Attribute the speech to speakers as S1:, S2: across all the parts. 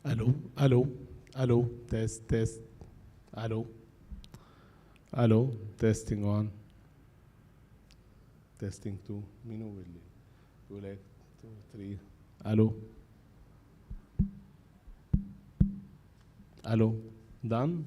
S1: الو الو الو تيست تيست. الو الو تيستينج 1 تيستينج 2. مين هو اللي بيقول هيك؟ 2 3. الو الو دان.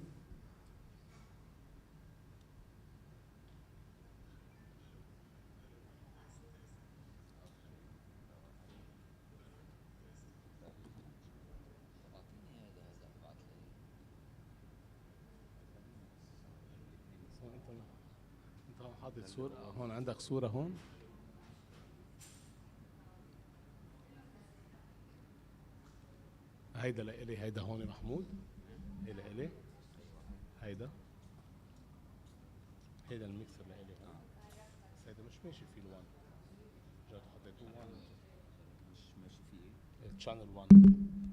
S1: انت حاطط صورة هون، عندك صورة هون. هيدا لإلي، هيدا هون محمود. هيدا إلي، هيدا هيدا الميكسر لإلي هون. بس هيدا مش ماشي فيه الوان، رجعت حطيته وان.
S2: مش ماشي فيه
S1: تشانل 1.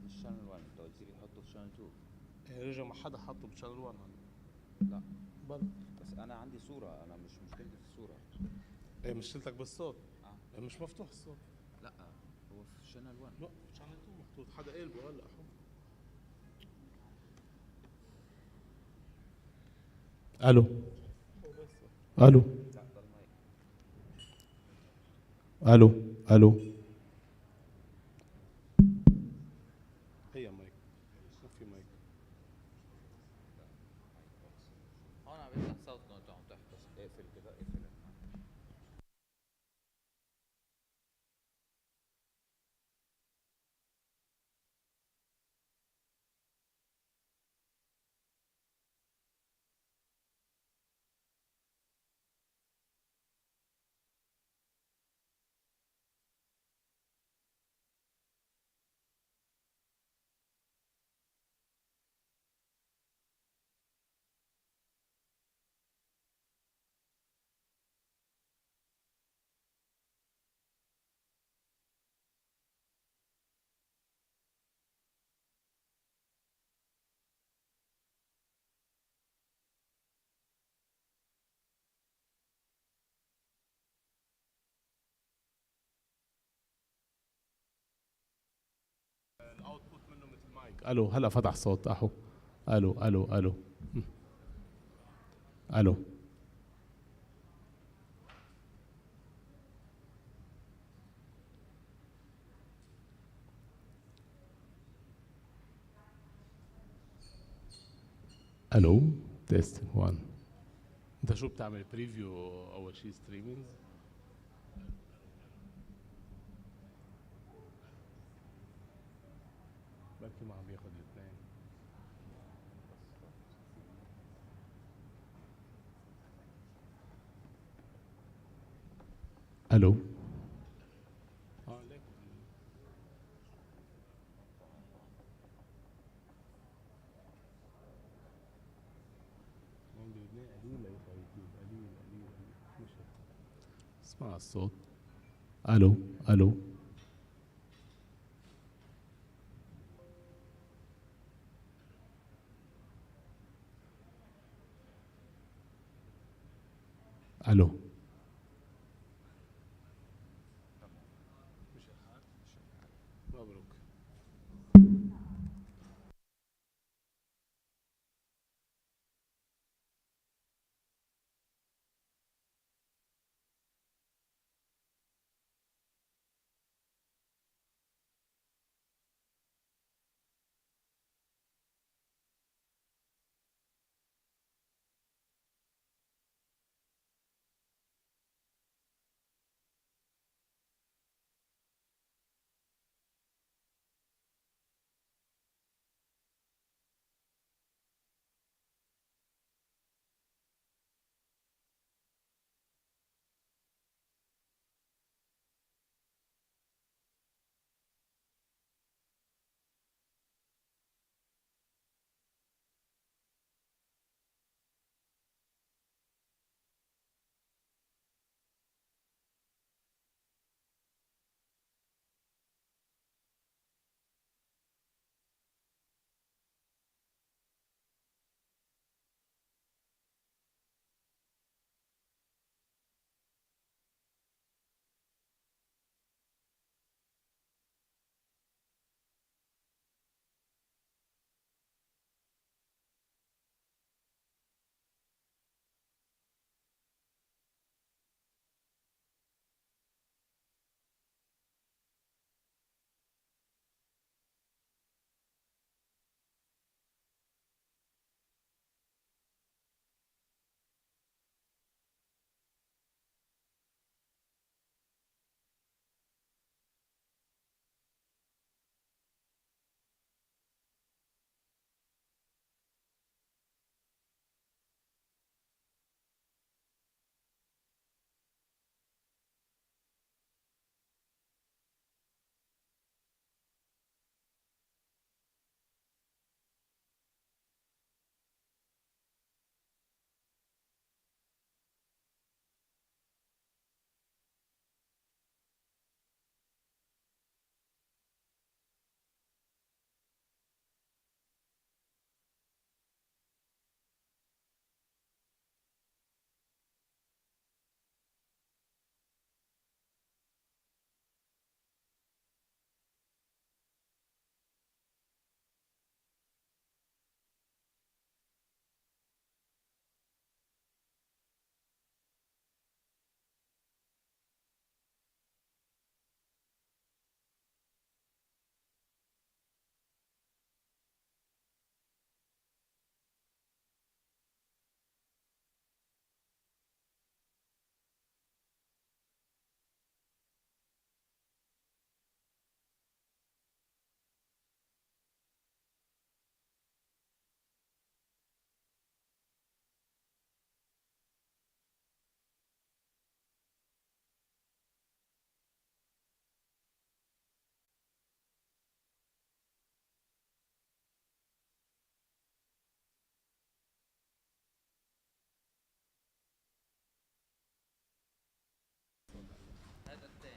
S2: مش شانل 1، انت قلت لي حطه في شانل 2.
S1: رجع ما حدا حطه بشانل 1 هون.
S2: لا،
S1: بل
S2: بس انا عندي صورة، انا مش مشكلتي في الصورة.
S1: ايه مشكلتك بالصوت؟
S2: اه
S1: مش مفتوح الصوت.
S2: لا، هو في شانل 1.
S1: لا شانل 2 محطوط، حدا قلبه هلا حو. الو الو
S2: لا، ده المايك.
S1: الو الو. هي مايك، ما في مايك.
S2: هون عم بيطلع صوت انه عم تحكي، بس اقفل كده، اقفل
S1: الاوتبوت منه مثل مايك. الو هلا فتح صوت احو. الو الو الو. الو الو تيست 1. انت شو بتعمل بريفيو اول شيء ستريمينج؟ بركي ما عم ياخذ الاثنين. الو اه ليك هون بلبنان قليل ليطلع يوتيوب، قليل قليل قليل مش هيك. اسمع الصوت. الو الو الو. مش الحال. مبروك.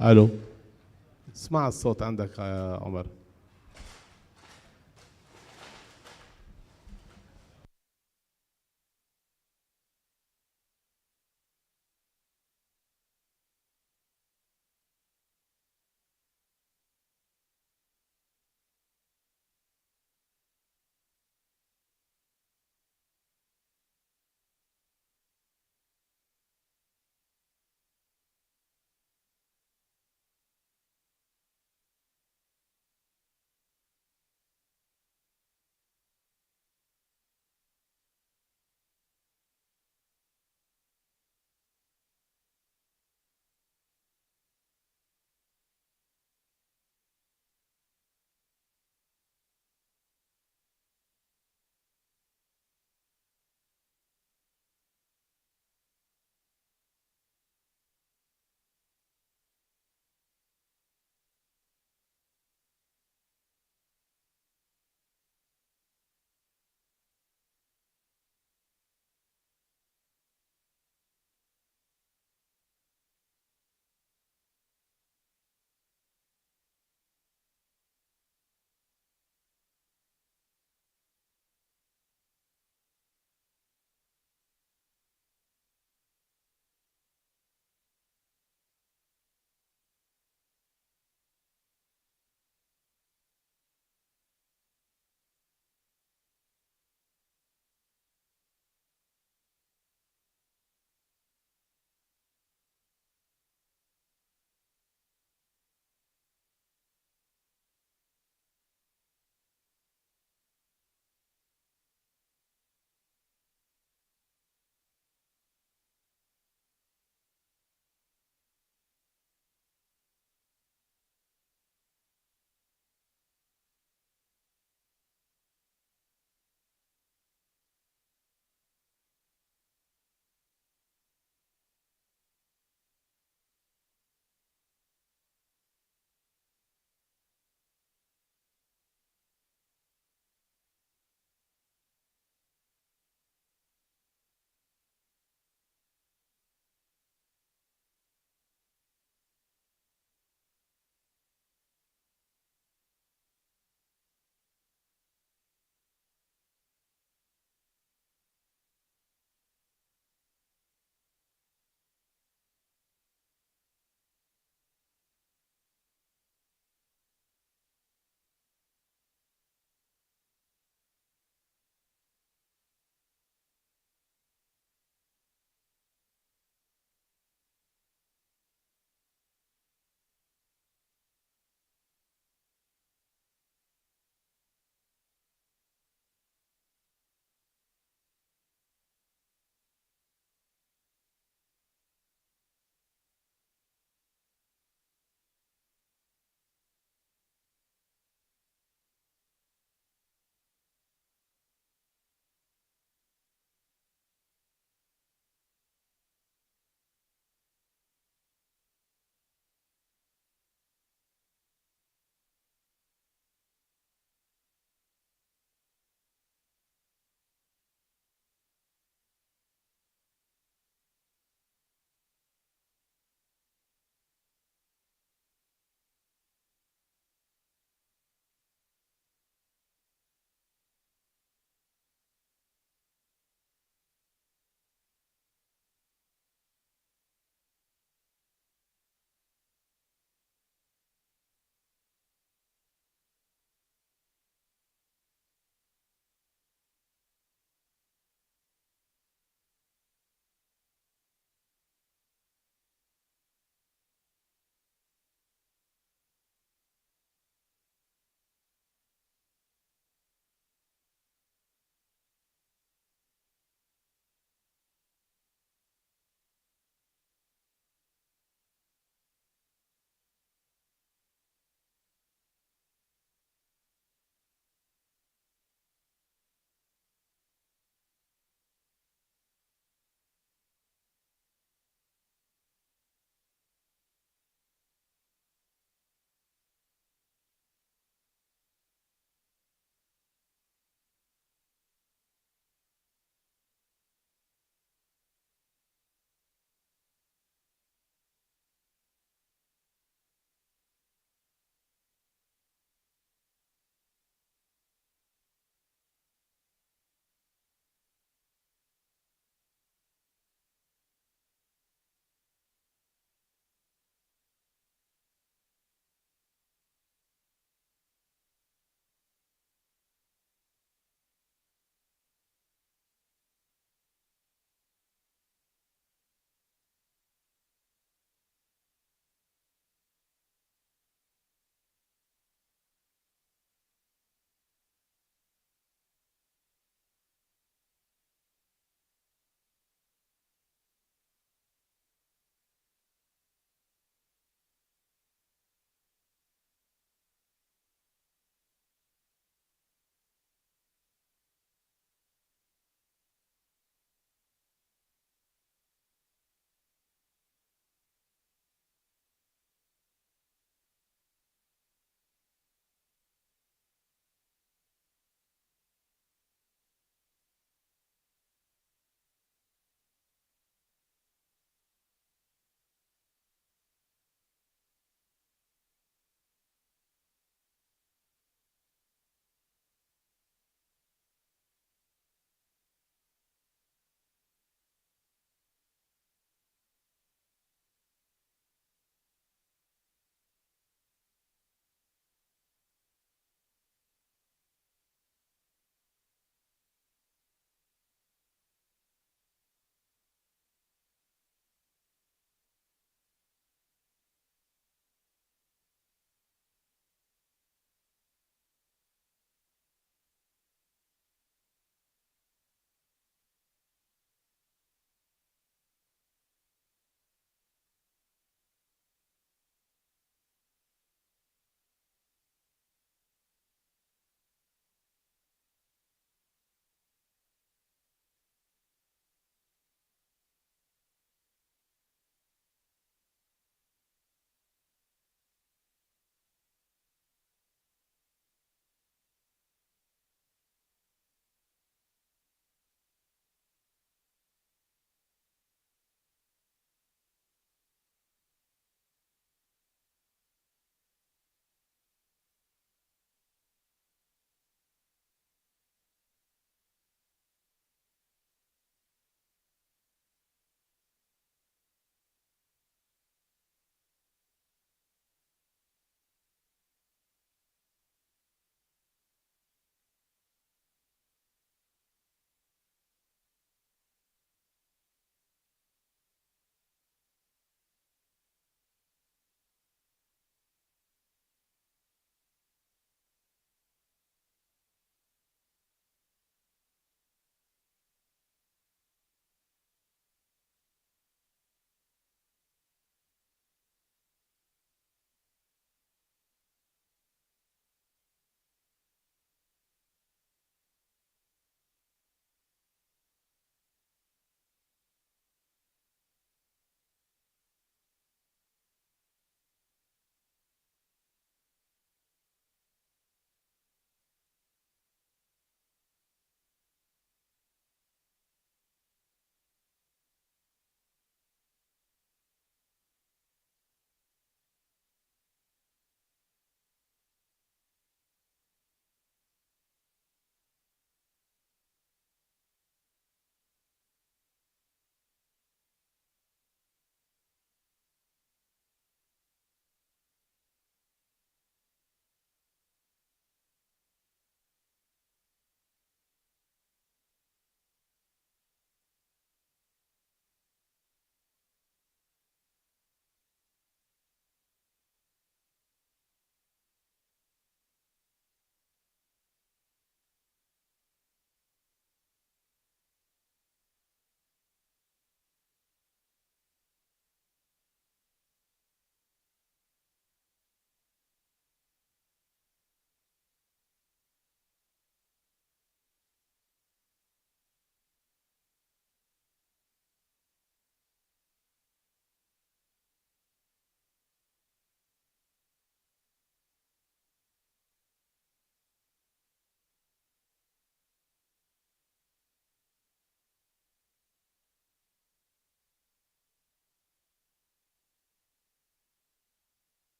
S1: الو. اسمع الصوت عندك يا عمر.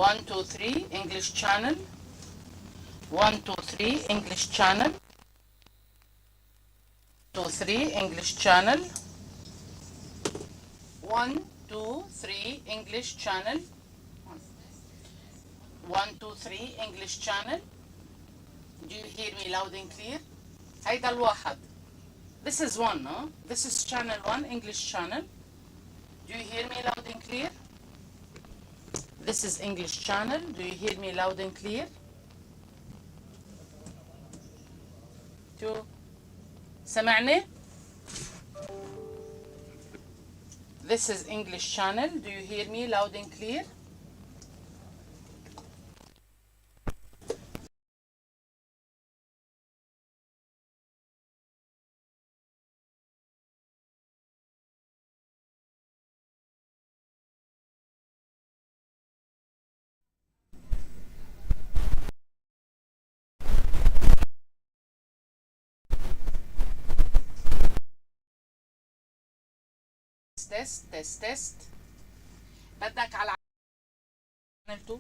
S3: 1, 2, 3 English channel. 1, 2, 3 English channel. 2, 3 English channel. 1, 2, 3 English channel. 1, 2, 3 English channel. Do you hear me loud and clear? هيدا الواحد. This is one, huh? This is channel 1 English channel. Do you hear me loud and clear? This is English channel. Do you hear me loud and clear? 2. سمعني? This is English channel. Do you hear me loud and clear? تست. بدك على channel 2.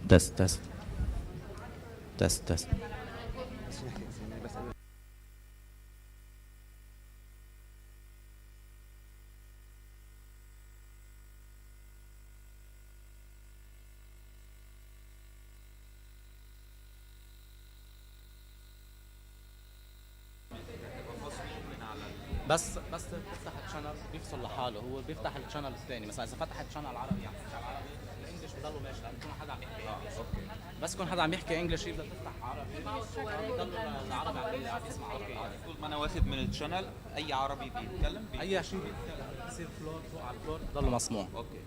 S4: تست تست تست تست. بس بتفتح الشانل بيفصل لحاله، هو بيفتح الشانل الثاني. مثلا اذا فتح الشانل العربي يعني فتح العربي الانجليش بضله ماشي لانه يكون حدا عم يحكي انجلش. بس يكون حدا عم يحكي انجلش يبدا تفتح عربي بضل العربي عم يسمع عربي.
S2: طول ما انا واخد من الشانل اي عربي بيتكلم
S4: اي شيء بيتكلم بصير فلور فوق على الفلور بضل مسموع.
S2: اوكي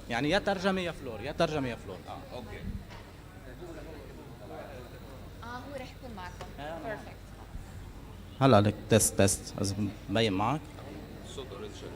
S4: يعني يا ترجمه يا فلور، يا ترجمه يا فلور.
S2: اوكي.
S5: هو رح يكون معكم. بيرفكت.
S4: هلا لك تست تست اذا مبين معك.
S2: الصوت اوريدي شغال.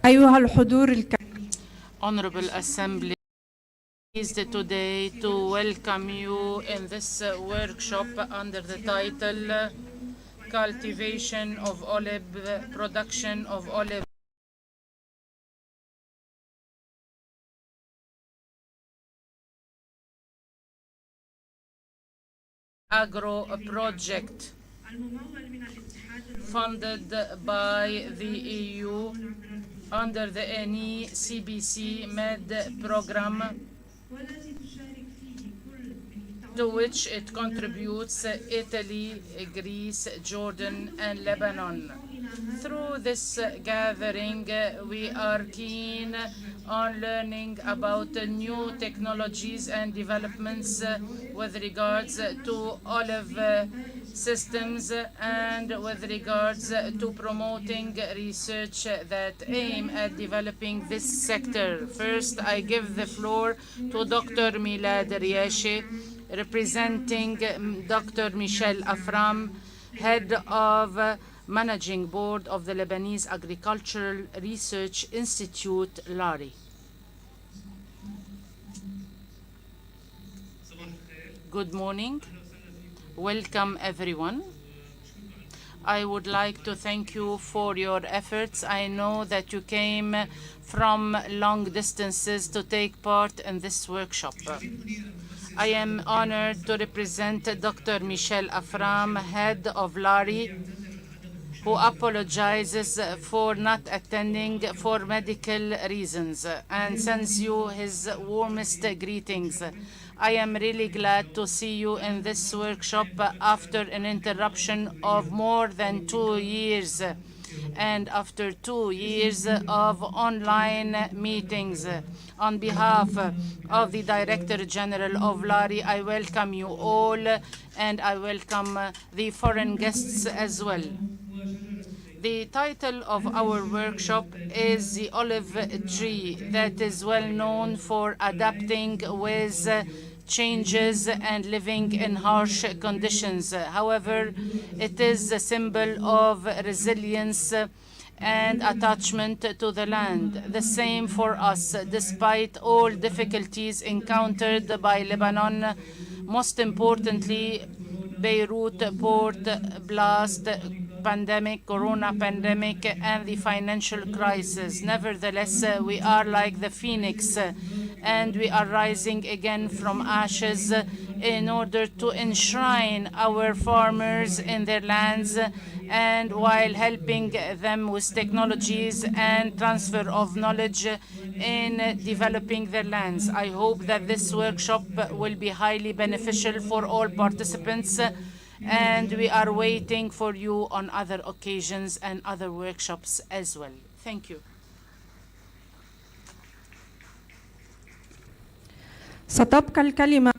S6: أيها الحضور الكريم.
S3: Honorable Assembly, pleased today to welcome you in this workshop under the title Cultivation of Olive, Production of Olive Agro Project funded by the EU under the NECBC MED program, to which it contributes Italy, Greece, Jordan, and Lebanon. Through this gathering, we are keen on learning about new technologies and developments with regards to olive systems and with regards to promoting research that aim at developing this sector. First, I give the floor to Dr. Milad Riashi, representing Dr. Michel Afram, head of Managing Board of the Lebanese Agricultural Research Institute, LARI. Good morning. Welcome, everyone. I would like to thank you for your efforts. I know that you came from long distances to take part in this workshop. I am honored to represent Dr. Michel Afram, head of LARI, who apologizes for not attending for medical reasons and sends you his warmest greetings. I am really glad to see you in this workshop after an interruption of more than 2 years and after 2 years of online meetings. On behalf of the Director General of LARI, I welcome you all and I welcome the foreign guests as well. The title of our workshop is The Olive Tree, that is well known for adapting with changes and living in harsh conditions. However, it is a symbol of resilience and attachment to the land. The same for us, despite all difficulties encountered by Lebanon, most importantly, Beirut port blast, pandemic, corona pandemic, and the financial crisis. Nevertheless, we are like the phoenix, and we are rising again from ashes in order to enshrine our farmers in their lands, and while helping them with technologies and transfer of knowledge in developing their lands. I hope that this workshop will be highly beneficial for all participants, and we are waiting for you on other occasions and other workshops as well. Thank you.
S6: ستبقى الكلمة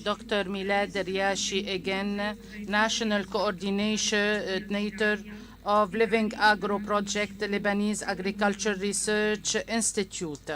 S3: Dr. Milad Riashi again, National Coordinator of Livingagro Project, Lebanese Agriculture Research Institute.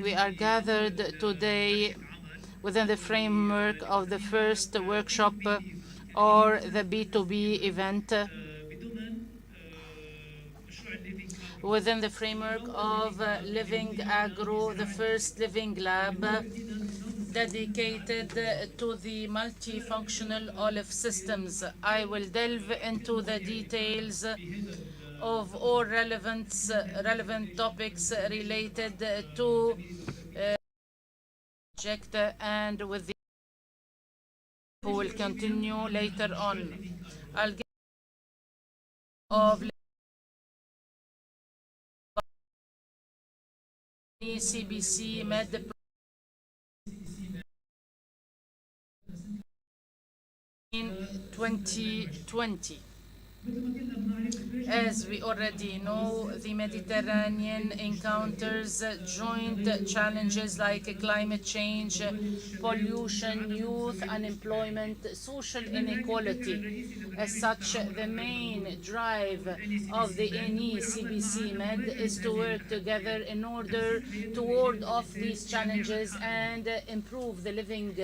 S3: We are gathered today within the framework of the first workshop or the B2B event, within the framework of Livingagro, the first living lab dedicated to the multifunctional olive systems. I will delve into the details of all relevant topics related to project and with the who will continue later on. I'll give of CBC MED in 2020. As we already know, the Mediterranean encounters joint challenges like climate change, pollution, youth unemployment, social inequality. As such, the main drive of the NECBC Med is to work together in order to ward off these challenges and improve the living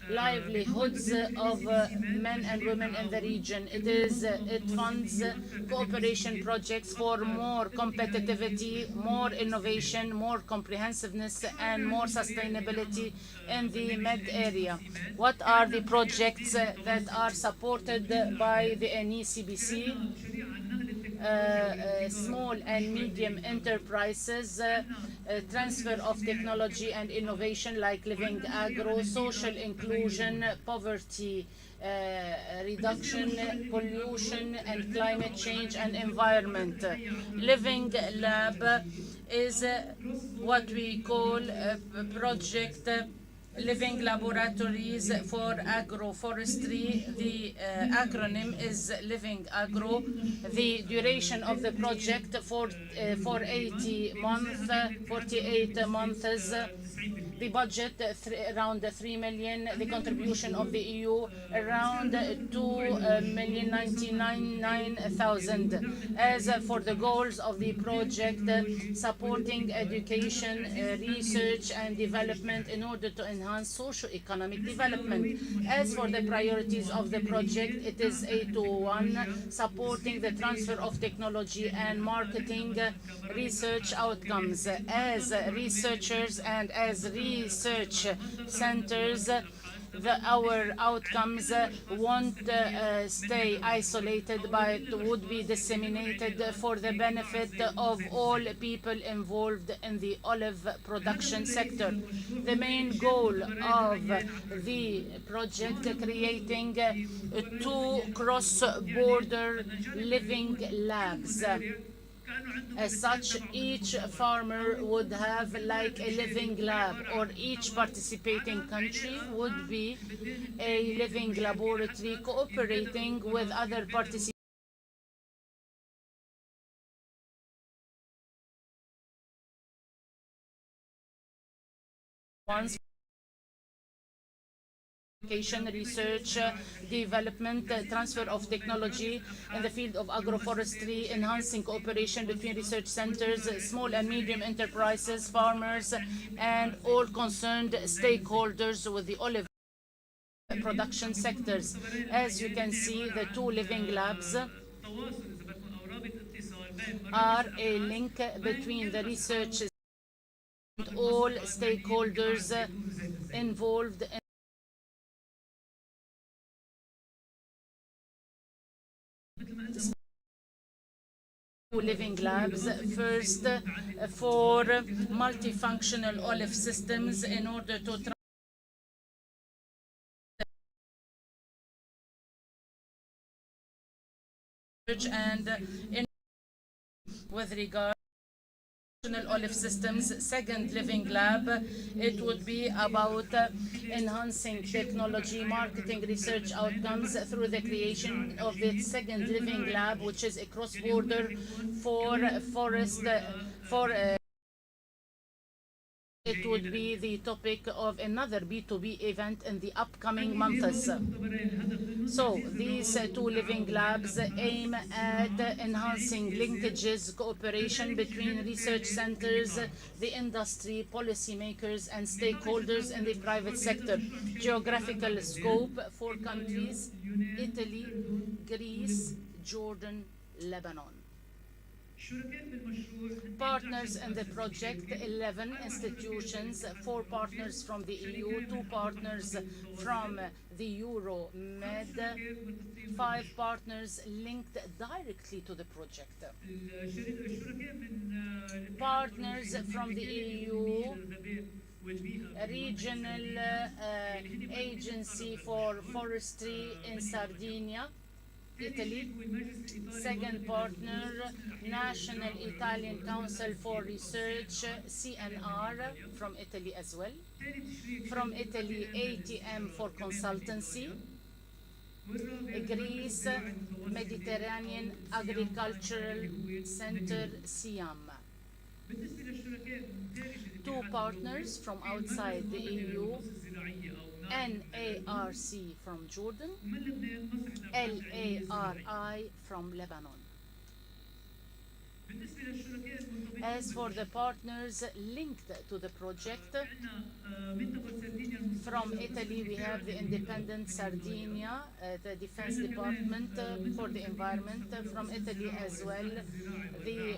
S3: livelihoods of men and women in the region. It funds cooperation projects for more competitivity, more innovation, more comprehensiveness, and more sustainability in the Med area. What are the projects that are supported by the NECBC? Small and medium enterprises, transfer of technology and innovation like Livingagro, social inclusion, poverty reduction, pollution and climate change and environment. Living Lab is what we call a project living laboratories for agroforestry. The acronym is Living Agro. The duration of the project for 80 months, 48 months. The budget around 3 million. The contribution of the EU around 2,099,000. As for the goals of the project, supporting education, research and development in order to enhance socio-economic development. As for the priorities of the project, it is 801, supporting the transfer of technology and marketing research outcomes. As researchers and as research centers, our outcomes won't stay isolated but would be disseminated for the benefit of all people involved in the olive production sector. The main goal of the project creating two cross-border living labs. As such, each farmer would have like a living lab, or each participating country would be a living laboratory cooperating with other participants research, development, transfer of technology in the field of agroforestry, enhancing cooperation between research centers, small and medium enterprises, farmers, and all concerned stakeholders with the olive production sectors. As you can see, the two living labs are a link between the research and all stakeholders involved in living labs. First, for multifunctional olive systems in order to research and in with regard olive systems. Second living lab, it would be about enhancing technology, marketing, research outcomes through the creation of the second living lab, which is a cross-border for forest for it would be the topic of another B2B event in the upcoming months. So these two living labs aim at enhancing linkages, cooperation between research centers, the industry, policymakers, and stakeholders in the private sector. Geographical scope: 4 countries: Italy, Greece, Jordan, Lebanon. Partners in the project: 11 institutions, 4 partners from the EU, 2 partners from the Euromed, 5 partners linked directly to the project. Partners from the EU: regional agency for forestry in Sardinia, Italy. Second partner, National Italian Council for Research, CNR, from Italy as well. From Italy, ATM for consultancy. Greece Mediterranean Agricultural Center SIAM. Two partners from outside the EU, NARC from Jordan, LARI from Lebanon. As for the partners linked to the project, from Italy we have the Independent Sardinia, the Defense Department for the Environment. From Italy as well, the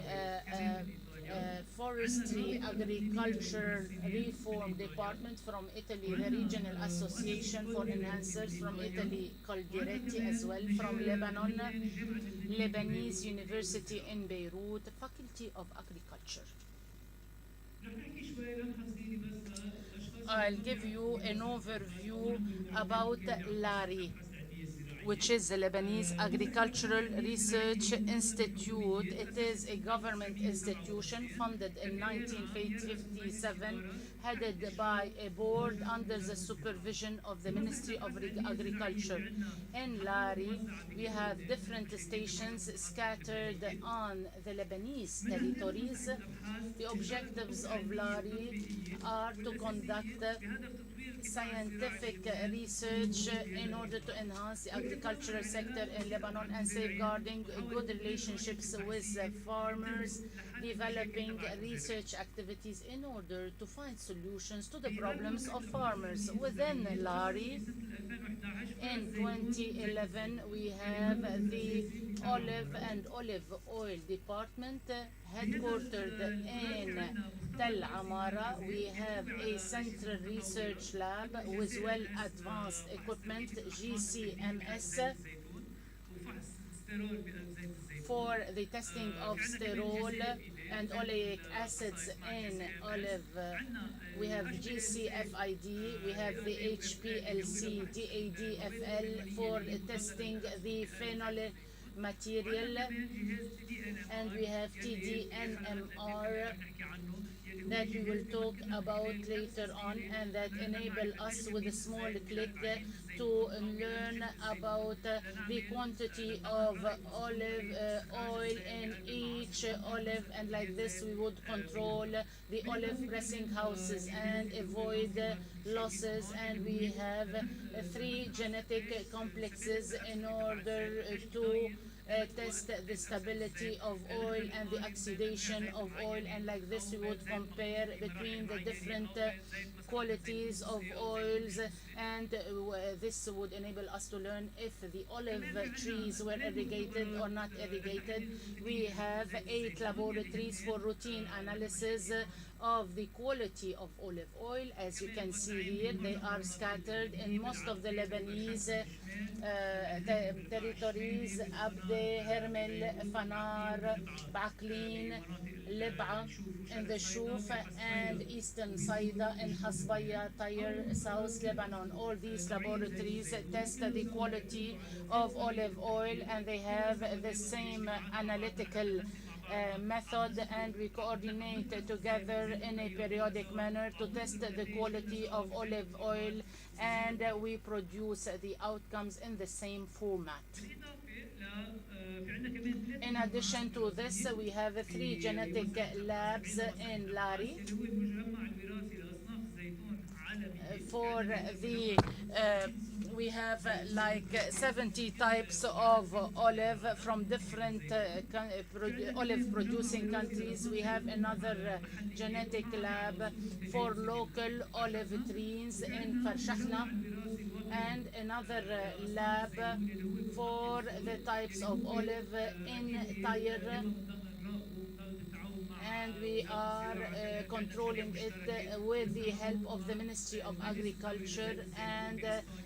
S3: Forestry Agriculture Reform Department. From Italy, the Regional Association for Enhancers. From Italy, Coldiretti as well. From Lebanon, Lebanese University in Beirut, Faculty of Agriculture. I'll give you an overview about LARI, which is the Lebanese Agricultural Research Institute. It is a government institution funded in 1957, headed by a board under the supervision of the Ministry of Agriculture. In LARI, we have different stations scattered on the Lebanese territories. The objectives of LARI are to conduct scientific research in order to enhance the agricultural sector in Lebanon and safeguarding good relationships with farmers, developing research activities in order to find solutions to the problems of farmers. Within LARI, in 2011, we have the Olive and Olive Oil Department, headquartered in Tel Amara. We have a central research lab with well-advanced equipment, GCMS, for the testing of sterol and oleic acids in olive. We have GCFID, we have the HPLC DADFL for testing the phenol material, and we have TDNMR that we will talk about later on, and that enable us with a small click to learn about the quantity of olive oil in each olive, and like this we would control the olive pressing houses and avoid losses. And we have 3 genetic complexes in order to test the stability of oil and the oxidation of oil, and like this we would compare between the different qualities of oils, and this would enable us to learn if the olive trees were irrigated or not irrigated. We have 8 laboratories for routine analysis of the quality of olive oil. As you can see here, they are scattered in most of the Lebanese territories: Abde, Hermel, Fanar, Baklin, Lib'a in the Shuf, and Eastern Saida in Hasbaya, Tyre, South Lebanon. All these laboratories test the quality of olive oil, and they have the same analytical method, and we coordinate together in a periodic manner to test the quality of olive oil, and we produce the outcomes in the same format. In addition to this, we have 3 genetic labs in LARI for the we have like 70 types of olive from different olive producing countries. We have another genetic lab for local olive trees in Farshahna, and another lab for the types of olive in Tyre, and we are controlling it with the help of the Ministry of Agriculture and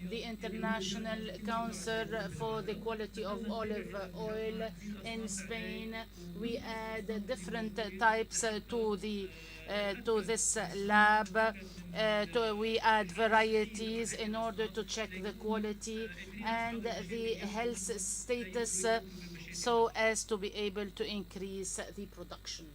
S3: the International Council for the Quality of Olive Oil in Spain. We add different types to this lab. We add varieties in order to check the quality and the health status, so as to be able to increase the production.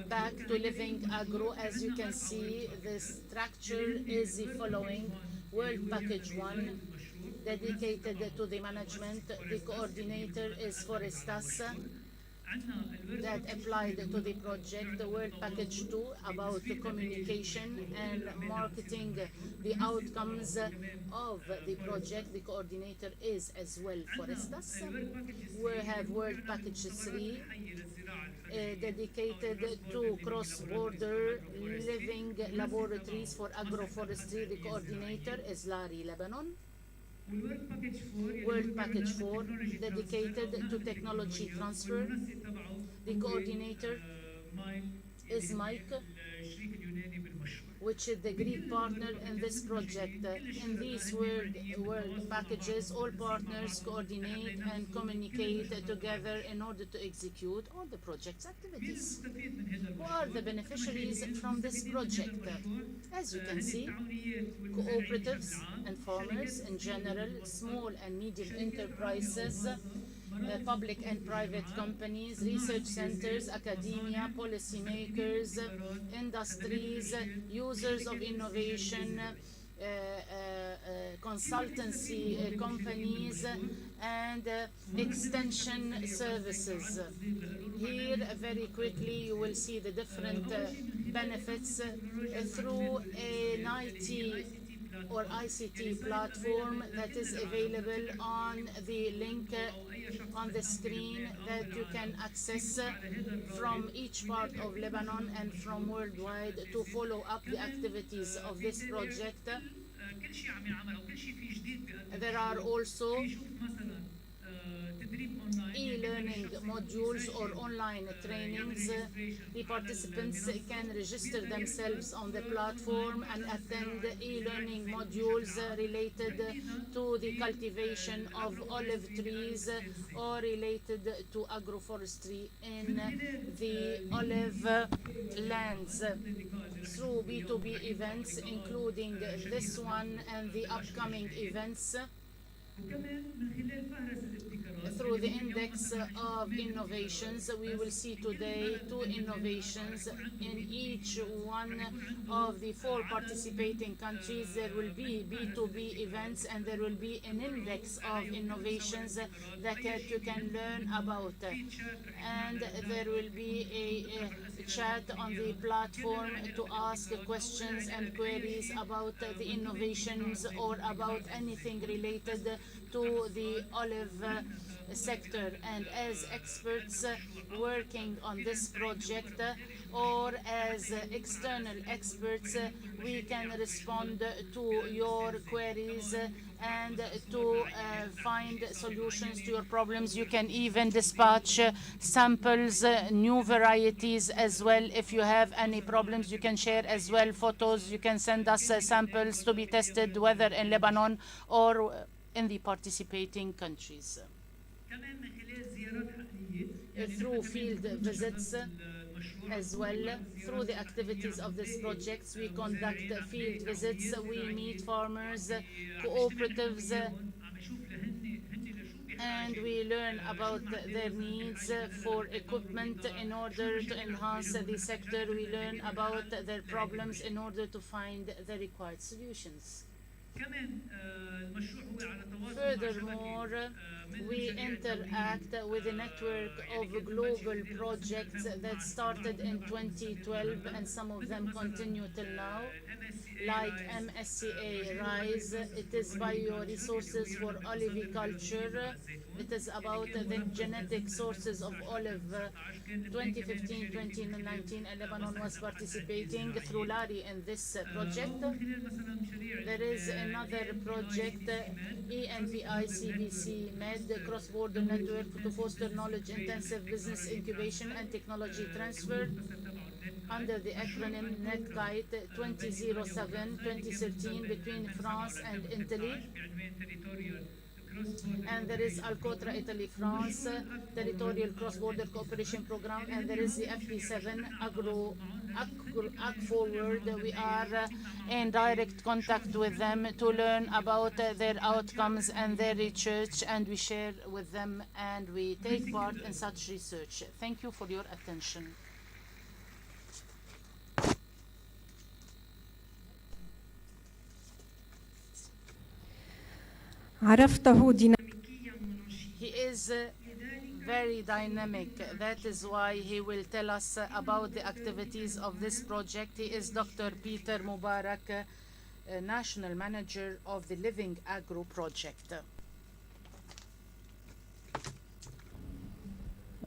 S3: Back to Livingagro, as you can see, the structure is the following: World Package 1, dedicated to the management. The coordinator is Forestas that applied to the project. The World Package 2 about communication and marketing the outcomes of the project. The coordinator is as well Forestas. We have World Package 3 dedicated to cross-border living laboratories for agroforestry. The coordinator is Lari, Lebanon. World Package 4 dedicated to technology transfer. The coordinator is Mike, which is the Greek partner in this project. In these world packages, all partners coordinate and communicate together in order to execute all the project's activities. Who are the beneficiaries from this project? As you can see, cooperatives and farmers in general, small and medium enterprises, public and private companies, research centers, academia, policymakers, industries, users of innovation, consultancy companies, and extension services. Here, very quickly, you will see the different benefits through an IT or ICT platform that is available on the link on the screen that you can access from each part of Lebanon and from worldwide to follow up the activities of this project. There are also e-learning modules or online trainings. The participants can register themselves on the platform and attend e-learning modules related to the cultivation of olive trees or related to agroforestry in the olive lands through B2B events, including this one and the upcoming events. Through the index of innovations, we will see today 2 innovations in each one of the 4 participating countries. There will be B2B events and there will be an index of innovations that you can learn about. And there will be a chat on the platform to ask questions and queries about the innovations or about anything related to the olive sector. And as experts working on this project or as external experts, we can respond to your queries and to find solutions to your problems. You can even dispatch samples, new varieties as well. If you have any problems, you can share as well photos. You can send us samples to be tested, whether in Lebanon or in the participating countries. Through field visits as well, through the activities of this project, we conduct field visits. We meet farmers, cooperatives, and we learn about their needs for equipment in order to enhance the sector. We learn about their problems in order to find the required solutions. Furthermore, we interact with a network of global projects that started in 2012 and some of them continue till now, like MSCA RISE. It is bioresources for oliviculture. It is about the genetic sources of olive. 2015-2019, Lebanon was participating through Lari in this project. There is another project, ENPI-CBC MED, cross-border network to foster knowledge-intensive business incubation and technology transfer, under the acronym NetKite 2007-2013 between France and Italy. And there is Alcotra Italy France Territorial Cross-Border Cooperation Program, and there is the FP7 Ag Forward. We are in direct contact with them to learn about their outcomes and their research, and we share with them and we take part in such research. Thank you for your attention.
S6: عرفته ديناميكيا ونشيطا.
S3: He is very dynamic. That is why he will tell us about the activities of this project. He is Dr. Peter Mubarak, National Manager of the Livingagro project.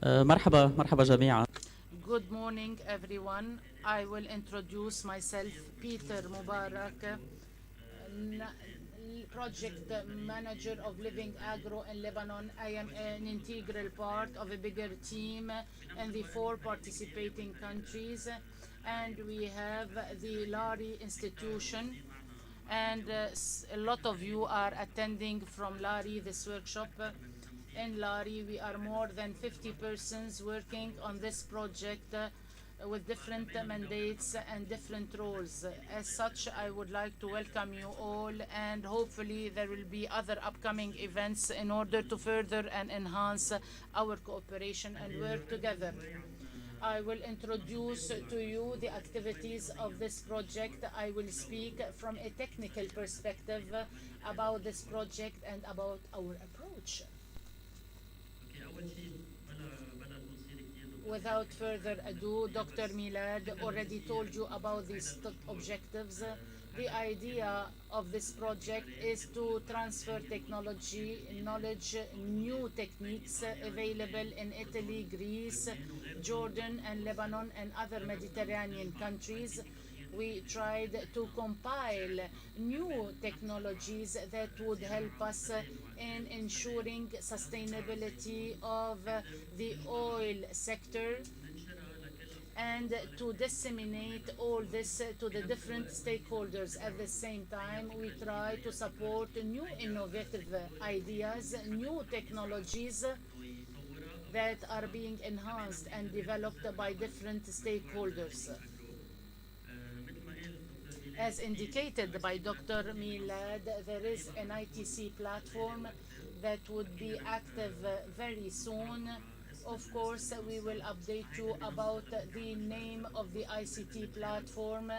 S7: مرحبا جميعا.
S3: Good morning, everyone. I will introduce myself, Peter Mubarak, project manager of Livingagro in Lebanon. I am an integral part of a bigger team in the 4 participating countries, and we have the Lari institution, and a lot of you are attending from Lari this workshop. In Lari, we are more than 50 persons working on this project with different mandates and different roles. As such, I would like to welcome you all, and hopefully there will be other upcoming events in order to further and enhance our cooperation and work together. I will introduce to you the activities of this project. I will speak from a technical perspective about this project and about our approach. Without further ado, Dr. Milad already told you about these objectives. The idea of this project is to transfer technology, knowledge, new techniques available in Italy, Greece, Jordan, and Lebanon, and other Mediterranean countries. We tried to compile new technologies that would help us in ensuring sustainability of the oil sector, and to disseminate all this to the different stakeholders. At the same time, we try to support new innovative ideas, new technologies that are being enhanced and developed by different stakeholders. As indicated by Dr. Milad, there is an ITC platform that would be active very soon. Of course, we will update you about the name of the ICT platform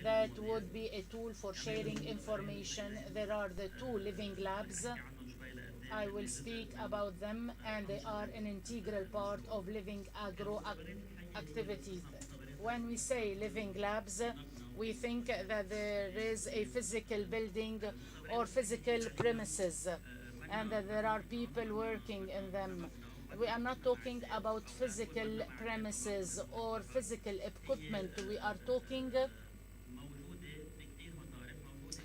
S3: that would be a tool for sharing information. There are the 2 living labs. I will speak about them, and they are an integral part of Livingagro activities. When we say living labs, we think that there is a physical building or physical premises, and that there are people working in them. We are not talking about physical premises or physical equipment. We are talking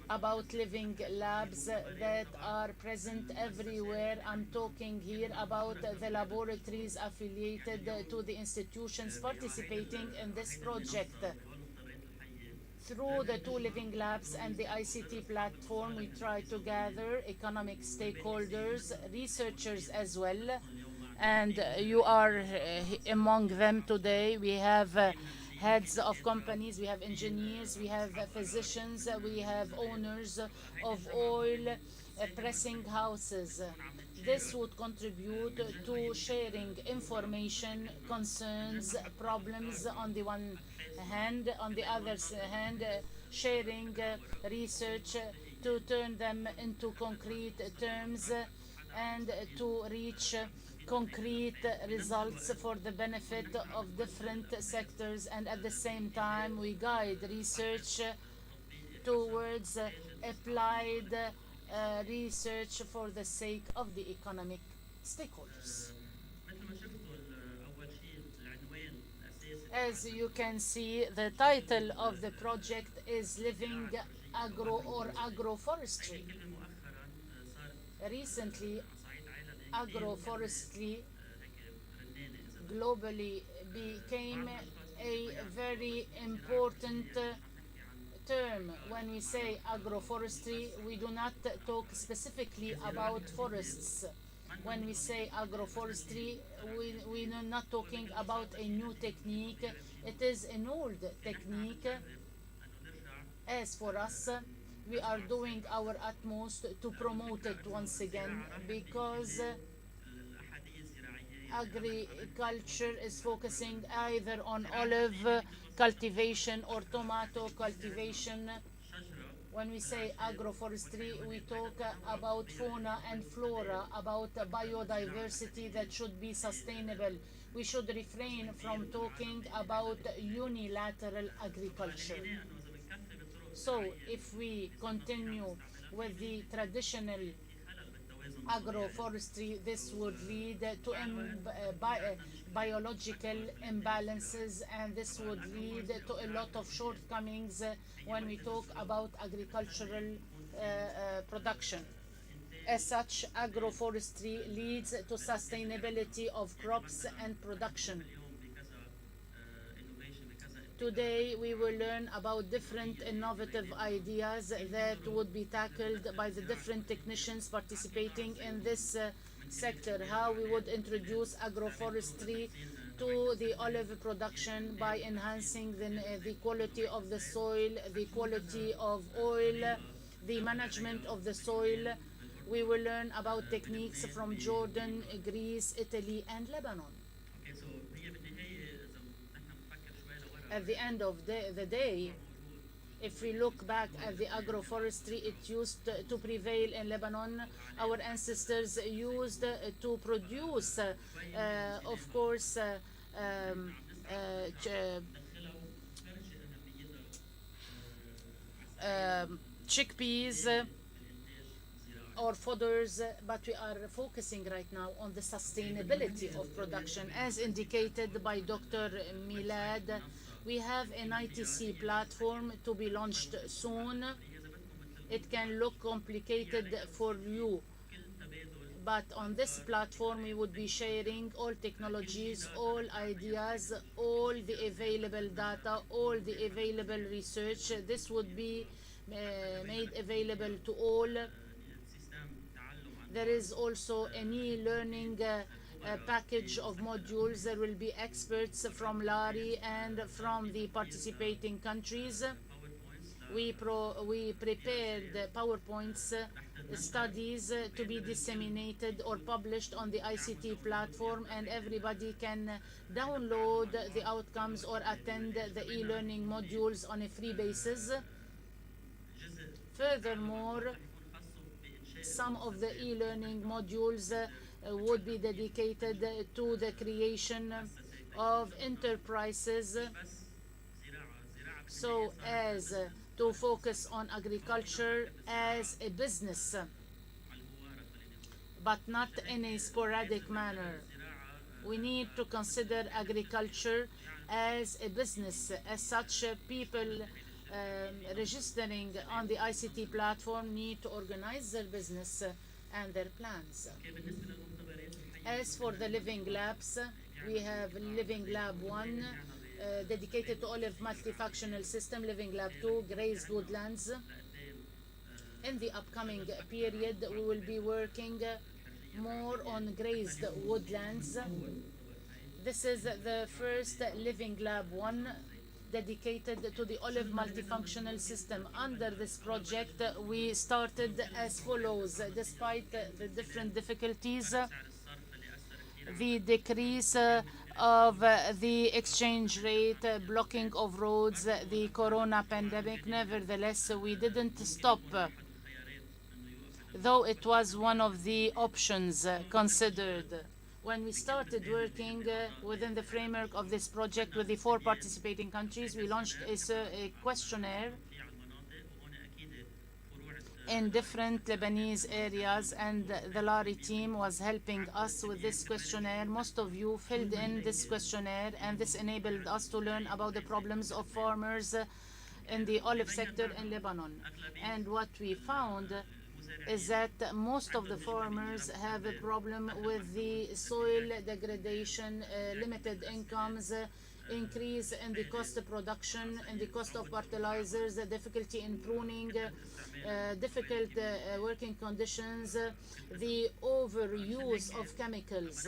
S3: about living labs that are present everywhere. I'm talking here about the laboratories affiliated to the institutions participating in this project. Through the 2 living labs and the ICT platform, we try to gather economic stakeholders, researchers as well, and you are among them today. We have heads of companies, we have engineers, we have physicians, we have owners of oil pressing houses. This would contribute to sharing information, concerns, problems on the one hand, on the other hand, sharing research to turn them into concrete terms and to reach concrete results for the benefit of different sectors, and at the same time we guide research towards applied research for the sake of the economic stakeholders. As you can see, the title of the project is Livingagro or Agroforestry. Recently, agroforestry globally became a very important term. When we say agroforestry, we do not talk specifically about forests. When we say agroforestry, we are not talking about a new technique. It is an old technique. As for us, we are doing our utmost to promote it once again, because agriculture is focusing either on olive cultivation or tomato cultivation, When we say agroforestry, we talk about fauna and flora, about biodiversity that should be sustainable. We should refrain from talking about unilateral agriculture. So if we continue with the traditional agroforestry, this would lead to biological imbalances, and this would lead to a lot of shortcomings when we talk about agricultural production. As such, agroforestry leads to sustainability of crops and production. Today, we will learn about different innovative ideas that would be tackled by the different technicians participating in this sector. How we would introduce agroforestry to the olive production by enhancing the quality of the soil, the quality of oil, the management of the soil. We will learn about techniques from Jordan, Greece, Italy, and Lebanon. At the end of the day, if we look back at the agroforestry, it used to prevail in Lebanon. Our ancestors used to produce, of course, chickpeas or fodders, but we are focusing right now on the sustainability of production. As indicated by Dr. Milad, we have an ITC platform to be launched soon. It can look complicated for you, but on this platform we would be sharing all technologies, all ideas, all the available data, all the available research. This would be made available to all. There is also an e-learning package of modules. There will be experts from LARI and from the participating countries. We prepared PowerPoints, studies to be disseminated or published on the ICT platform, and everybody can download the outcomes or attend the e-learning modules on a free basis. Furthermore, some of the e-learning modules would be dedicated to the creation of enterprises, so as to focus on agriculture as a business, but not in a sporadic manner. We need to consider agriculture as a business. As such, people registering on the ICT platform need to organize their business and their plans. As for the living labs, we have Living Lab 1, dedicated to olive multifunctional system, Living Lab 2, grazed woodlands. In the upcoming period, we will be working more on grazed woodlands. This is the first Living Lab 1 dedicated to the olive multifunctional system. Under this project, we started as follows. Despite the different difficulties, the decrease of the exchange rate, blocking of roads, the corona pandemic, nevertheless, we didn't stop, though it was one of the options considered. When we started working within the framework of this project with the 4 participating countries, we launched a questionnaire in different Lebanese areas, and the LARI team was helping us with this questionnaire. Most of you filled in this questionnaire, and this enabled us to learn about the problems of farmers in the olive sector in Lebanon. And what we found is that most of the farmers have a problem with the soil degradation, limited incomes, increase in the cost of production, and the cost of fertilizers, difficulty in pruning, difficult working conditions, the overuse of chemicals,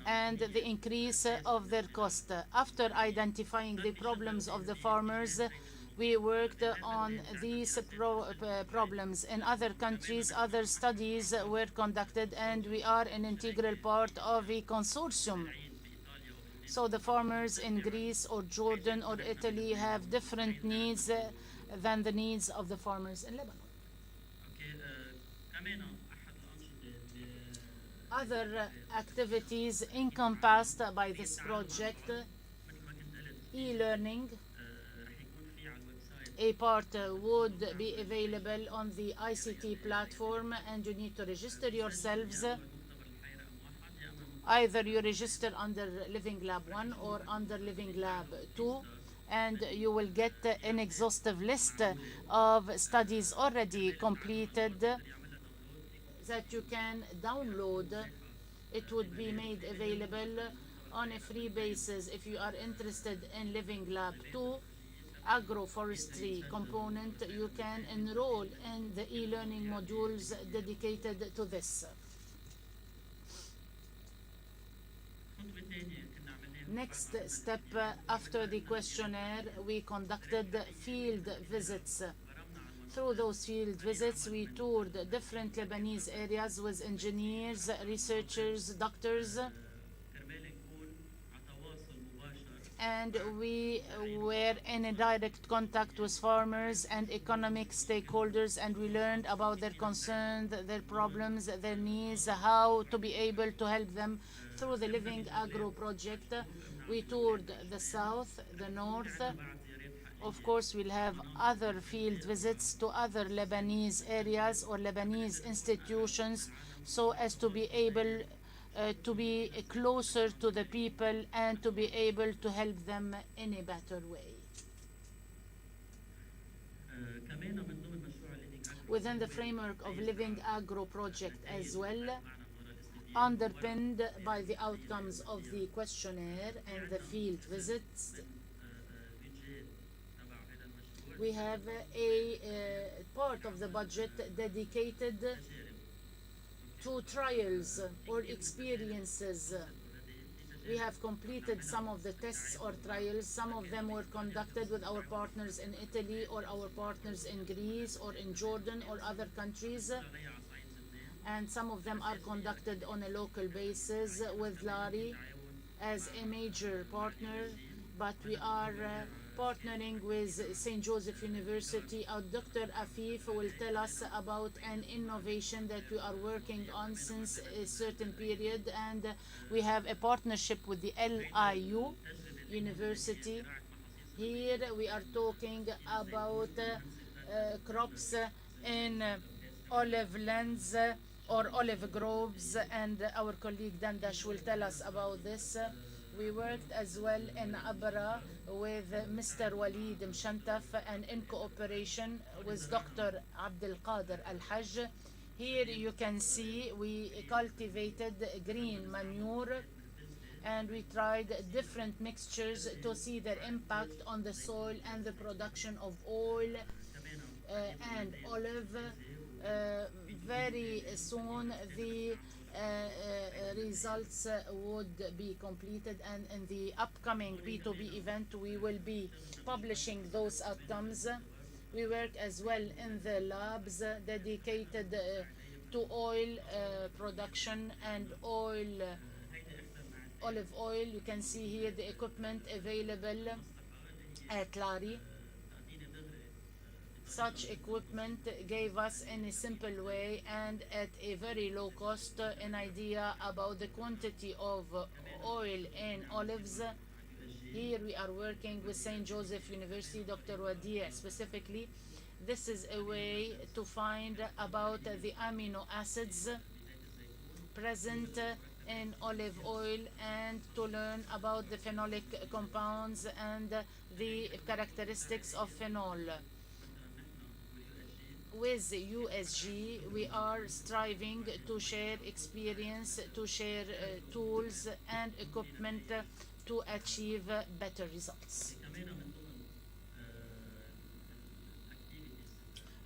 S3: and the increase of their cost. After identifying the problems of the farmers, we worked on these problems. In other countries, other studies were conducted, and we are an integral part of a consortium. So the farmers in Greece or Jordan or Italy have different needs. than the needs of the farmers in Lebanon. Other activities encompassed by this project: e-learning. A part would be available on the ICT platform, and you need to register yourselves. Either you register under Living Lab 1 or under Living Lab 2, and you will get an exhaustive list of studies already completed that you can download. It would be made available on a free basis if you are interested in Living Lab 2 agroforestry component. You can enroll in the e-learning modules dedicated to this. Next step, after the questionnaire, we conducted field visits. Through those field visits, we toured different Lebanese areas with engineers, researchers, doctors, and we were in a direct contact with farmers and economic stakeholders, and we learned about their concerns, their problems, their needs, how to be able to help them through the Living Agro project. We toured the south, the north. Of course, we'll have other field visits to other Lebanese areas or Lebanese institutions so as to be able to be closer to the people and to be able to help them in a better way. Within the framework of Living Agro project as well, underpinned by the outcomes of the questionnaire and the field visits, we have a part of the budget dedicated to trials or experiences. We have completed some of the tests or trials. Some of them were conducted with our partners in Italy or our partners in Greece or in Jordan or other countries. And some of them are conducted on a local basis with Lari as a major partner. But we are partnering with St. Joseph University. Our Dr. Afif will tell us about an innovation that we are working on since a certain period, and we have a partnership with the LIU University. Here we are talking about crops in olive lands or olive groves, and our colleague Dandash will tell us about this. We worked as well in Abra with Mr. Walid Mshantaf and in cooperation with Dr. Abdel Qadir Al-Hajj. Here you can see we cultivated green manure and we tried different mixtures to see their impact on the soil and the production of oil and olive. Very soon the results would be completed, and in the upcoming B2B event we will be publishing those outcomes. We work as well in the labs dedicated to oil production and olive oil. You can see here the equipment available at Lari. Such equipment gave us in a simple way and at a very low cost an idea about the quantity of oil in olives. Here we are working with St. Joseph University, Dr. Wadia specifically. This is a way to find about the amino acids present in olive oil and to learn about the phenolic compounds and the characteristics of phenol. With USG, we are striving to share experience, to share tools and equipment to achieve better results.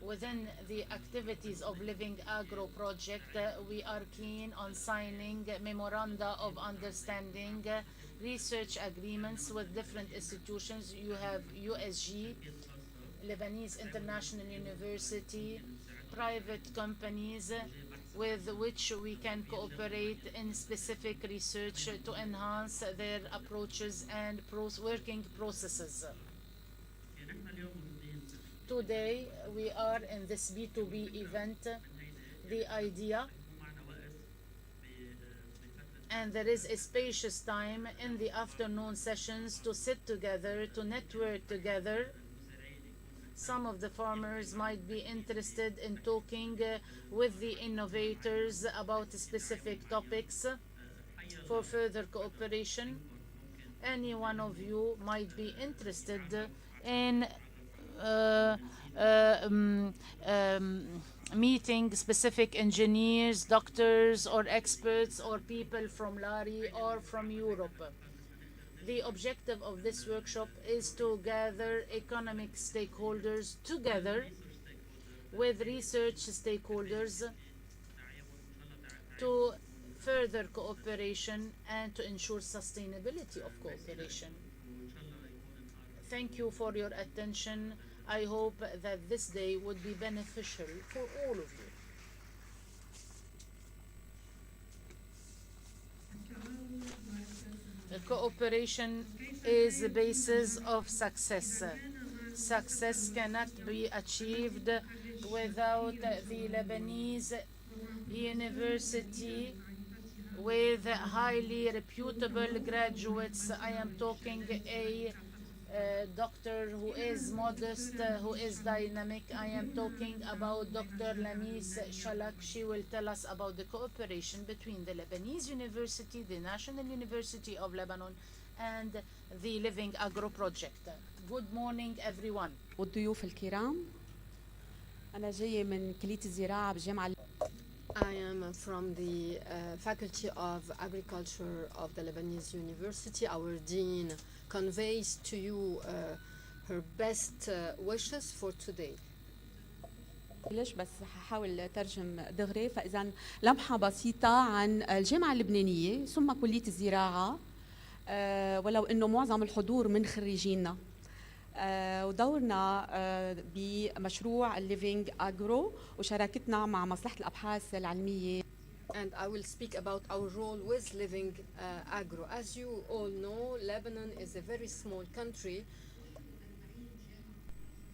S3: Within the activities of Living Agro project, we are keen on signing memoranda of understanding, research agreements with different institutions. You have USG, Lebanese International University, private companies with which we can cooperate in specific research to enhance their approaches and working processes. Today we are in this B2B event. The idea, and there is a spacious time in the afternoon sessions to sit together, to network together. Some of the farmers might be interested in talking with the innovators about specific topics for further cooperation. Any one of you might be interested in uh, uh, um, um, meeting specific engineers, doctors, or experts, or people from Lari or from Europe. The objective of this workshop is to gather economic stakeholders together with research stakeholders to further cooperation and to ensure sustainability of cooperation. Thank you for your attention. I hope that this day would be beneficial for all of you. Cooperation is the basis of success. Success cannot be achieved without the Lebanese university with highly reputable graduates. I am talking a doctor who is modest, who is dynamic. I am talking about Dr. Lamis Shalak. She will tell us about the cooperation between the Lebanese University, the National University of Lebanon, and the Livingagro project. Good morning, everyone.
S8: والضيوف الكرام، أنا جاية من كلية الزراعة بالجامعة.
S9: I am from the Faculty of Agriculture of the Lebanese University. Our dean conveys to you her best wishes for today.
S8: ليش بس هحاول أترجم دغري. فإذا لمحة بسيطة عن الجامعة اللبنانية ثم كلية الزراعة، ولو إنه معظم الحضور من خريجينا. ودورنا بمشروع Livingagro وشراكتنا مع مصلحة الأبحاث العلمية.
S9: And I will speak about our role with Livingagro. As you all know, Lebanon is a very small country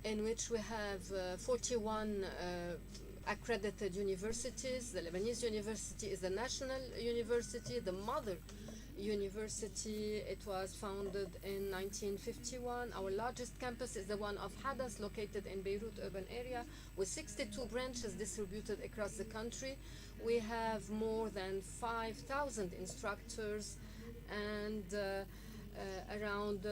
S9: in which we have 41 accredited universities. The Lebanese University is a national university, the mother university. It was founded in 1951. Our largest campus is the one of Hadas, located in Beirut urban area, with 62 branches distributed across the country. We have more than 5,000 instructors and around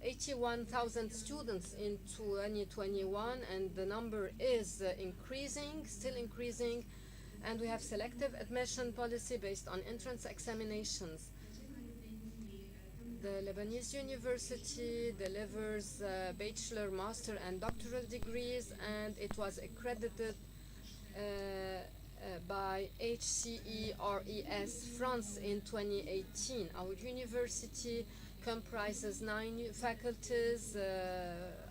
S9: 81,000 students in 2021, and the number is increasing, still increasing. And we have selective admission policy based on entrance examinations. The Lebanese University delivers bachelor, master, and doctoral degrees, and it was accredited by HCERES France in 2018. Our university comprises 9 faculties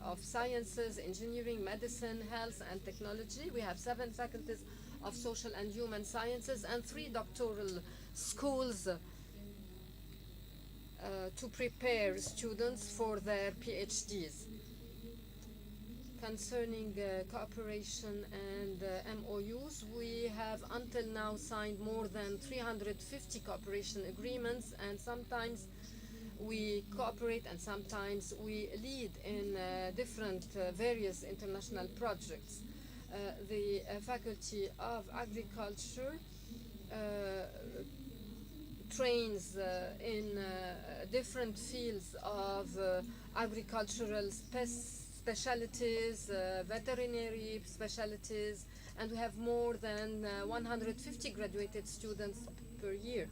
S9: of sciences, engineering, medicine, health, and technology. We have 7 faculties of social and human sciences and 3 doctoral schools to prepare students for their PhDs. Concerning cooperation and MOUs, we have until now signed more than 350 cooperation agreements, and sometimes we cooperate and sometimes we lead in different various international projects. The Faculty of Agriculture trains in different fields of agricultural specialties, veterinary specialties, and we have more than 150 graduated students per year.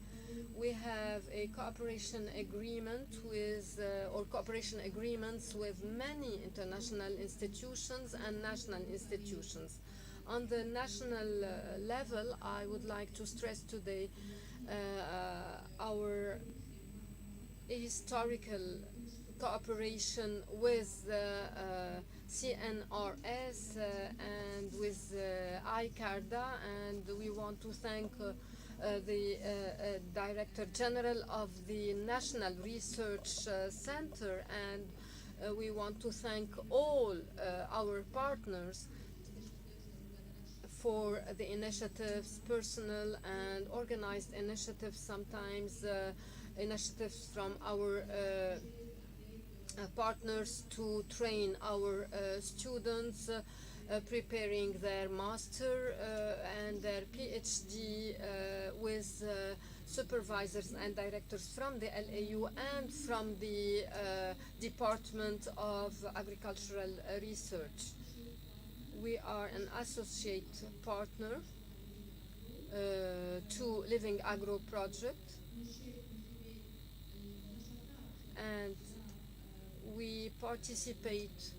S9: We have a cooperation agreement with, or cooperation agreements with many international institutions and national institutions. On the national level, I would like to stress today our historical cooperation with CNRS and with ICARDA, and we want to thank the Director General of the National Research Center and We want to thank all our partners for the initiatives, personal and organized initiatives, sometimes initiatives from our partners to train our students preparing their master and their PhD with supervisors and directors from the LAU and from the Department of Agricultural Research. We are an associate partner to Livingagro project, and we participate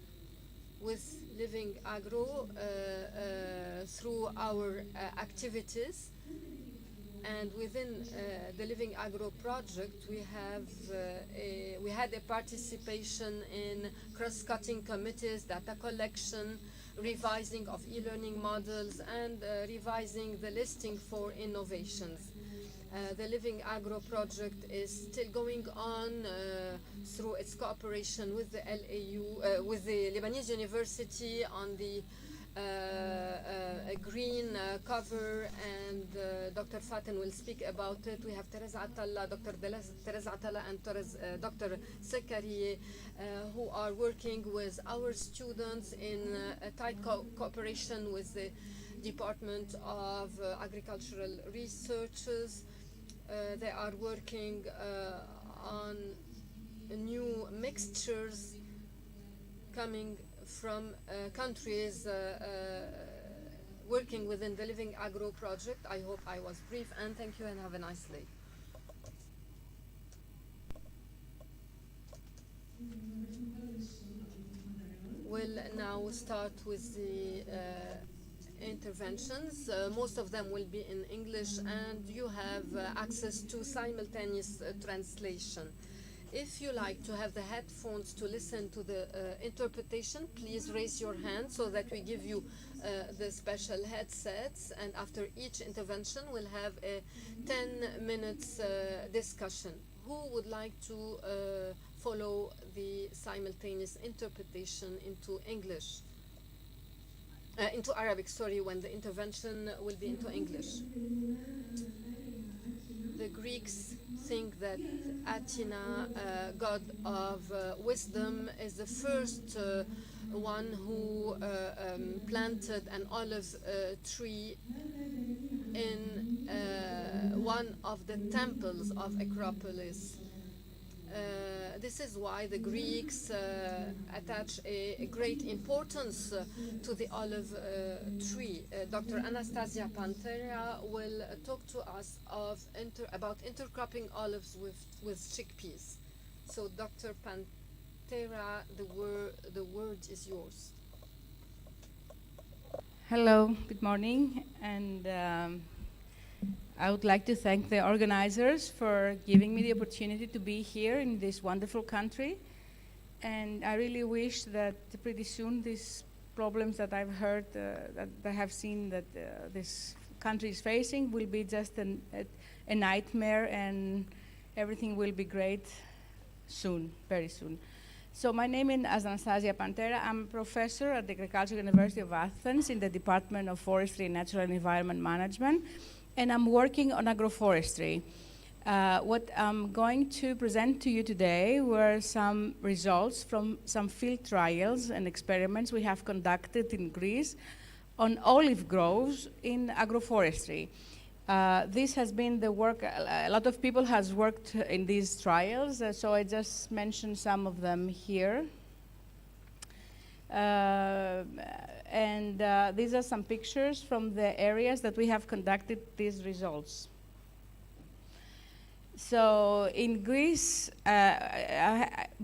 S9: with Livingagro through our activities. And within the Livingagro project, we had a participation in cross-cutting committees, data collection, revising of e-learning models, and revising the listing for innovations. The Livingagro project is still going on through its cooperation with the LAU, with the Lebanese University on the a green cover, and Dr. Fatin will speak about it. We have Teresa Atalla, Dr. Teresa Atalla and Dr. Sekarie who are working with our students in a tight cooperation with the Department of Agricultural Researches. They are working on new mixtures coming from countries working within the Livingagro project. I hope I was brief, and thank you and have a nice day. We'll now start with the interventions. Most of them will be in English, and you have access to simultaneous translation. If you like to have the headphones to listen to the interpretation, please raise your hand so that we give you the special headsets, and after each intervention we'll have a 10 minutes discussion. Who would like to follow the simultaneous interpretation into English? Into Arabic, sorry, when the intervention will be into English. The Greeks think that Athena, god of wisdom, is the first one who planted an olive tree in one of the temples of Acropolis. This is why the Greeks attach a great importance to the olive tree. Dr. Anastasia Pantera will talk to us about intercropping olives with chickpeas. So, Dr. Pantera, the word is yours.
S10: Hello, good morning, and I would like to thank the organizers for giving me the opportunity to be here in this wonderful country. And I really wish that pretty soon these problems that I've heard, that I have seen that this country is facing will be just a nightmare, and everything will be great soon, very soon. So my name is Anastasia Pantera. I'm a professor at the Agricultural University of Athens in the Department of Forestry and Natural Environment Management, and I'm working on agroforestry. What I'm going to present to you today were some results from some field trials and experiments we have conducted in Greece on olive groves in agroforestry. This has been the work, a lot of people has worked in these trials, so I just mentioned some of them here. These are some pictures from the areas that we have conducted these results. So in Greece,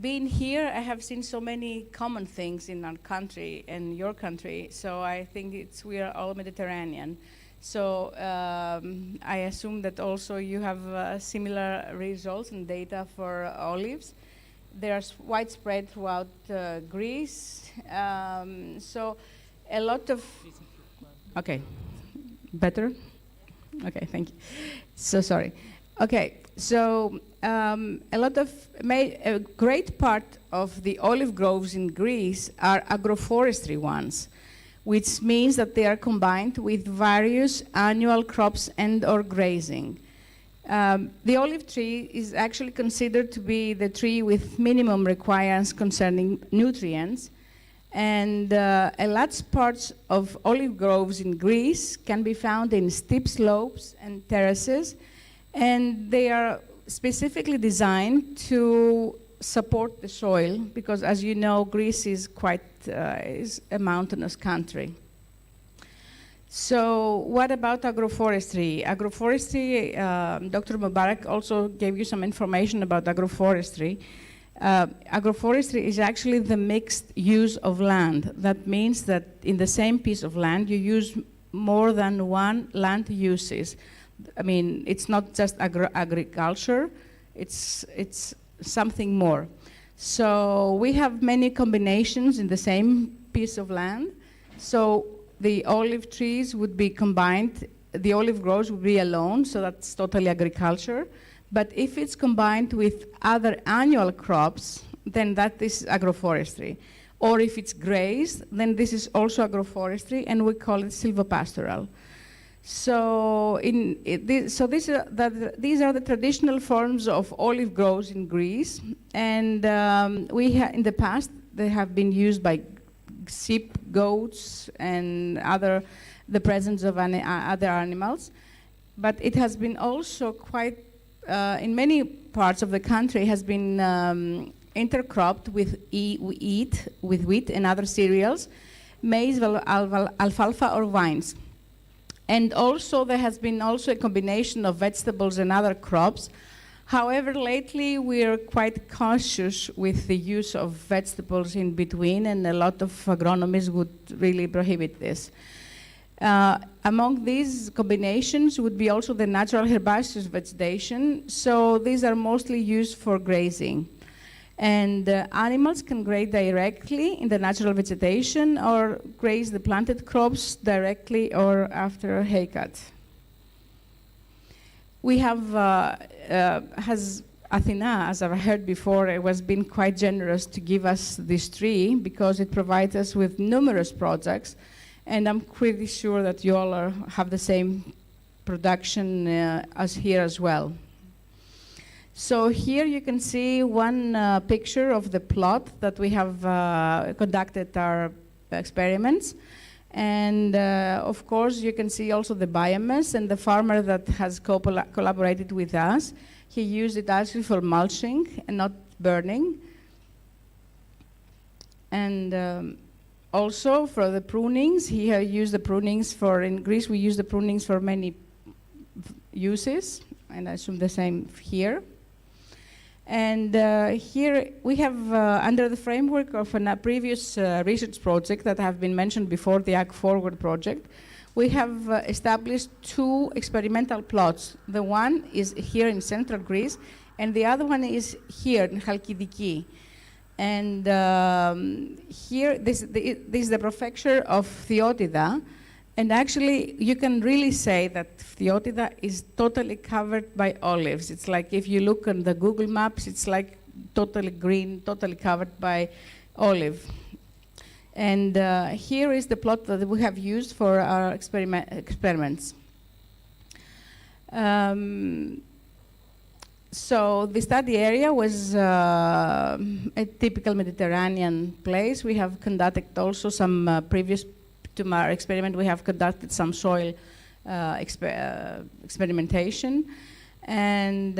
S10: being here, I have seen so many common things in our country and your country, so I think we are all Mediterranean. So I assume that also you have similar results and data for olives. They are widespread throughout Greece. So a lot of, okay, better? Okay, thank you. So sorry. Okay, So a great part of the olive groves in Greece are agroforestry ones, which means that they are combined with various annual crops and or grazing. The olive tree is actually considered to be the tree with minimum requirements concerning nutrients, and a large parts of olive groves in Greece can be found in steep slopes and terraces, and they are specifically designed to support the soil because, as you know, Greece is quite is a mountainous country. So what about agroforestry? Agroforestry, Dr. Mubarak also gave you some information about agroforestry. Agroforestry is actually the mixed use of land. That means that in the same piece of land, you use more than one land uses. I mean, it's not just agriculture, it's something more. So we have many combinations in the same piece of land. So the olive trees would be combined, the olive groves would be alone, so that's totally agriculture. But if it's combined with other annual crops, then that is agroforestry. Or if it's grazed, then this is also agroforestry, and we call it silvopastoral. So, these are the traditional forms of olive groves in Greece, and in the past they have been used by sheep, goats, and the presence of other animals. But it has been also quite in many parts of the country has been intercropped with wheat and other cereals, maize, alfalfa, or vines. And also there has been also a combination of vegetables and other crops. However, lately we are quite cautious with the use of vegetables in between, and a lot of agronomists would really prohibit this. Among these combinations would be also the natural herbaceous vegetation. So these are mostly used for grazing. And animals can graze directly in the natural vegetation or graze the planted crops directly or after a hay cut. We have, has Athena, as I've heard before, it has been quite generous to give us this tree because it provides us with numerous projects. And I'm pretty sure that you all have the same production as here as well. So here you can see one picture of the plot that we have conducted our experiments. And of course, you can see also the biomass and the farmer that has collaborated with us. He used it actually for mulching and not burning. And also for the prunings, he used the prunings for, in Greece we use the prunings for many uses, and I assume the same here. And here we have, under the framework of a previous research project that have been mentioned before, the Ag Forward project, we have established two experimental plots. The one is here in central Greece, and the other one is here in Chalkidiki. And here, this is the prefecture of Theotida. And actually, you can really say that Theotida is totally covered by olives. It's like if you look on the Google Maps, it's like totally green, totally covered by olive. And here is the plot that we have used for our experiments. So the study area was a typical Mediterranean place. We have conducted also some previous to our experiment, we have conducted some soil experimentation. And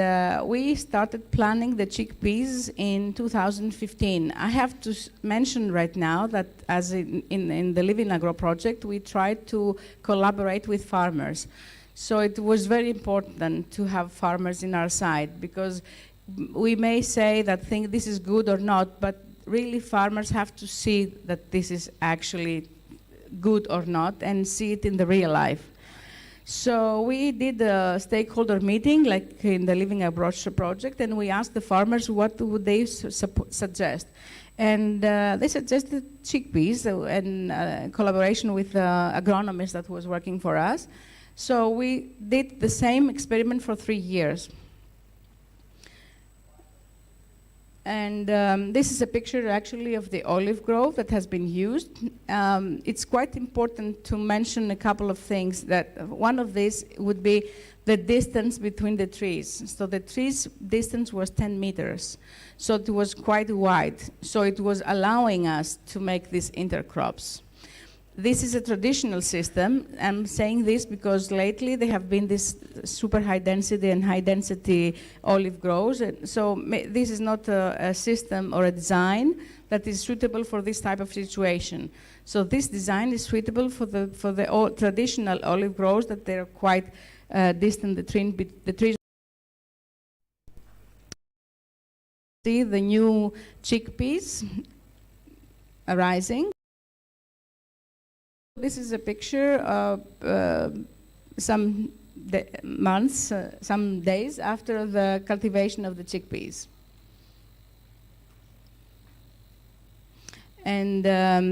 S10: we started planting the chickpeas in 2015. I have to mention right now that as in the Livingagro project, we tried to collaborate with farmers. So it was very important to have farmers in our side, because we may say that this is good or not, but really farmers have to see that this is actually good or not and see it in the real life. So we did a stakeholder meeting, like in the Livingagro project, and we asked the farmers what would they suggest. And they suggested chickpeas in collaboration with the agronomist that was working for us. So we did the same experiment for 3 years. And this is a picture actually of the olive grove that has been used. It's quite important to mention a couple of things. That one of these would be the distance between the trees. So the trees distance was 10 meters. So it was quite wide. So it was allowing us to make these intercrops. This is a traditional system. I'm saying this because lately there have been this super high density and high density olive groves. And so this is not a system or a design that is suitable for this type of situation. So this design is suitable for the traditional olive groves that they're quite distant. The trees. See the new chickpeas arising. This is a picture of some months, some days after the cultivation of the chickpeas. And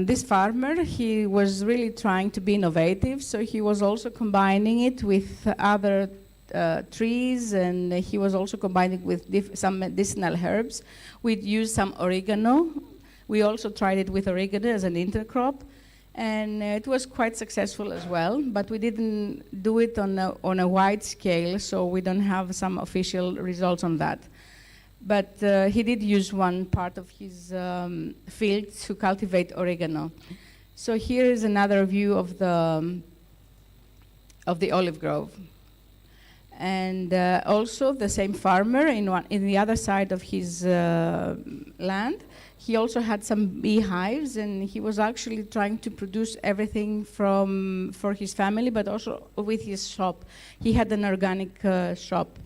S10: this farmer, he was really trying to be innovative, so he was also combining it with other trees, and he was also combining with some medicinal herbs. We'd used some oregano. We also tried it with oregano as an intercrop. And it was quite successful as well, but we didn't do it on a wide scale, so we don't have some official results on that. But he did use one part of his field to cultivate oregano. So here is another view of the olive grove. And also the same farmer in the other side of his land, he also had some beehives, and he was actually trying to produce everything for his family, but also with his shop. He had an organic shop.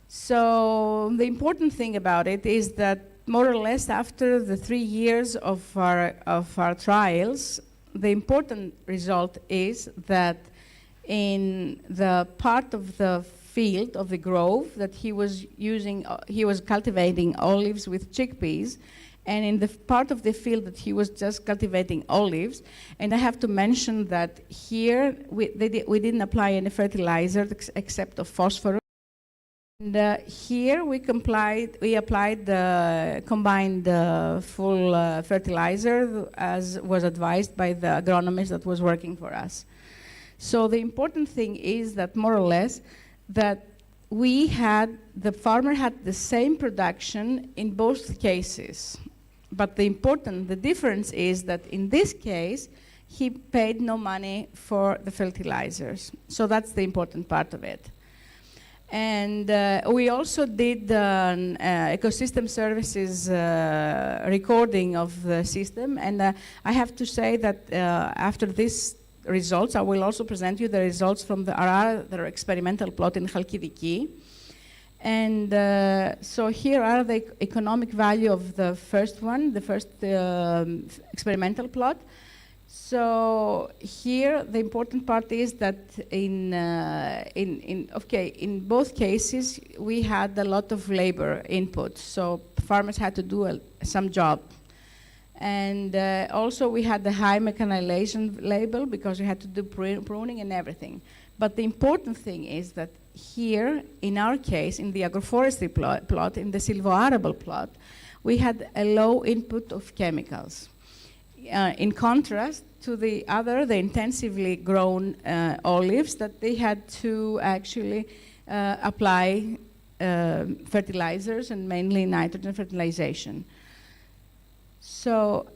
S10: So the important thing about it is that more or less after the 3 years of our trials, the important result is that in the part of the field of the grove that he was using, he was cultivating olives with chickpeas, and in the part of the field that he was just cultivating olives. And I have to mention that here we didn't apply any fertilizer except of phosphorus. And here we applied the combined full fertilizer as was advised by the agronomist that was working for us. So the important thing is that more or less that the farmer had the same production in both cases. But the difference is that in this case, he paid no money for the fertilizers. So that's the important part of it. And we also did an ecosystem services recording of the system. And I have to say that after this results, I will also present you the results from the other experimental plot in Chalkidiki. And so here are the economic value of the first one, the first experimental plot. So here the important part is that in both cases we had a lot of labor input. So farmers had to do some job. And also we had the high mechanization label because we had to do pruning and everything. But the important thing is that here, in our case, in the agroforestry plot, in the silvoarable plot, we had a low input of chemicals. In contrast to the intensively grown olives that they had to actually apply fertilizers and mainly nitrogen fertilization. So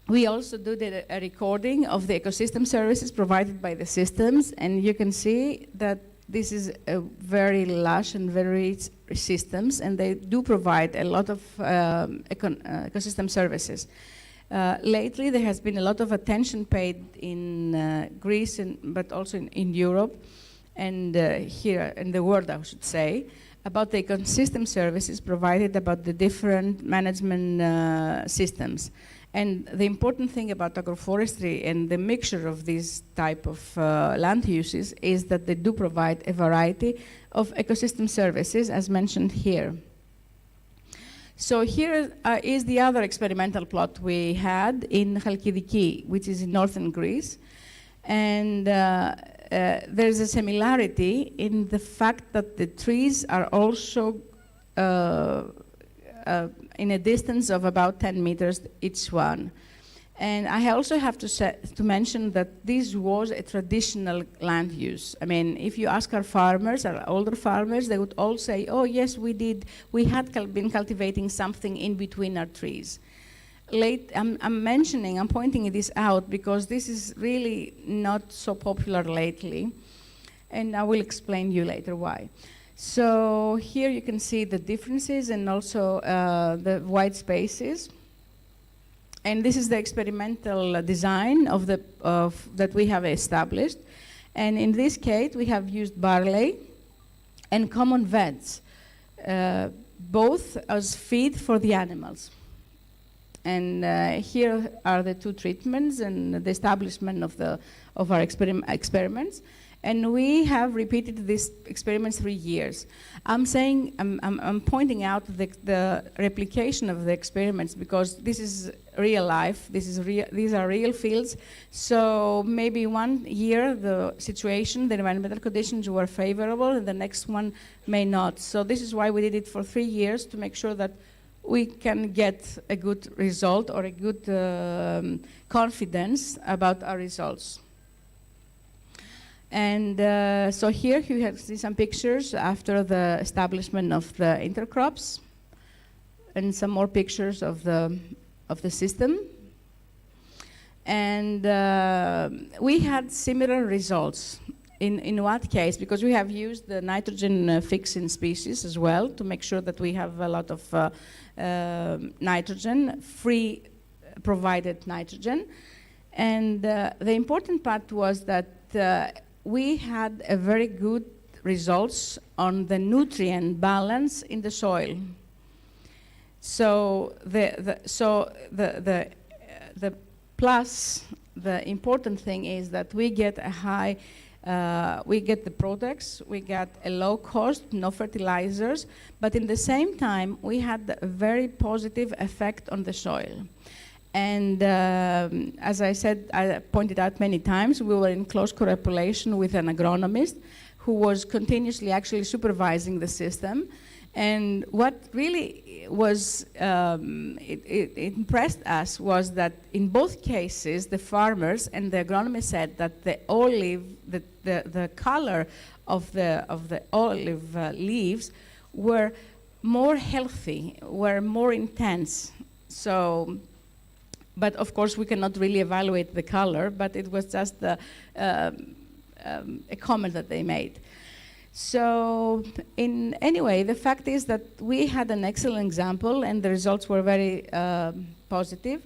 S10: we also did a recording of the ecosystem services provided by the systems, and you can see that this is a very lush and very rich systems, and they do provide a lot of ecosystem services. Lately, there has been a lot of attention paid in Greece, but also in Europe, and here in the world, I should say, about the ecosystem services provided about the different management systems. And the important thing about agroforestry and the mixture of these type of land uses is that they do provide a variety of ecosystem services, as mentioned here. So here is the other experimental plot we had in Chalkidiki, which is in northern Greece. And there's a similarity in the fact that the trees are also in a distance of about 10 meters each one. And I also have to mention that this was a traditional land use. I mean, if you ask our farmers, our older farmers, they would all say, oh yes, we had been cultivating something in between our trees. I'm pointing this out because this is really not so popular lately, and I will explain you later why. So here you can see the differences and also the white spaces. And this is the experimental design that we have established. And in this case, we have used barley and common vets, both as feed for the animals. And here are the two treatments and the establishment of our experiments. And we have repeated these experiments 3 years. I'm pointing out the replication of the experiments because this is real life. These are real fields. So maybe 1 year the environmental conditions were favorable, and the next one may not. So this is why we did it for 3 years, to make sure that we can get a good result or a good confidence about our results. And so here you have see some pictures after the establishment of the intercrops, and some more pictures of the system. And we had similar results. In what case? Because we have used the nitrogen fixing species as well to make sure that we have a lot of nitrogen, free provided nitrogen. And the important part was that we had a very good results on the nutrient balance in the soil. So the important thing is that we get a high, we get the products, we got a low cost, no fertilizers, but in the same time we had a very positive effect on the soil. And as I said, I pointed out many times, we were in close correlation with an agronomist who was continuously actually supervising the system. And what really was, it impressed us was that in both cases, the farmers and the agronomist said that the olive, the color of the olive leaves were more healthy, were more intense. So, but of course, we cannot really evaluate the color, but it was just a comment that they made. So anyway, the fact is that we had an excellent example, and the results were very positive.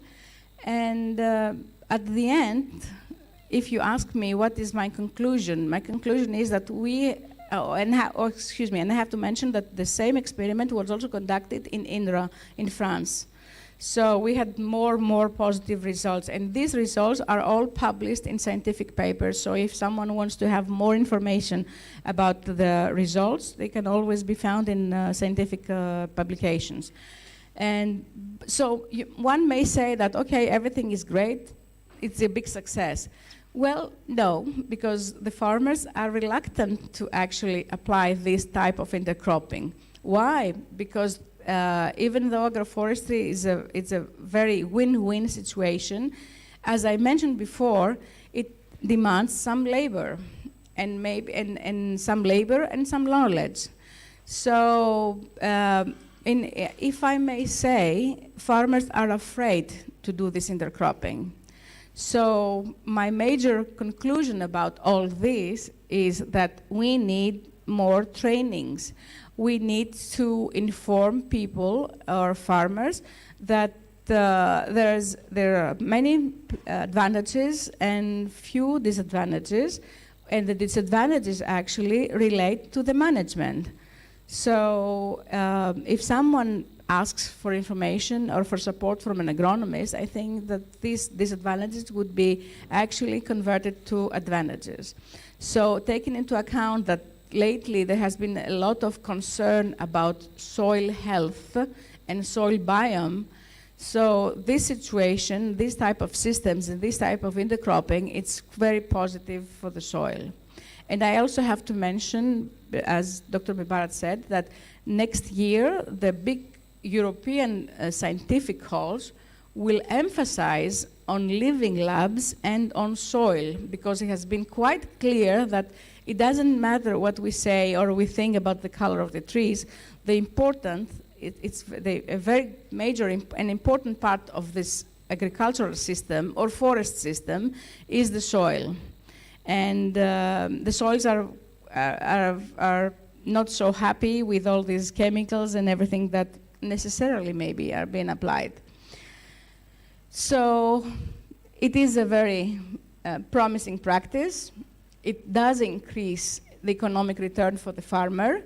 S10: And at the end, if you ask me what is my conclusion is that and I have to mention that the same experiment was also conducted in INRA in France. So we had more positive results, and these results are all published in scientific papers. So if someone wants to have more information about the results, they can always be found in scientific publications. And so one may say that, okay, everything is great, it's a big success. Well, no, because the farmers are reluctant to actually apply this type of intercropping. Why? Because even though agroforestry is a very win-win situation, as I mentioned before, it demands some labor, and some labor and some knowledge. So, if I may say, farmers are afraid to do this intercropping. So my major conclusion about all this is that we need more trainings. We need to inform people or farmers that there are many advantages and few disadvantages, and the disadvantages actually relate to the management. So if someone asks for information or for support from an agronomist, I think that these disadvantages would be actually converted to advantages. So taking into account that lately there has been a lot of concern about soil health and soil biome, so this situation, this type of systems and this type of intercropping, it's very positive for the soil. And I also have to mention, as Dr. Mubarak said, that next year the big European scientific halls will emphasize on living labs and on soil, because it has been quite clear that it doesn't matter what we say or we think about the color of the trees. The important, a very major and important part of this agricultural system or forest system is the soil. And the soils are not so happy with all these chemicals and everything that necessarily maybe are being applied. So it is a very promising practice. It does increase the economic return for the farmer,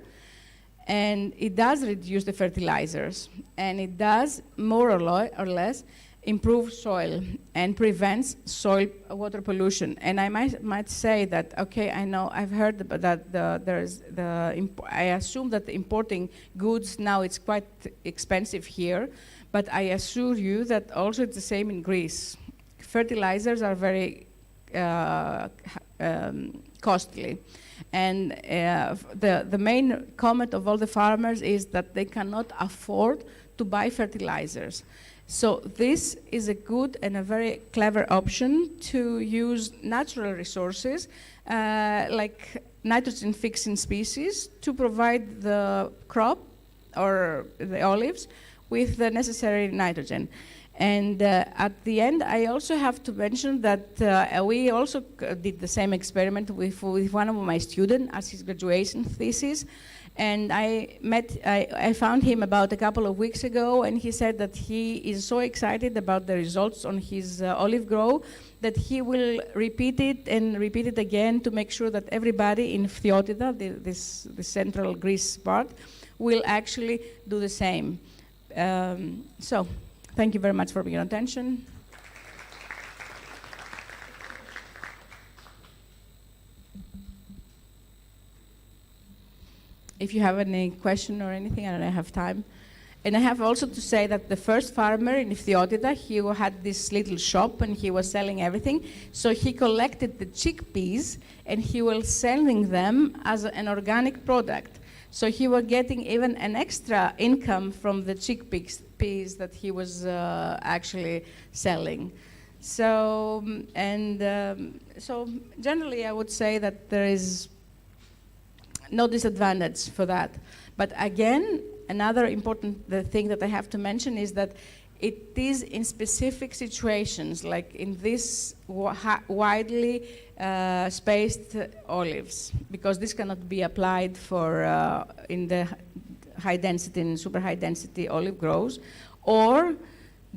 S10: and it does reduce the fertilizers, and it does more or less improve soil and prevents soil water pollution. And I might say that, okay, I know I've heard that I assume that importing goods now it's quite expensive here, but I assure you that also it's the same in Greece. Fertilizers are very costly. And the main comment of all the farmers is that they cannot afford to buy fertilizers. So this is a good and a very clever option to use natural resources like nitrogen-fixing species to provide the crop or the olives with the necessary nitrogen. And at the end, I also have to mention that we also did the same experiment with one of my students as his graduation thesis. And I found him about a couple of weeks ago, and he said that he is so excited about the results on his olive grow that he will repeat it and repeat it again to make sure that everybody in Phthiotida, the central Greece part, will actually do the same. So, thank you very much for your attention. If you have any question or anything, I don't have time. And I have also to say that the first farmer in Phthiotida, he had this little shop and he was selling everything. So he collected the chickpeas and he was selling them as an organic product. So he was getting even an extra income from the chickpeas that he was actually selling. So, so generally I would say that there is no disadvantage for that. But again, another important thing that I have to mention is that it is in specific situations, like in this widely spaced olives, because this cannot be applied for in the high density and super high density olive groves, or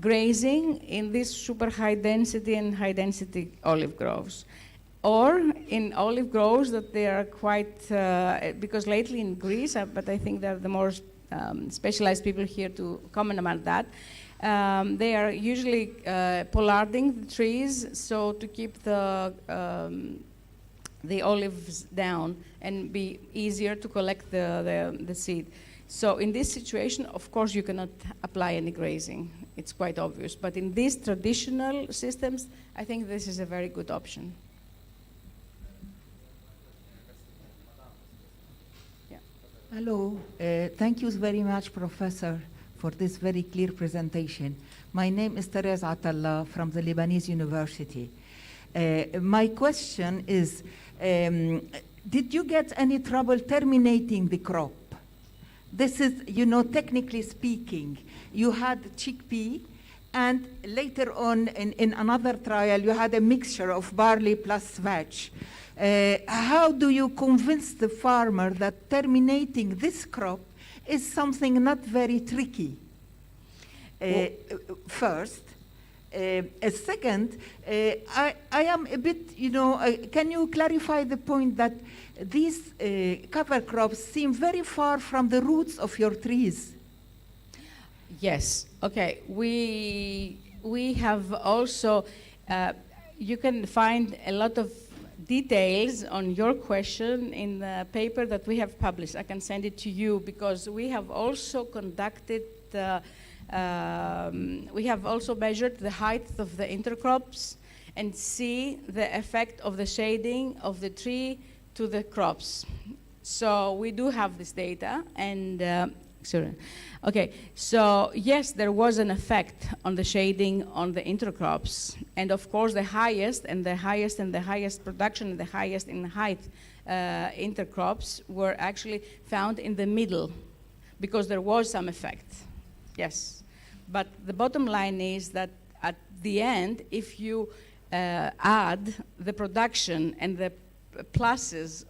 S10: grazing in these super high density and high density olive groves. Or in olive groves that they are quite, because lately in Greece, but I think they're the more specialized people here to comment about that, they are usually pollarding the trees so to keep the olives down and be easier to collect the seed. So in this situation, of course, you cannot apply any grazing. It's quite obvious. But in these traditional systems, I think this is a very good option.
S11: Hello, thank you very much, Professor, for this very clear presentation. My name is Therese Atallah from the Lebanese University. My question is, did you get any trouble terminating the crop? This is, technically speaking, you had chickpea, and later on in another trial, you had a mixture of barley plus vetch. How do you convince the farmer that terminating this crop is something not very tricky? First. Second, I am a bit, can you clarify the point that these cover crops seem very far from the roots of your trees?
S10: Yes. Okay. We have also, you can find a lot of details on your question in the paper that we have published. I can send it to you because we have also conducted, we have also measured the height of the intercrops and see the effect of the shading of the tree to the crops. So we do have this data, and sorry. Okay, so yes, there was an effect on the shading on the intercrops, and of course the highest and the highest and the highest production and the highest in height intercrops were actually found in the middle, because there was some effect. Yes, but the bottom line is that at the end, if you add the production and the pluses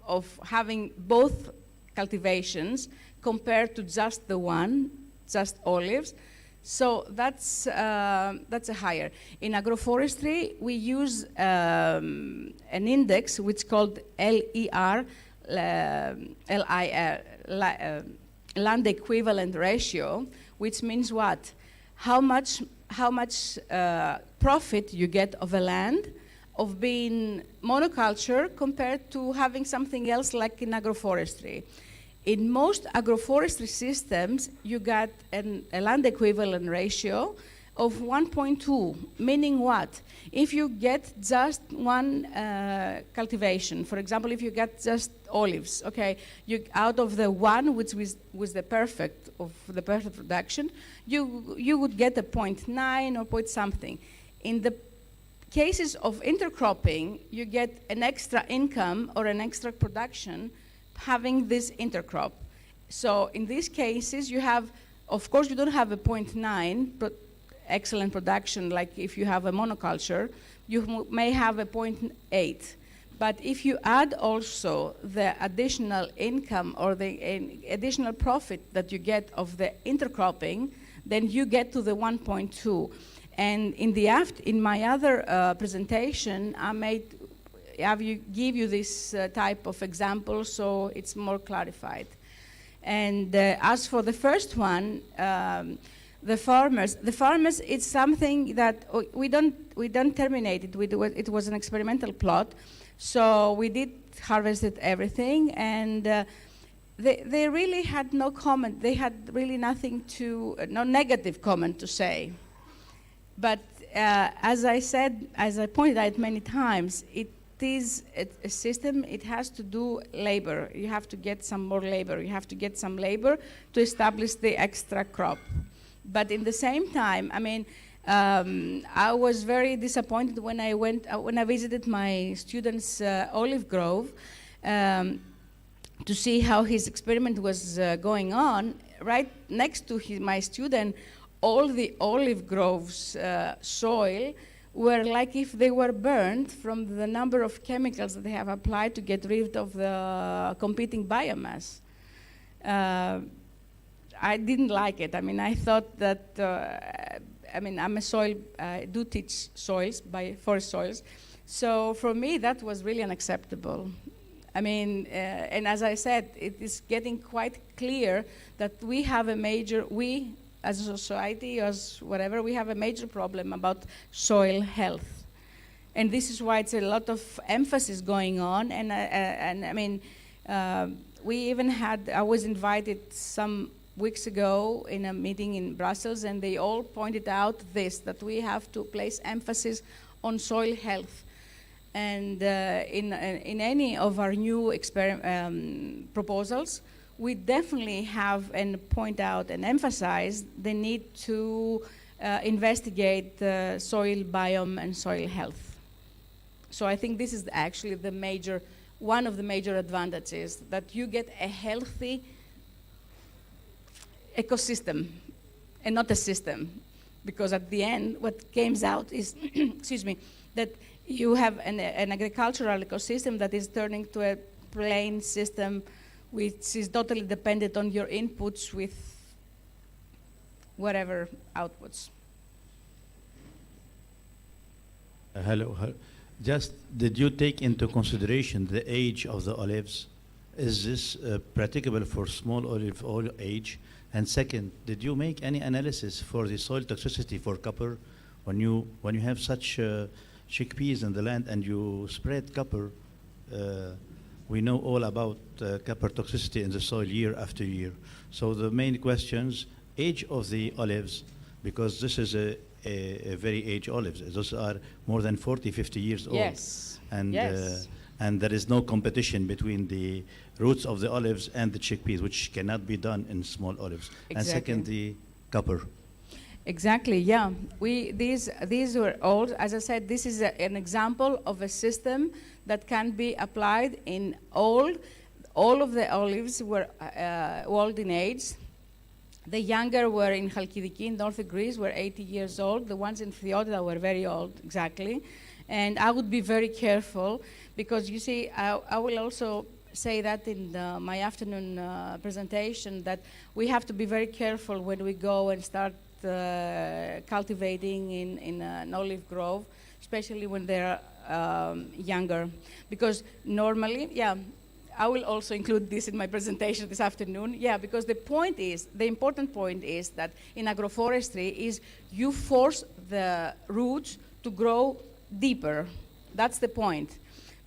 S10: of having both cultivations compared to just the one, just olives, so that's a higher. In agroforestry, we use an index which is called LER, land equivalent ratio, which means what? How much profit you get of a land of being monoculture compared to having something else like in agroforestry. In most agroforestry systems, you got a land equivalent ratio of 1.2, meaning what? If you get just one cultivation, for example, if you get just olives, okay, out of the one which was the perfect production, you would get a 0.9 or point something. In the cases of intercropping, you get an extra income or an extra production having this intercrop. So in these cases, you have, of course, you don't have a 0.9 excellent production like if you have a monoculture. You may have a 0.8. But if you add also the additional income or the additional profit that you get of the intercropping, then you get to the 1.2. And in my other presentation, give you this type of example so it's more clarified. And as for the first one, the farmers, it's something that we don't terminate it. It was an experimental plot, so we did harvested everything, and they really had no comment. They had really no negative comment to say. But as I said, as I pointed out many times, it is a system. It has to do labor. You have to get some more labor. You have to get some labor to establish the extra crop. But in the same time, I mean, I was very disappointed when I visited my student's olive grove to see how his experiment was going on. Right next to my student, all the olive grove's soil were like if they were burned from the number of chemicals that they have applied to get rid of the competing biomass. I didn't like it. I mean, I thought that, I'm a I do teach soils, forest soils. So for me, that was really unacceptable. I mean, and as I said, it is getting quite clear that we have we as a society, as whatever, we have a major problem about soil health. And this is why it's a lot of emphasis going on. And I mean, we even I was invited some weeks ago in a meeting in Brussels, and they all pointed out that we have to place emphasis on soil health. And in any of our new proposals, we definitely have and point out and emphasize the need to investigate soil biome and soil health. So I think this is actually one of the major advantages, that you get a healthy ecosystem and not a system. Because at the end, what comes out is, excuse me, that you have an agricultural ecosystem that is turning to a plain system which is totally dependent on your inputs with whatever outputs.
S12: Hello. Just, did you take into consideration the age of the olives? Is this practicable for small olive oil age? And second, did you make any analysis for the soil toxicity for copper? When you have such chickpeas in the land and you spread copper, we know all about copper toxicity in the soil year after year. So the main questions, age of the olives, because this is a very aged olives. Those are more than 40, 50 years old.
S10: Yes.
S12: And
S10: yes.
S12: and there is no competition between the roots of the olives and the chickpeas, which cannot be done in small olives. And
S10: Exactly.
S12: second, the copper.
S10: Exactly, yeah. These were all, as I said, this is an example of a system that can be applied in all of the olives were old in age. The younger were in Chalkidiki in North Greece, were 80 years old. The ones in Theodora were very old, exactly. And I would be very careful because you see, I will also say that in my afternoon presentation that we have to be very careful when we go and start cultivating in an olive grove, especially when they're younger. Because normally, yeah, I will also include this in my presentation this afternoon. Yeah, because the important point is that in agroforestry is you force the roots to grow deeper. That's the point.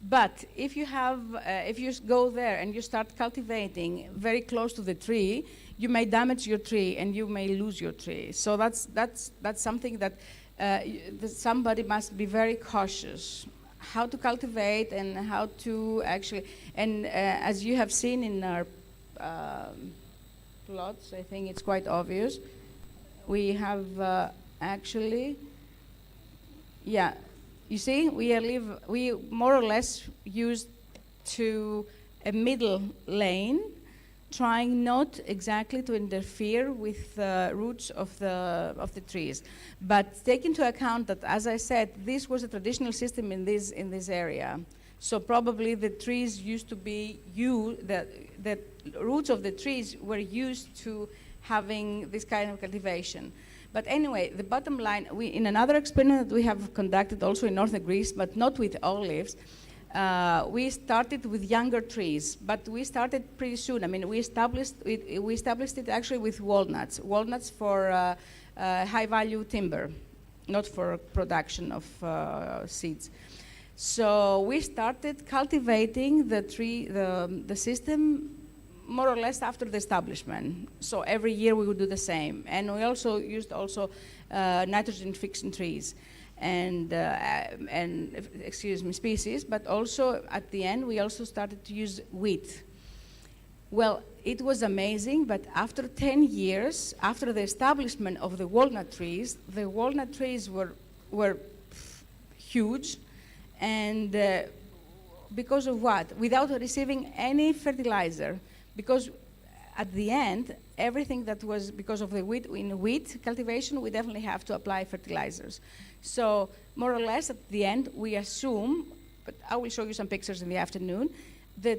S10: But if you go there and you start cultivating very close to the tree, you may damage your tree and you may lose your tree. So that's something that somebody must be very cautious. How to cultivate and how to actually, and as you have seen in our plots, I think it's quite obvious. We have actually, yeah, you see, we more or less used to a middle lane, trying not exactly to interfere with the roots of the trees. But take into account that, as I said, this was a traditional system in this area. So probably the trees used to be the roots of the trees were used to having this kind of cultivation. But anyway, the bottom line, in another experiment that we have conducted also in northern Greece, but not with olives, we started with younger trees, but we started pretty soon. I mean, we established it actually with walnuts for high-value timber, not for production of seeds. So we started cultivating the system more or less after the establishment. So every year we would do the same. And we also used nitrogen-fixing trees and species, but also at the end we also started to use wheat. Well, it was amazing, but after 10 years, after the establishment of the walnut trees were huge, and because of what? Without receiving any fertilizer. Because at the end, everything that was because of the wheat, in wheat cultivation, we definitely have to apply fertilizers. So more or less at the end, we assume, but I will show you some pictures in the afternoon, the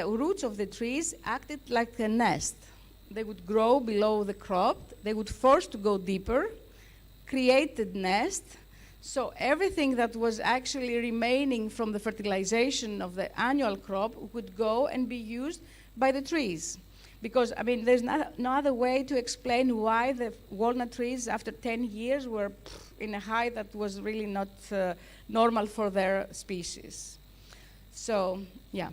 S10: roots of the trees acted like a nest. They would grow below the crop, they would force to go deeper, create a nest. So everything that was actually remaining from the fertilization of the annual crop would go and be used by the trees. Because, I mean, there's no other way to explain why the walnut trees after 10 years were in a height that was really not normal for their species. So, yeah.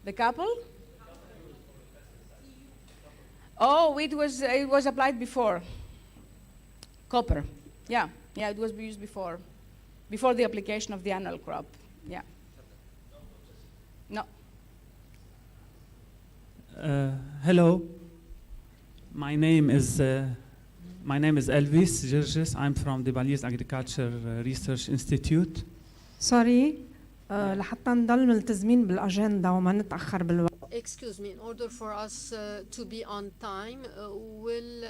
S10: The couple? Oh, it was applied before. Copper. Yeah, it was used before the application of the annual crop. Yeah. No.
S13: Hello. My name is Elvis Georges. I'm from the Balize Agriculture Research Institute.
S6: سوري لحتى نضل ملتزمين بالاجنده وما نتاخر بالوقت.
S9: Excuse me, in order for us to be on time, we'll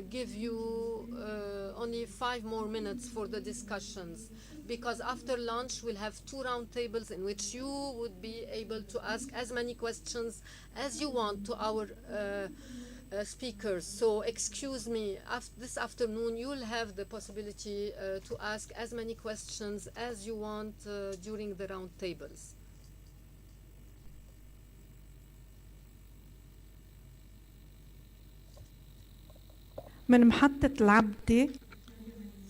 S9: give you only 5 more minutes for the discussions, because after lunch we'll have 2 round tables in which you would be able to ask as many questions as you want to our speakers. So excuse me, this afternoon you'll have the possibility to ask as many questions as you want during the round tables.
S6: من محطة العبدة.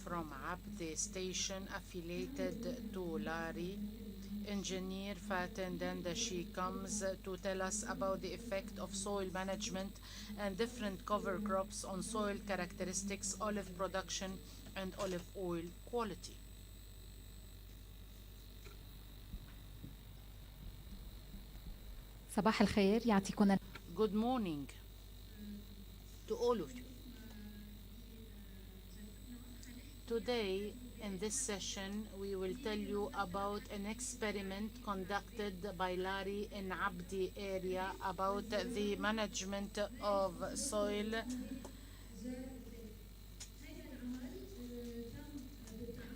S14: From Abde station affiliated to Lari
S3: engineer Fatin Denda. She comes to tell us about the effect of soil management and different cover crops on soil characteristics, olive production, and olive oil quality.
S14: صباح الخير يعطيكم.
S3: Good morning to all of you. Today, in this session, we will tell you about an experiment conducted by Larry in Abdi area about the management of soil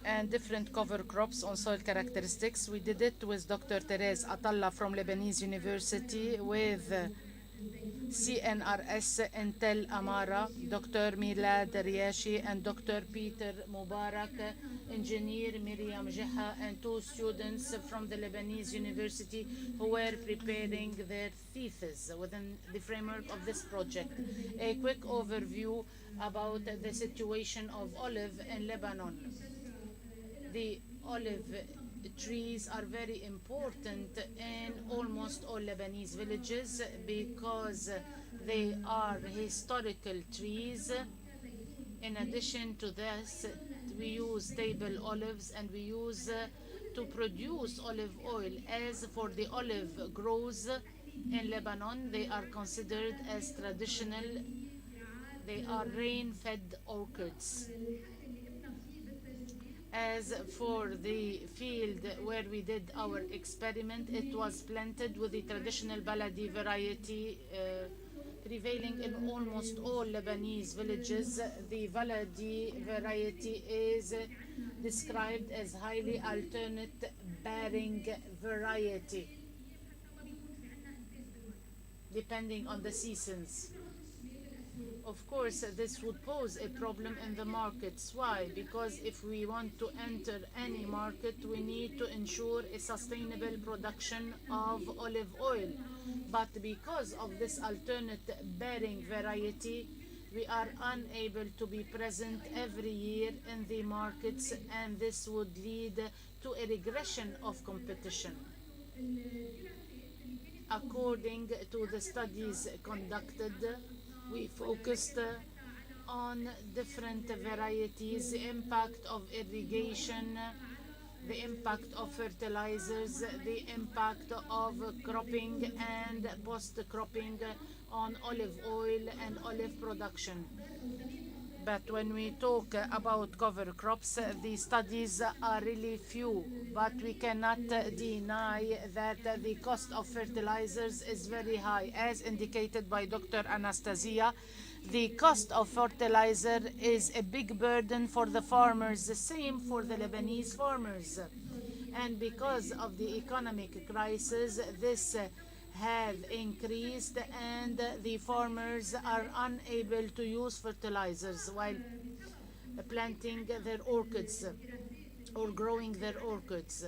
S3: and different cover crops on soil characteristics. We did it with Dr. Therese Atalla from Lebanese University, with CNRS Intel Amara, Dr. Milad Riyashi, and Dr. Peter Mubarak, engineer Miriam Jeha, and 2 students from the Lebanese University who were preparing their thesis within the framework of this project. A quick overview about the situation of olive in Lebanon. The olive trees are very important in almost all Lebanese villages because they are historical trees. In addition to this, we use table olives and we use to produce olive oil. As for the olive groves in Lebanon, they are considered as traditional. They are rain-fed orchards. As for the field where we did our experiment, it was planted with the traditional baladi variety prevailing in almost all Lebanese villages. The baladi variety is described as highly alternate bearing variety, depending on the seasons. Of course, this would pose a problem in the markets. Why? Because if we want to enter any market, we need to ensure a sustainable production of olive oil. But because of this alternate bearing variety, we are unable to be present every year in the markets, and this would lead to a regression of competition. According to the studies conducted, we focused on different varieties, the impact of irrigation, the impact of fertilizers, the impact of cropping and post-cropping on olive oil and olive production. But when we talk about cover crops, the studies are really few, but we cannot deny that the cost of fertilizers is very high. As indicated by Dr. Anastasia, the cost of fertilizer is a big burden for the farmers, the same for the Lebanese farmers. And because of the economic crisis, this have increased, and the farmers are unable to use fertilizers while planting their orchids or growing their orchids.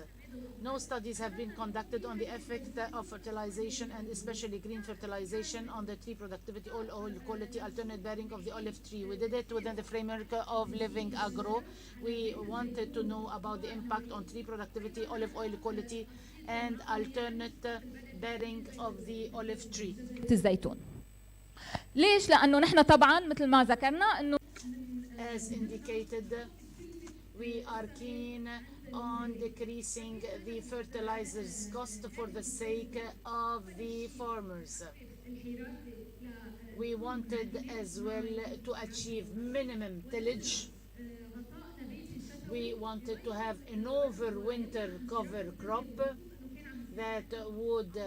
S3: No studies have been conducted on the effect of fertilization, and especially green fertilization, on the tree productivity or oil quality, alternate bearing of the olive tree. We did it within the framework of Livingagro. We wanted to know about the impact on tree productivity, olive oil quality, and alternate bearing of the olive tree.
S14: الزيتون. ليش؟ لأنه نحن طبعاً مثل ما ذكرنا إنه
S3: As indicated, we are keen on decreasing the fertilizers cost for the sake of the farmers. We wanted as well to achieve minimum tillage. We wanted to have an overwinter cover crop that would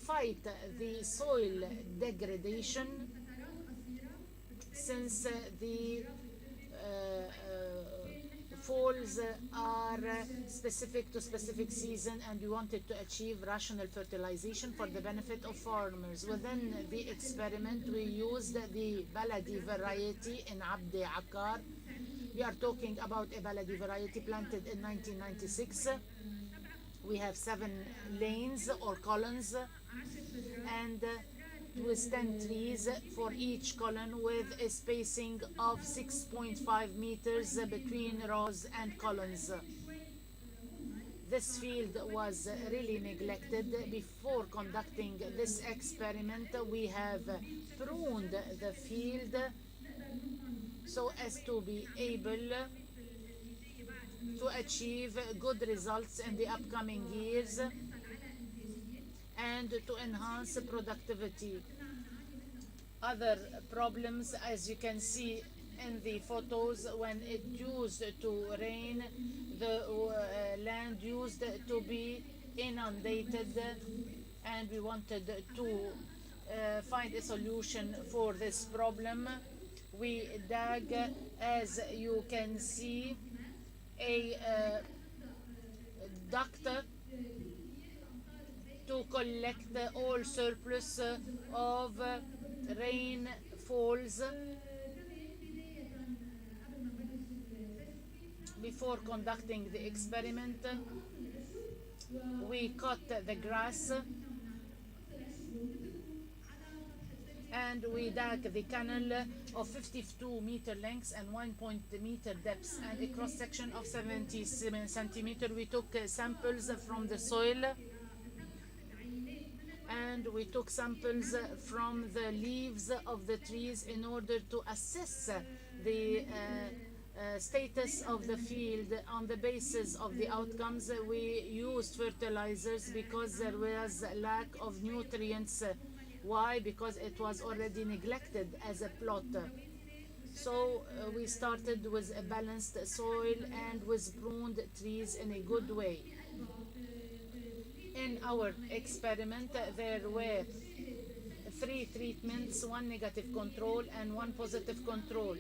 S3: fight the soil degradation, since the falls are specific to specific season, and we wanted to achieve rational fertilization for the benefit of farmers. Within the experiment, we used the baladi variety in Abdi Akar. We are talking about a baladi variety planted in 1996. We have 7 lanes or columns, and with 10 trees for each column, with a spacing of 6.5 meters between rows and columns. This field was really neglected. Before conducting this experiment, we have pruned the field so as to be able to achieve good results in the upcoming years and to enhance productivity. Other problems, as you can see in the photos, when it used to rain, the land used to be inundated, and we wanted to find a solution for this problem. We dug, as you can see, a duct to collect all surplus of rainfalls. Before conducting the experiment, we cut the grass and we dug the canal of 52-meter length and 1 meter depth and a cross section of 70 centimeters. We took samples from the soil and we took samples from the leaves of the trees in order to assess the status of the field. On the basis of the outcomes, we used fertilizers because there was a lack of nutrients. Why? Because it was already neglected as a plot. So we started with a balanced soil and with pruned trees in a good way. In our experiment, there were 3 treatments, 1 negative control and 1 positive control.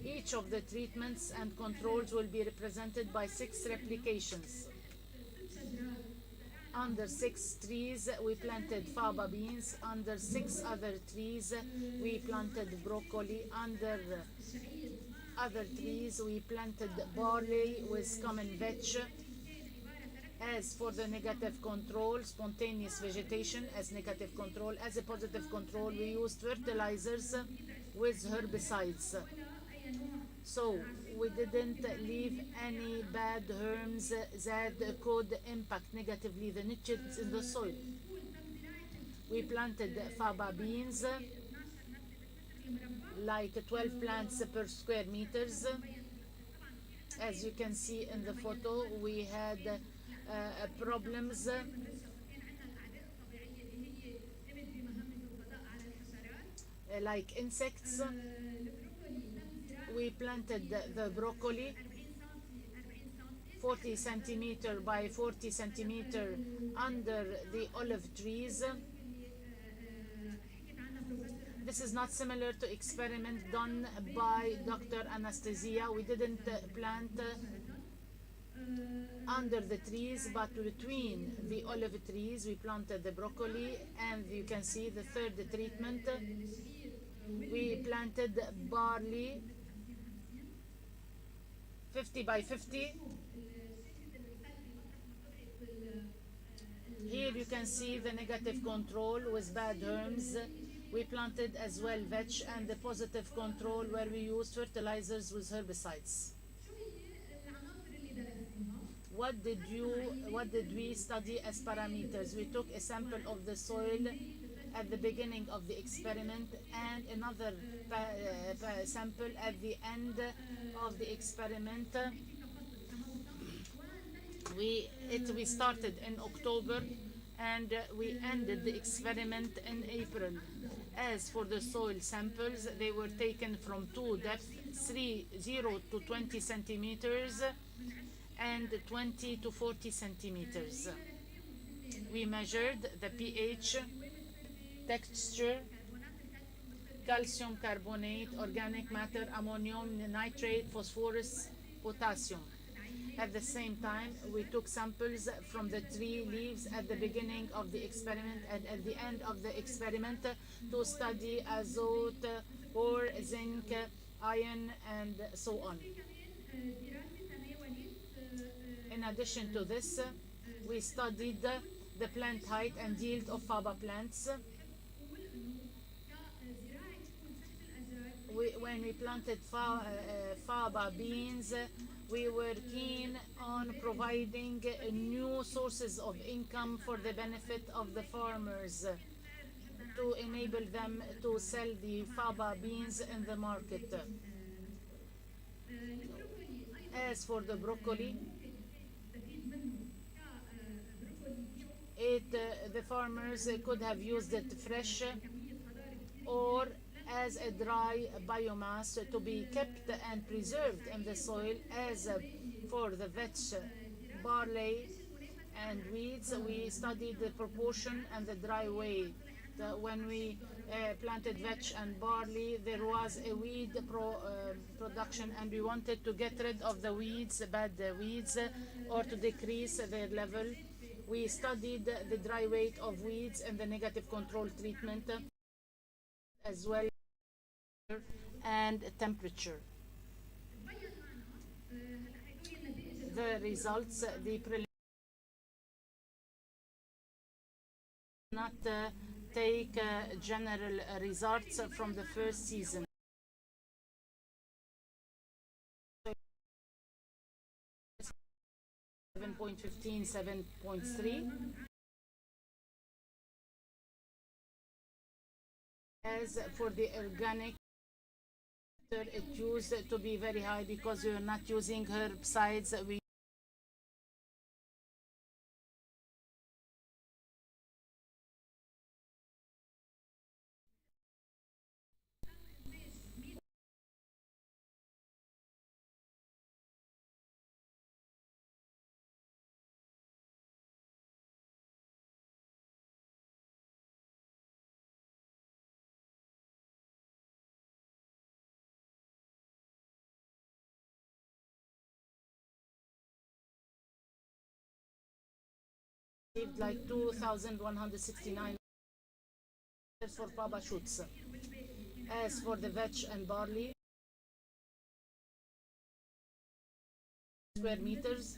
S3: Each of the treatments and controls will be represented by 6 replications. Under 6 trees, we planted faba beans. Under 6 other trees, we planted broccoli. Under other trees, we planted barley with common vetch. As for the negative control, spontaneous vegetation as negative control. As a positive control, we used fertilizers with herbicides. So we didn't leave any bad worms that could impact negatively the nutrients in the soil. We planted faba beans, like 12 plants per square meters. As you can see in the photo, we had problems like insects. We planted the broccoli 40 centimeter by 40 centimeter under the olive trees. This is not similar to experiment done by Dr. Anastasia. We didn't plant under the trees, but between the olive trees we planted the broccoli. And you can see the third treatment. We planted barley 50 by 50. Here you can see the negative control with bad worms. We planted as well vetch, and the positive control where we used fertilizers with herbicides. What did we study as parameters? We took a sample of the soil at the beginning of the experiment and another sample at the end of the experiment. We started in October and we ended the experiment in April. As for the soil samples, they were taken from 2 depths, 0 to 20 centimeters and 20 to 40 centimeters. We measured the pH, texture, calcium carbonate, organic matter, ammonium nitrate, phosphorus, potassium. At the same time, we took samples from the tree leaves at the beginning of the experiment and at the end of the experiment to study azote or zinc, iron, and so on. In addition to this, we studied the plant height and yield of faba plants.
S15: when we planted faba beans, we were keen on providing new sources of income for the benefit of the farmers to enable them to sell the faba beans in the market. As for the broccoli, the farmers could have used it fresh or as a dry biomass to be kept and preserved in the soil. As for the vetch, barley and weeds, we studied the proportion and the dry weight. When we planted vetch and barley, there was a weed production, and we wanted to get rid of the weeds, bad weeds, or to decrease their level. We studied the dry weight of weeds and the negative control treatment, as well and temperature. The results, the not take general results from the first season. 7.15, 7.3. As for the organic, it used to be very high because we are not using herbicides. We received like 2,169 for faba shoots. As for the vetch and barley, square meters.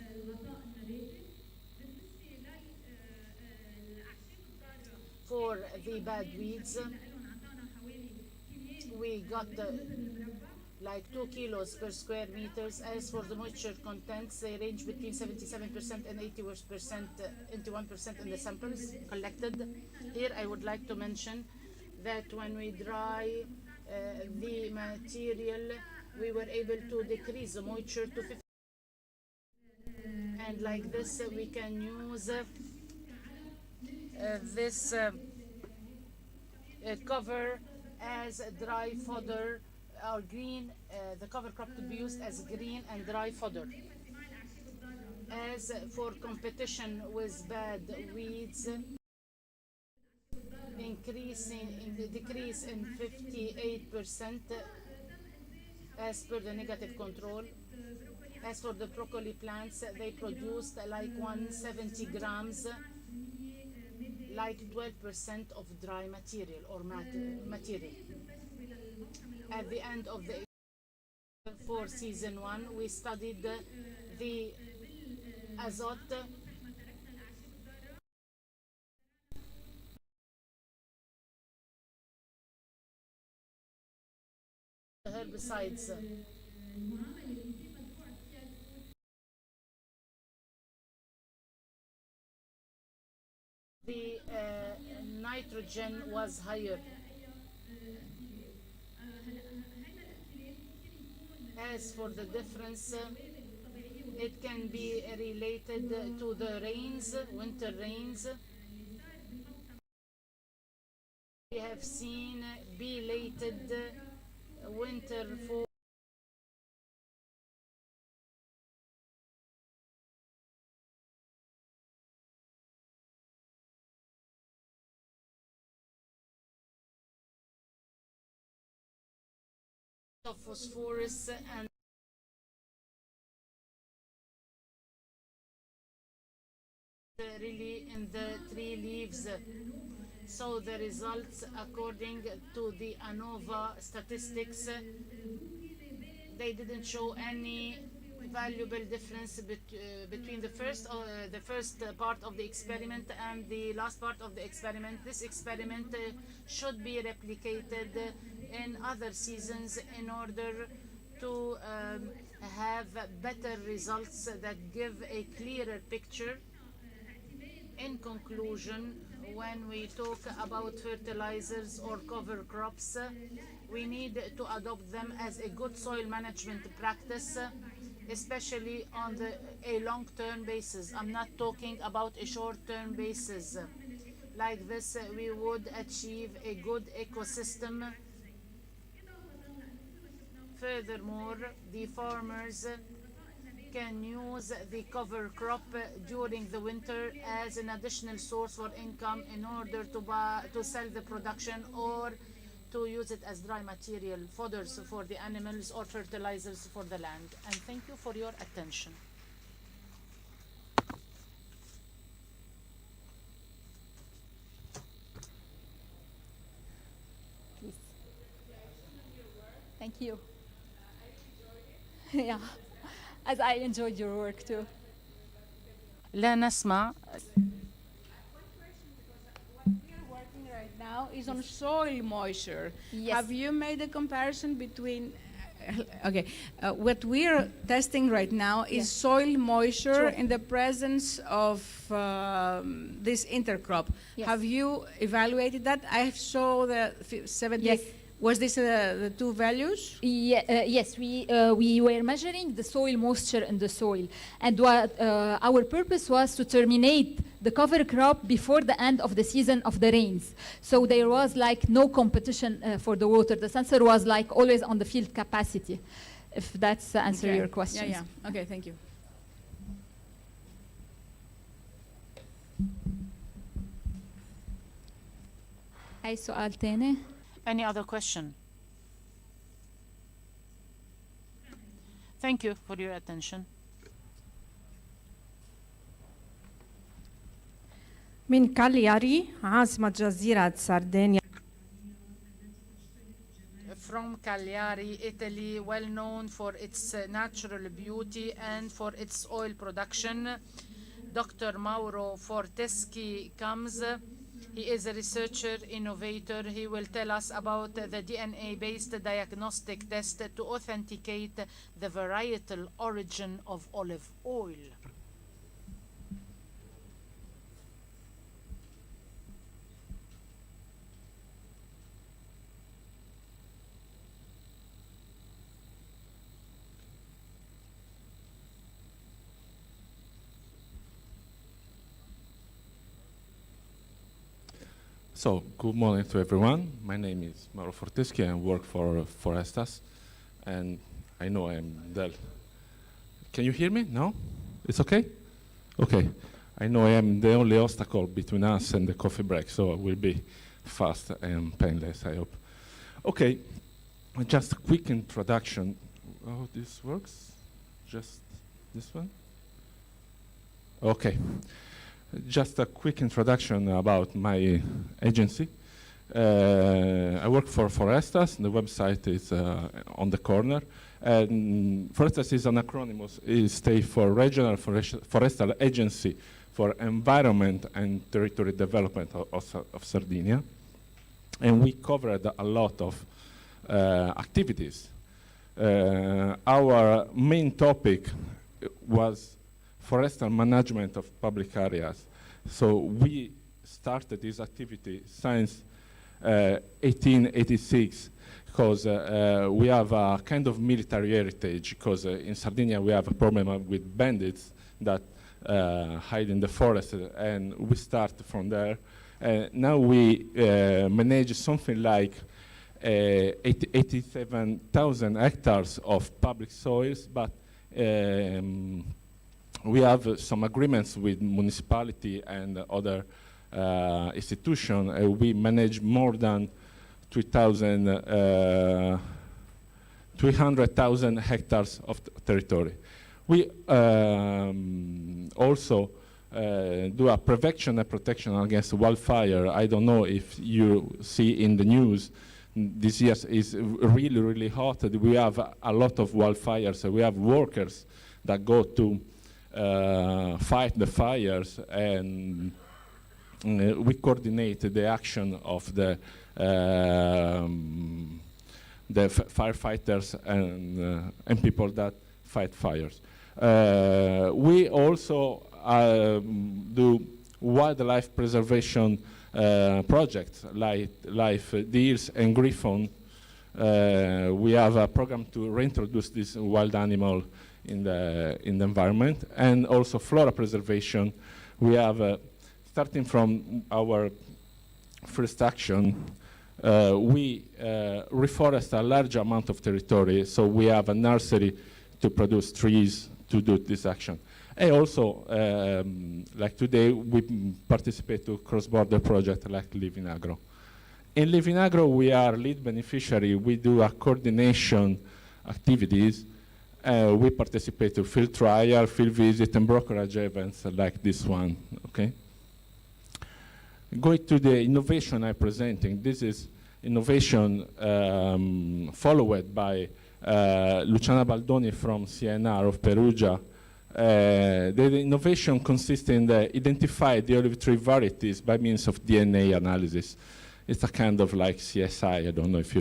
S15: For the bad weeds, we got like 2 kilos per square meters. As for the moisture contents, they range between 77% and 81% in the samples collected. Here I would like to mention that when we dry the material, we were able to decrease the moisture to 50%. And like this, we can use this cover as dry fodder or green. The cover crop could be used as green and dry fodder. As for competition with bad weeds, decrease in 58% as per the negative control. As for the broccoli plants, they produced like 170 grams, like 12% of dry material or material. At the end of the for season 1, we studied the azote, herbicides. The nitrogen was higher. As for the difference, it can be related to the rains, winter rains. We have seen belated winter fall. Of phosphorus and really in the tree leaves. So the results, according to the ANOVA statistics, they didn't show any valuable difference between the first part of the experiment and the last part of the experiment. This experiment should be replicated in other seasons in order to have better results that give a clearer picture. In conclusion, when we talk about fertilizers or cover crops, we need to adopt them as a good soil management practice, especially on a long-term basis. I'm not talking about a short-term basis. Like this, we would achieve a good ecosystem. Furthermore, the farmers can use the cover crop during the winter as an additional source for income in order to sell the production or to use it as dry material, fodders for the animals or fertilizers for the land. And thank you for your attention.
S14: Please. Thank you. Yeah, as I enjoyed your work too.
S3: لا نسمع.
S10: Right now is on soil moisture.
S14: Yes.
S10: Have you made a comparison between okay, what we're testing right now is
S14: Yes.
S10: soil moisture
S14: Sure.
S10: in the presence of this intercrop.
S14: Yes.
S10: Have you evaluated that? I saw the 70.
S14: Yes.
S10: Was this the two values?
S14: Yes, we were measuring the soil moisture in the soil, and what our purpose was to terminate the cover crop before the end of the season of the rains. So there was like no competition for the water. The sensor was like always on the field capacity. If that's answer
S10: Okay.
S14: your question.
S10: Yeah, yeah. Okay, thank you.
S14: أي سؤال تاني؟
S3: Any other question? Thank you for your attention.
S6: من كالياري عاصمة جزيرة سردينيا.
S15: From Cagliari, Italy, well known for its natural beauty and for its oil production, Dr. Mauro Forteschi comes. He is a researcher, innovator. He will tell us about the DNA-based diagnostic test to authenticate the varietal origin of olive oil.
S1: So, good morning to everyone. My name is Mauro Forteschi. I work for Forestas, and I know I'm Del. Can you hear me? No? It's okay? Okay. I know I am the only obstacle between us and the coffee break, so it will be fast and painless, I hope. Okay, just a quick introduction. Oh, this works? Just this one? Okay. Just a quick introduction about my agency. I work for Forestas. The website is on the corner. And Forestas is an acronym. It stands for Regional Forestal Agency for Environment and Territory Development of Sardinia. And we covered a lot of activities. Our main topic was forestal management of public areas. So we started this activity since 1886 because we have a kind of military heritage, because in Sardinia we have a problem with bandits that hide in the forest, and we start from there. Now we manage something like 87,000 hectares of public soils, but we have some agreements with municipality and other institutions. We manage more than 300,000 hectares of territory. We also do a prevention and protection against wildfire. I don't know if you see in the news, this year is really, really hot. We have a lot of wildfires. We have workers that go to fight the fires, and we coordinate the action of the the firefighters and people that fight fires. We also do wildlife preservation projects like deers and griffon. We have a program to reintroduce this wild animal in the environment, and also flora preservation. We have, starting from our first action, we reforest a large amount of territory, so we have a nursery to produce trees to do this action. And also, like today, we participate to cross-border project like Livingagro. In Livingagro, we are lead beneficiary. We do a coordination activities. We participate to field trial, field visit, and brokerage events like this one, okay? Going to the innovation I'm presenting, this is innovation followed by Luciana Baldoni from CNR of Perugia. The innovation consists in identify the olive tree varieties by means of DNA analysis. It's a kind of like CSI. I don't know if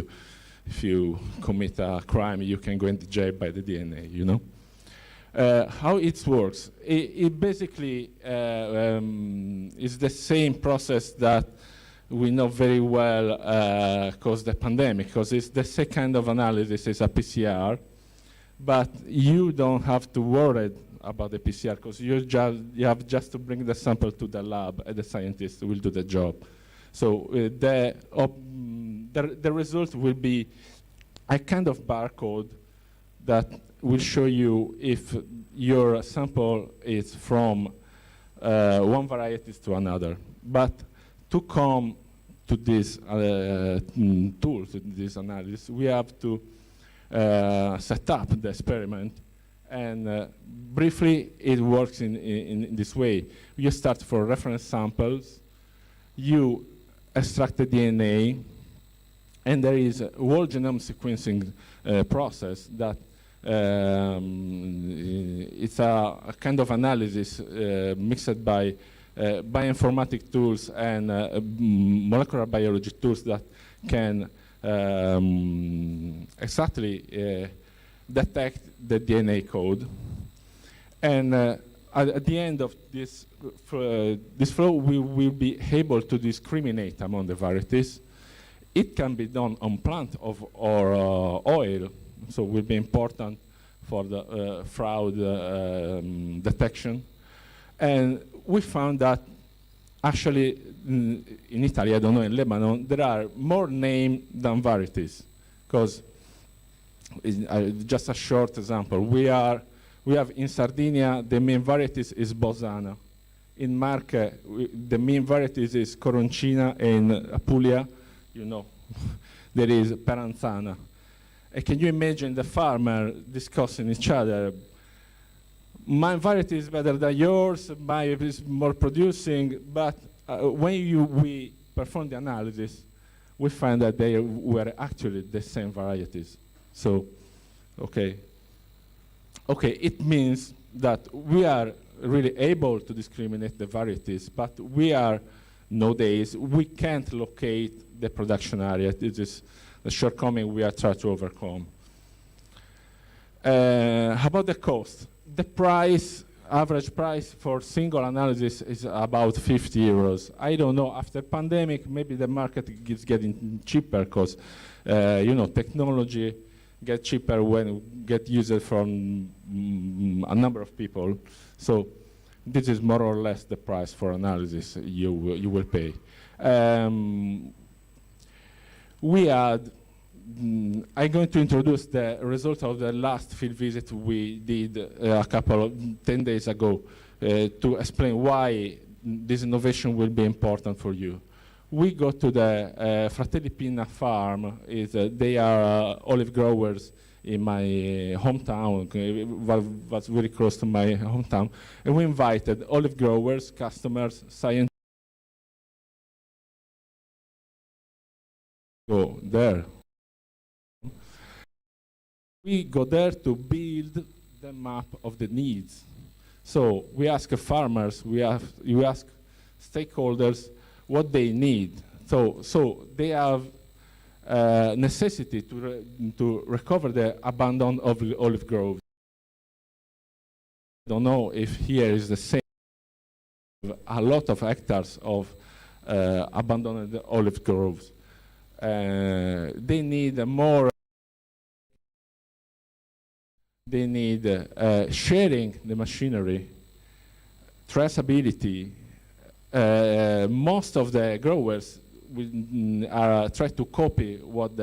S1: you commit a crime, you can go into jail by the DNA, you know? How it works, it basically is the same process that we know very well caused the pandemic, because it's the same kind of analysis as a PCR, but you don't have to worry about the PCR, because you have just to bring the sample to the lab, and the scientist will do the job. So the result will be a kind of barcode that will show you if your sample is from one variety to another. But to come to this tool, to this analysis, we have to set up the experiment. And briefly, it works in this way. You start for reference samples, you extract the DNA, and there is a whole genome sequencing process that it's a kind of analysis mixed by bioinformatic tools and molecular biology tools that can exactly detect the DNA code. And at the end of this flow, we will be able to discriminate among the varieties. It can be done on plant or oil, so will be important for the fraud detection. And we found that actually in Italy, I don't know, in Lebanon, there are more names than varieties. Because just a short example, we have in Sardinia, the main varieties is Bosana. In Marche, the main varieties is Coroncina, and Apulia, you know, there is Peranzana. And can you imagine the farmer discussing each other? My variety is better than yours, mine is more producing, but when we perform the analysis, we find that they were actually the same varieties. So, okay, it means that we are really able to discriminate the varieties, but nowadays, we can't locate the production area. This is the shortcoming we are trying to overcome. How about the cost? The price, average price for single analysis is about 50 euros. I don't know, after pandemic, maybe the market is getting cheaper because, technology gets cheaper when it gets used from a number of people. So this is more or less the price for analysis you will pay. I'm going to introduce the result of the last field visit we did 10 days ago to explain why this innovation will be important for you. We go to the Fratelli Pinna farm. They are olive growers in my hometown, was very close to my hometown. And we invited olive growers, customers, scientists. Go there. We go there to build the map of the needs. So we ask farmers, you ask stakeholders what they need. So they have necessity to recover the abandoned olive groves. I don't know if here is the same. A lot of hectares of abandoned olive groves. They need more. They need sharing the machinery, traceability. Most of the growers are try to copy what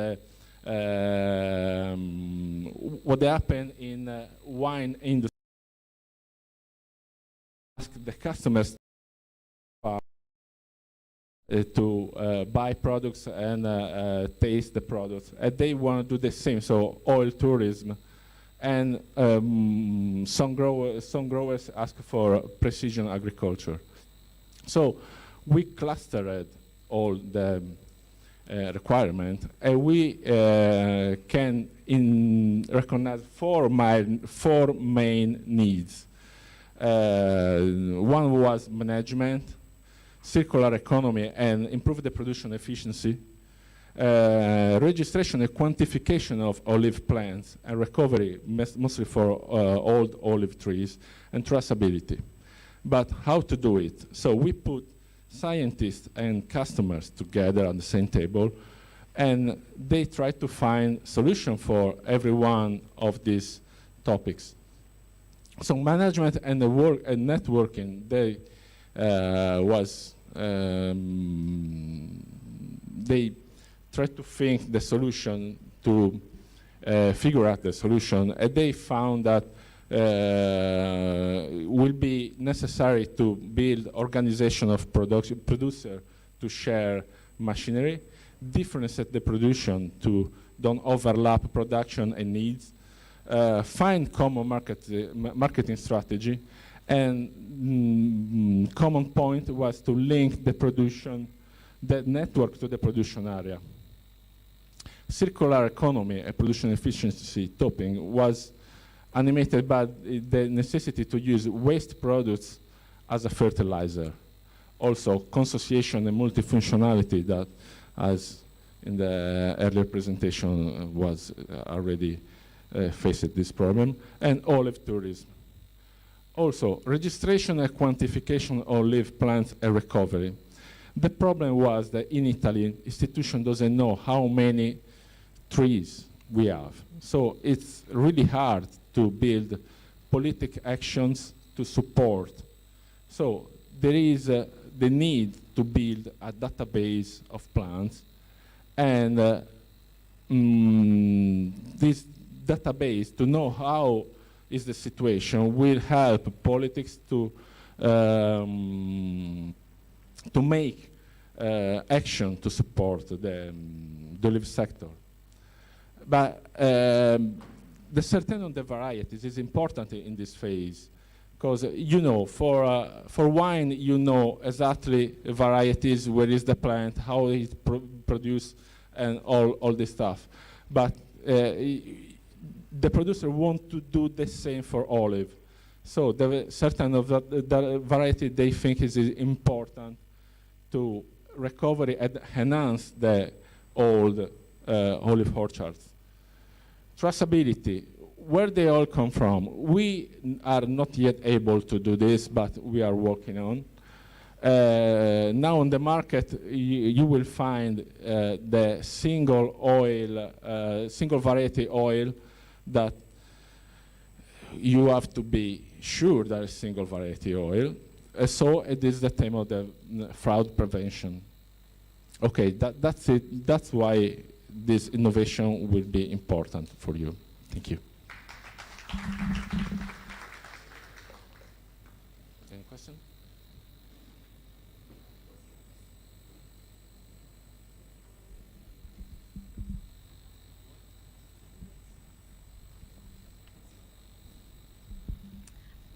S1: happened in wine industry. Ask the customers to buy products and taste the products, and they want to do the same. So oil tourism, and some growers ask for precision agriculture. So we clustered all the requirements, and we can recognize four main needs. One was management, circular economy, and improve the production efficiency, registration and quantification of olive plants, and recovery, mostly for old olive trees, and traceability. But how to do it? So we put scientists and customers together on the same table, and they try to find solution for every one of these topics. So management and the work and networking, they try to think the solution, to figure out the solution, and they found that will be necessary to build organization of producer to share machinery, differentiate the production to don't overlap production and needs, find common marketing strategy, and common point was to link the production, the network to the production area. Circular economy and production efficiency topic was animated by the necessity to use waste products as a fertilizer. Also, consociation and multifunctionality that, as in the earlier presentation, was already faced this problem, and olive tourism. Also, registration and quantification of olive plants and recovery. The problem was that in Italy, institution doesn't know how many trees we have. So it's really hard to build politic actions to support. So there is the need to build a database of plants, and this database, to know how is the situation, will help politics to make action to support the olive sector. But the certainty of the varieties is important in this phase, because you know, for wine, you know exactly varieties, where is the plant, how it produced, and all this stuff. But the producer want to do the same for olive. So the certain of the variety they think is important to recover and enhance the old olive orchards. Traceability, where they all come from. We are not yet able to do this, but we are working on. Now on the market, you will find the single variety oil that you have to be sure that is single variety oil. So it is the theme of the fraud prevention. Okay, that's it. That's why this innovation will be important for you. Thank you. Any question?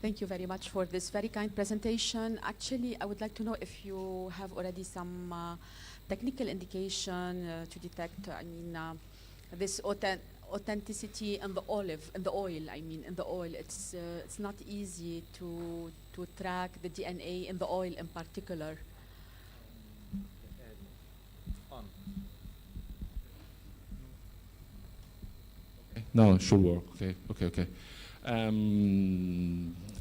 S8: Thank you very much for this very kind presentation. Actually, I would like to know if you have already some technical indication to detect, this authenticity in the olive, in the oil. In the oil, it's not easy to track the DNA in the oil in particular.
S1: No, it should work. Okay, okay, okay.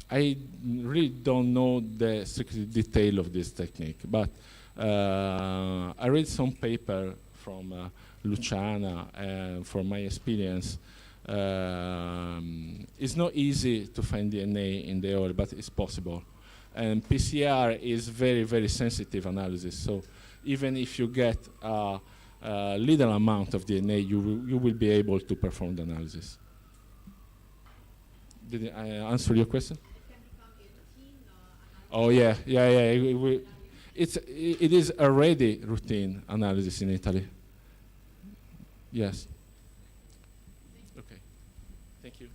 S1: I really don't know the strict detail of this technique, but I read some paper from Luciana, and from my experience, it's not easy to find DNA in the oil, but it's possible. And PCR is very, very sensitive analysis. So even if you get a little amount of DNA, you will be able to perform the analysis. Did I answer your question? Oh yeah, yeah, yeah. It is already routine analysis in Italy. Yes. Okay. Thank you.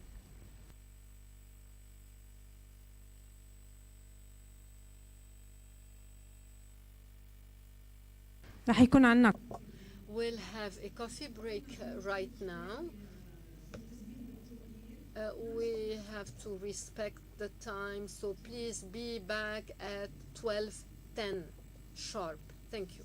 S6: رح يكون عنا
S9: We'll have a coffee break right now. We have to respect the time, so please be back at 12:10 sharp. Thank you.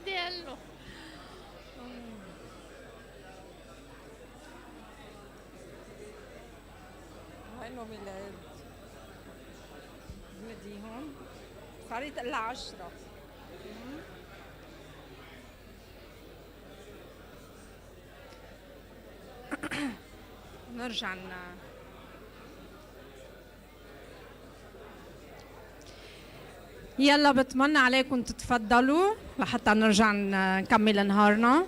S16: عديها له.
S17: وينه ميلاد؟ بديهم صارت إلا 10. نرجع يلا بتمنى عليكم تتفضلوا لحتى نرجع نكمل نهارنا.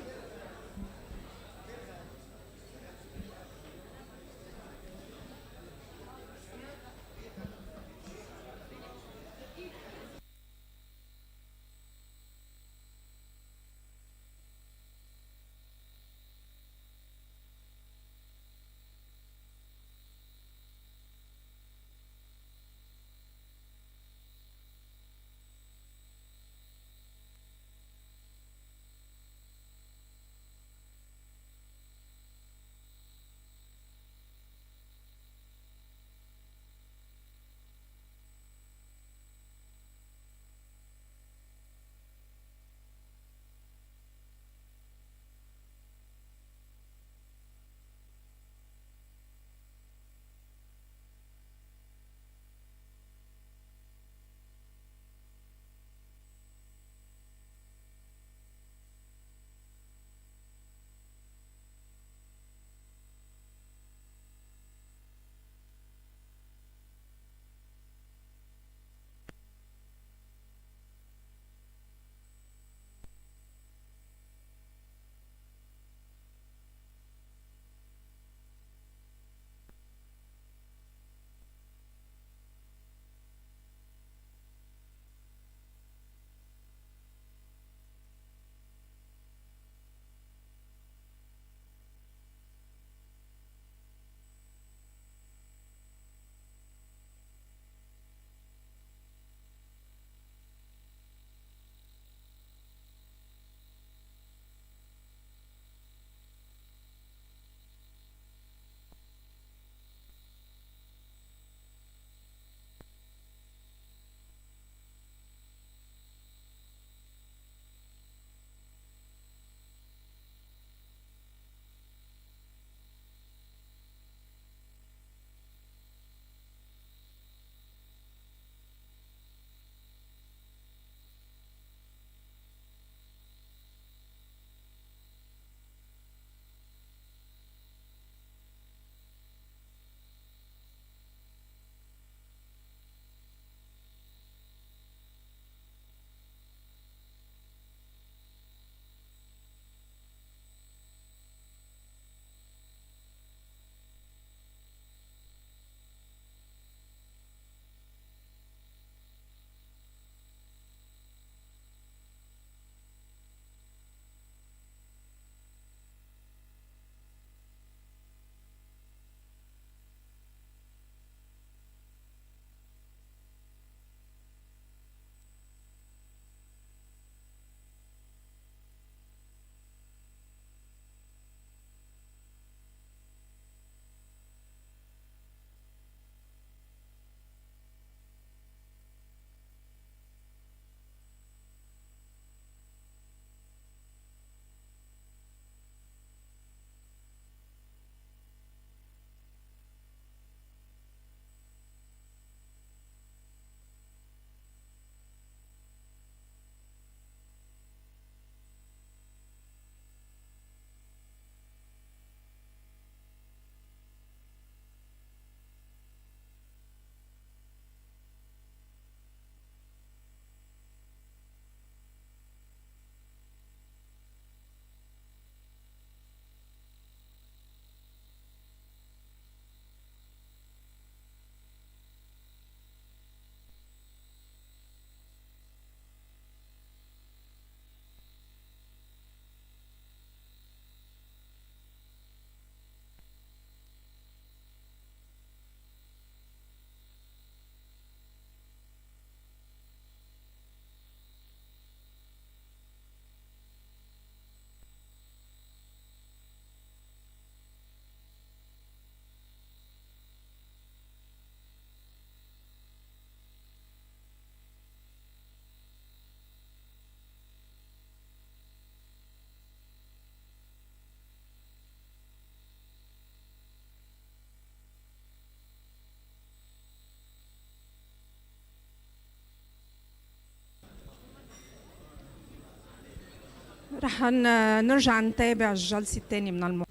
S17: رح نرجع نتابع الجلسة الثانية من الموضوع.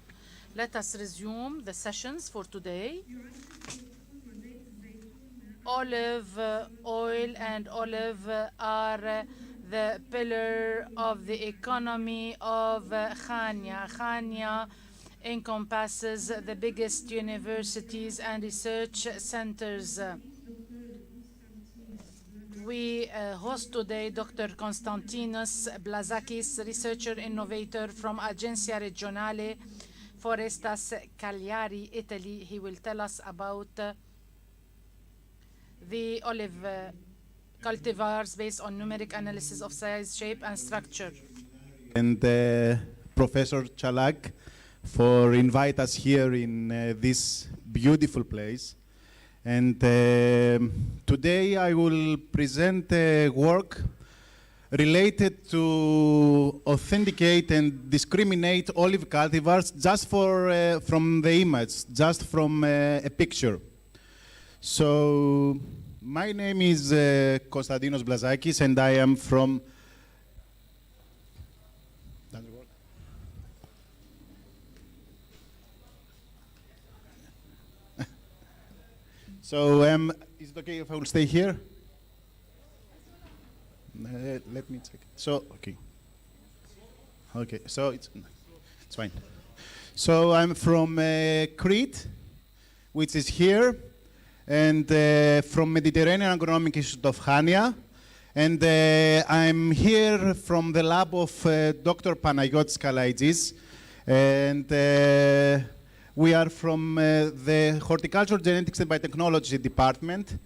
S15: Let us resume the sessions for today. Olive oil and olive are the pillar of the economy of Khania. Khania encompasses the biggest universities and research centers. We host today Dr. Konstantinos Blazakis, researcher innovator from Agenzia Regionale Forestas Cagliari, Italy. He will tell us about the olive cultivars based on numeric analysis of size, shape, and structure.
S16: And Professor Chalak for invite us here in this beautiful place. And today I will present a work related to authenticate and discriminate olive cultivars just from the image, just from a picture. So my name is Konstantinos Blazakis, and I am from So is it okay if I will stay here? Let me check. So okay. So it's fine. So I'm from Crete, which is here, and from Mediterranean Agronomic Institute of Khania, and I'm here from the lab of Dr. Panagiotis Kalaidis, and we are from the Horticulture, Genetics and Biotechnology Department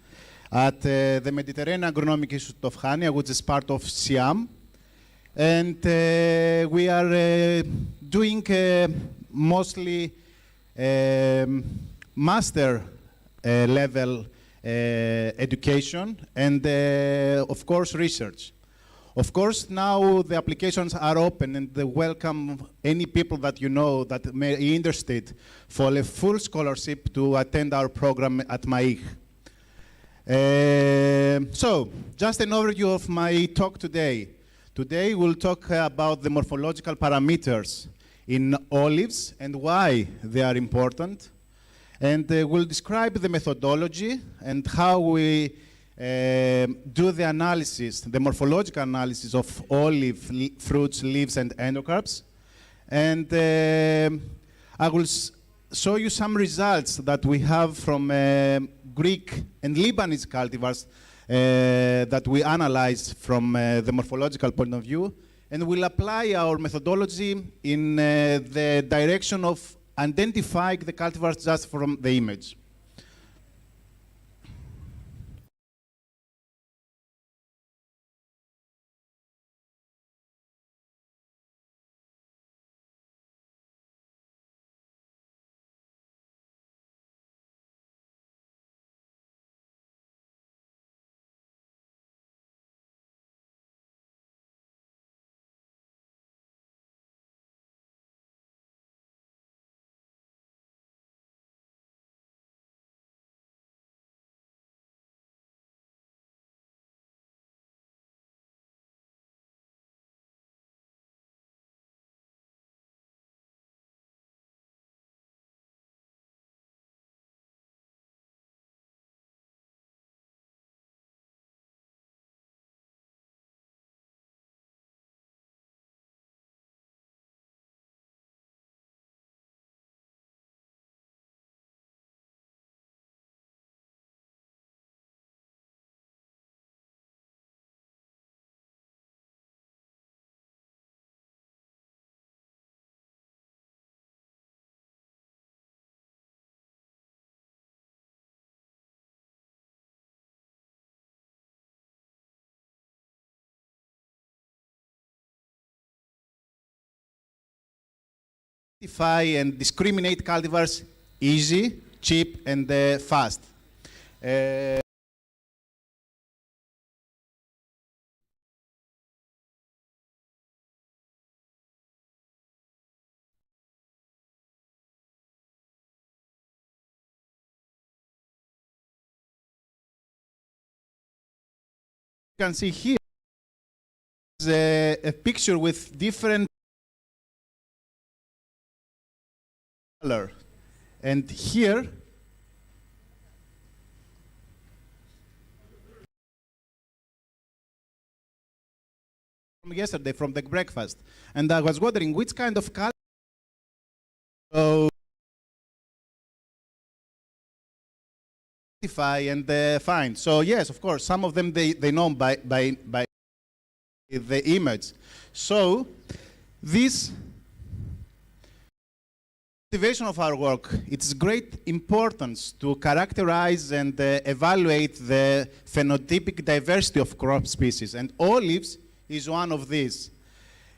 S16: at the Mediterranean Agronomic Institute of Khania, which is part of SIAM. And we are doing mostly master level education and, of course, research. Of course, now the applications are open and they welcome any people that you know that may be interested for a full scholarship to attend our program at MAIH. So, just an overview of my talk today. Today we'll talk about the morphological parameters in olives and why they are important. And we'll describe the methodology and how we do the analysis, the morphological analysis of olive fruits, leaves, and endocarps. And I will show you some results that we have from Greek and Lebanese cultivars that we analyze from the morphological point of view. And we'll apply our methodology in the direction of identifying the cultivars just from the image. Identify and discriminate cultivars easy, cheap, and fast. You can see here is a picture with different color. And here, from yesterday, from the breakfast, and I was wondering which kind of color. So, and find. So yes, of course, some of them they know by the image. So this motivation of our work, it's great importance to characterize and evaluate the phenotypic diversity of crop species, and olives is one of these.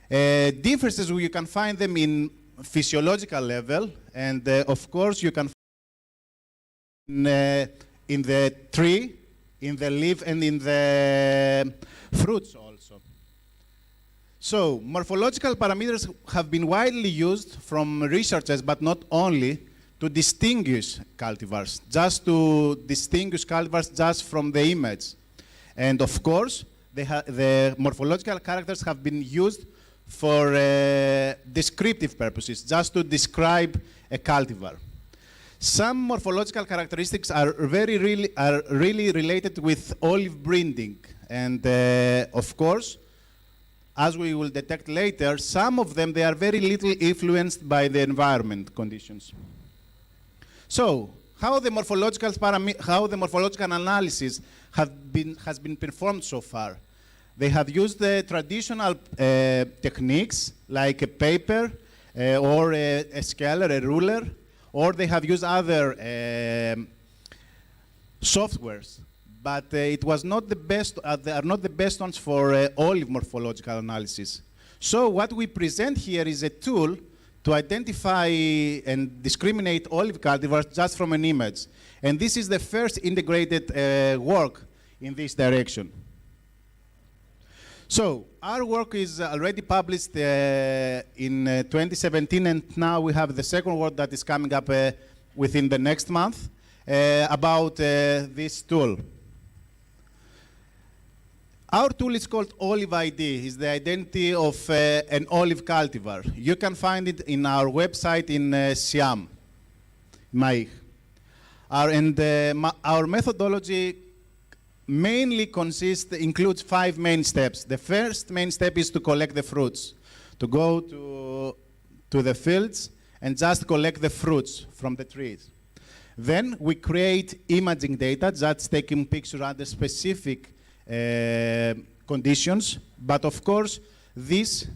S16: Differences, you can find them in physiological level, and of course you can find in the tree, in the leaf, and in the fruits also. So morphological parameters have been widely used from researchers, but not only, to distinguish cultivars, just to distinguish cultivars just from the image. And of course, the morphological characters have been used for descriptive purposes, just to describe a cultivar. Some morphological characteristics are really related with olive breeding, and of course, as we will detect later, some of them, they are very little influenced by the environment conditions. So, how the morphological analysis has been performed so far? They have used the traditional techniques like a paper or a scaler, a ruler, or they have used other softwares. But it was not the best, they are not the best ones for olive morphological analysis. So what we present here is a tool to identify and discriminate olive cultivars just from an image. And this is the first integrated work in this direction. So our work is already published in 2017, and now we have the second work that is coming up within the next month about this tool. Our tool is called Olive ID. It's the identity of an olive cultivar. You can find it in our website in Siam, Maï. Our methodology mainly includes 5 main steps. The first main step is to collect the fruits, to go to the fields and just collect the fruits from the trees. Then we create imaging data that's taking pictures under specific conditions, but of course this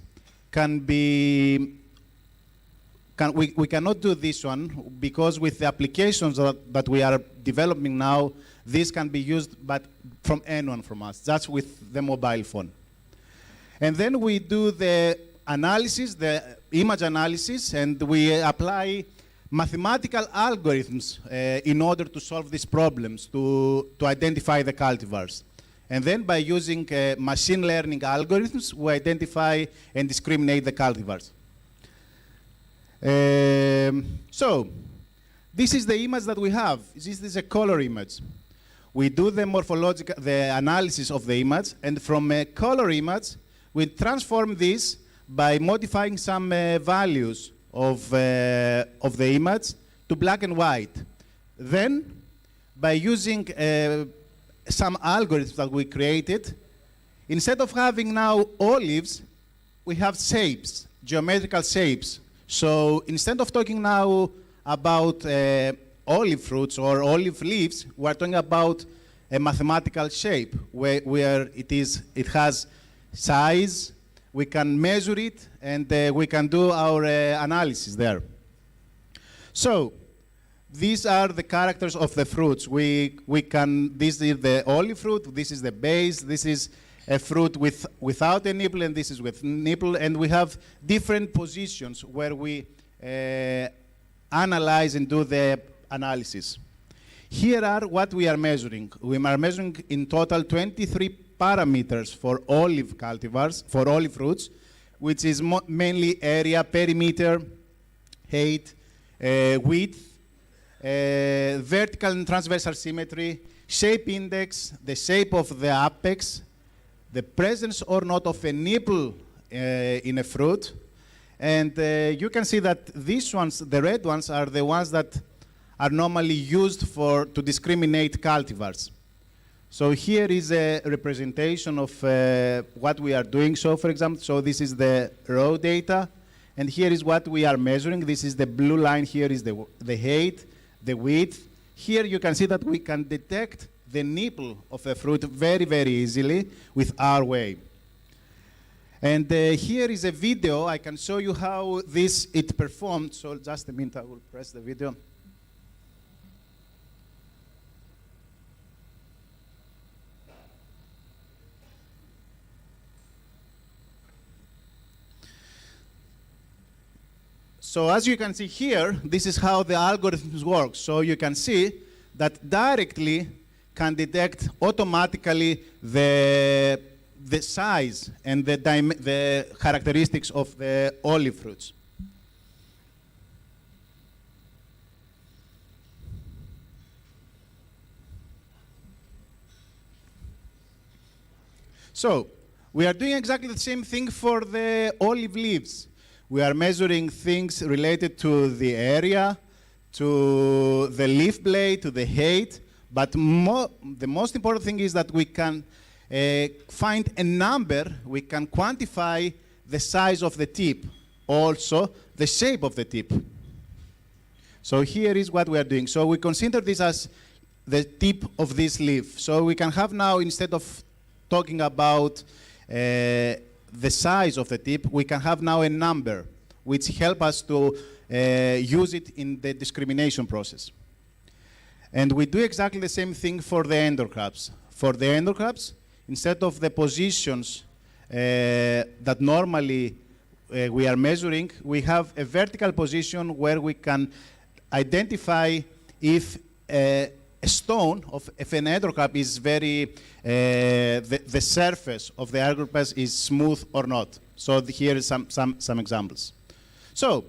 S16: can be, we cannot do this one because with the applications that we are developing now, this can be used but from anyone from us, just with the mobile phone. And then we do the analysis, the image analysis, and we apply mathematical algorithms in order to solve these problems, to identify the cultivars. And then by using machine learning algorithms, we identify and discriminate the cultivars. So this is the image that we have. This is a color image. We do the analysis of the image, and from a color image, we transform this by modifying some values of the image to black and white. Then, by using some algorithms that we created, instead of having now olives, we have shapes, geometrical shapes. So instead of talking now about olive fruits or olive leaves, we're talking about a mathematical shape where it has size, we can measure it, and we can do our analysis there. So these are the characters of the fruits. This is the olive fruit, this is the base, this is a fruit without a nipple, and this is with nipple, and we have different positions where we analyze and do the analysis. Here are what we are measuring. We are measuring in total 23 parameters for olive cultivars, for olive fruits, which is mainly area, perimeter, height, width, vertical and transversal symmetry, shape index, the shape of the apex, the presence or not of a nipple in a fruit, And you can see that these ones, the red ones, are the ones that are normally used to discriminate cultivars. So here is a representation of what we are doing. So for example, so this is the raw data, and here is what we are measuring. This is the blue line, here is the height, the width. Here you can see that we can detect the nipple of a fruit very, very easily with our way. And here is a video. I can show you how it performed. So just a minute, I will press the video. So as you can see here, this is how the algorithms work. So you can see that directly can detect automatically the size and the characteristics of the olive fruits. So we are doing exactly the same thing for the olive leaves. We are measuring things related to the area, to the leaf blade, to the height, but the most important thing is that we can find a number, we can quantify the size of the tip, also the shape of the tip. So here is what we are doing. So we consider this as the tip of this leaf. So we can have now, instead of talking about the size of the tip, we can have now a number which help us to use it in the discrimination process. And we do exactly the same thing for the endocrabs. For the endocrabs, instead of the positions that normally we are measuring, we have a vertical position where we can identify if a stone if an endocrab is very, the surface of the endocrab is smooth or not. So here is some examples. So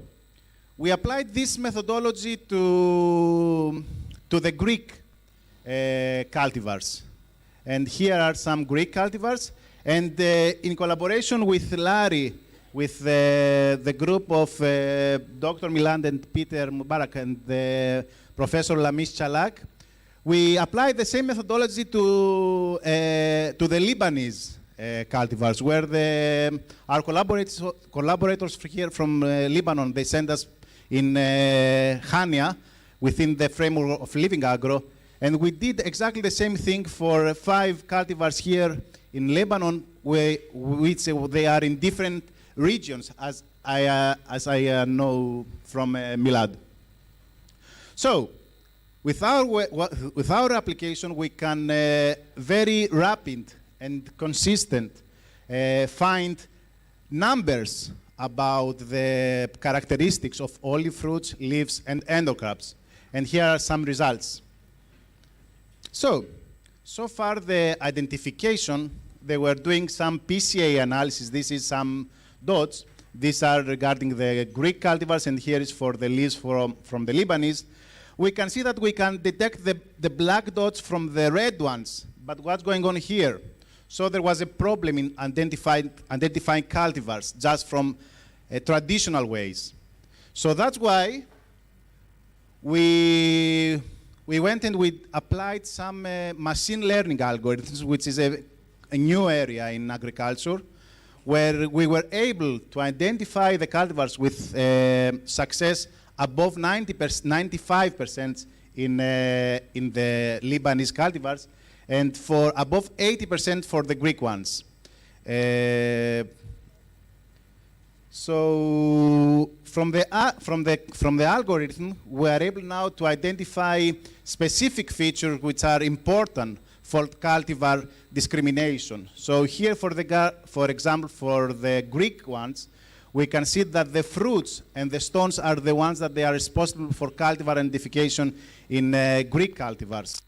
S16: we applied this methodology to the Greek cultivars. And here are some Greek cultivars. And in collaboration with Larry, with the group of Dr. Milan and Peter Mubarak and Professor Lamis Chalak, we applied the same methodology to the Lebanese cultivars, where our collaborators here from Lebanon, they sent us in Hania within the framework of Livingagro, and we did exactly the same thing for 5 cultivars here in Lebanon, which they are in different regions, as I know from Milad. So, with our application, we can very rapid and consistent find numbers about the characteristics of olive fruits, leaves, and endocrabs. And here are some results. So far the identification, they were doing some PCA analysis. This is some dots. These are regarding the Greek cultivars, and here is for the leaves from the Lebanese. We can see that we can detect the black dots from the red ones, but what's going on here? So there was a problem in identifying cultivars just from traditional ways. So that's why we went and we applied some machine learning algorithms, which is a new area in agriculture, where we were able to identify the cultivars with success above 95% in the Lebanese cultivars, and for above 80% for the Greek ones. So from the algorithm, we are able now to identify specific features which are important for cultivar discrimination. So here, for example, for the Greek ones, we can see that the fruits and the stones are the ones that they are responsible for cultivar identification in Greek cultivars.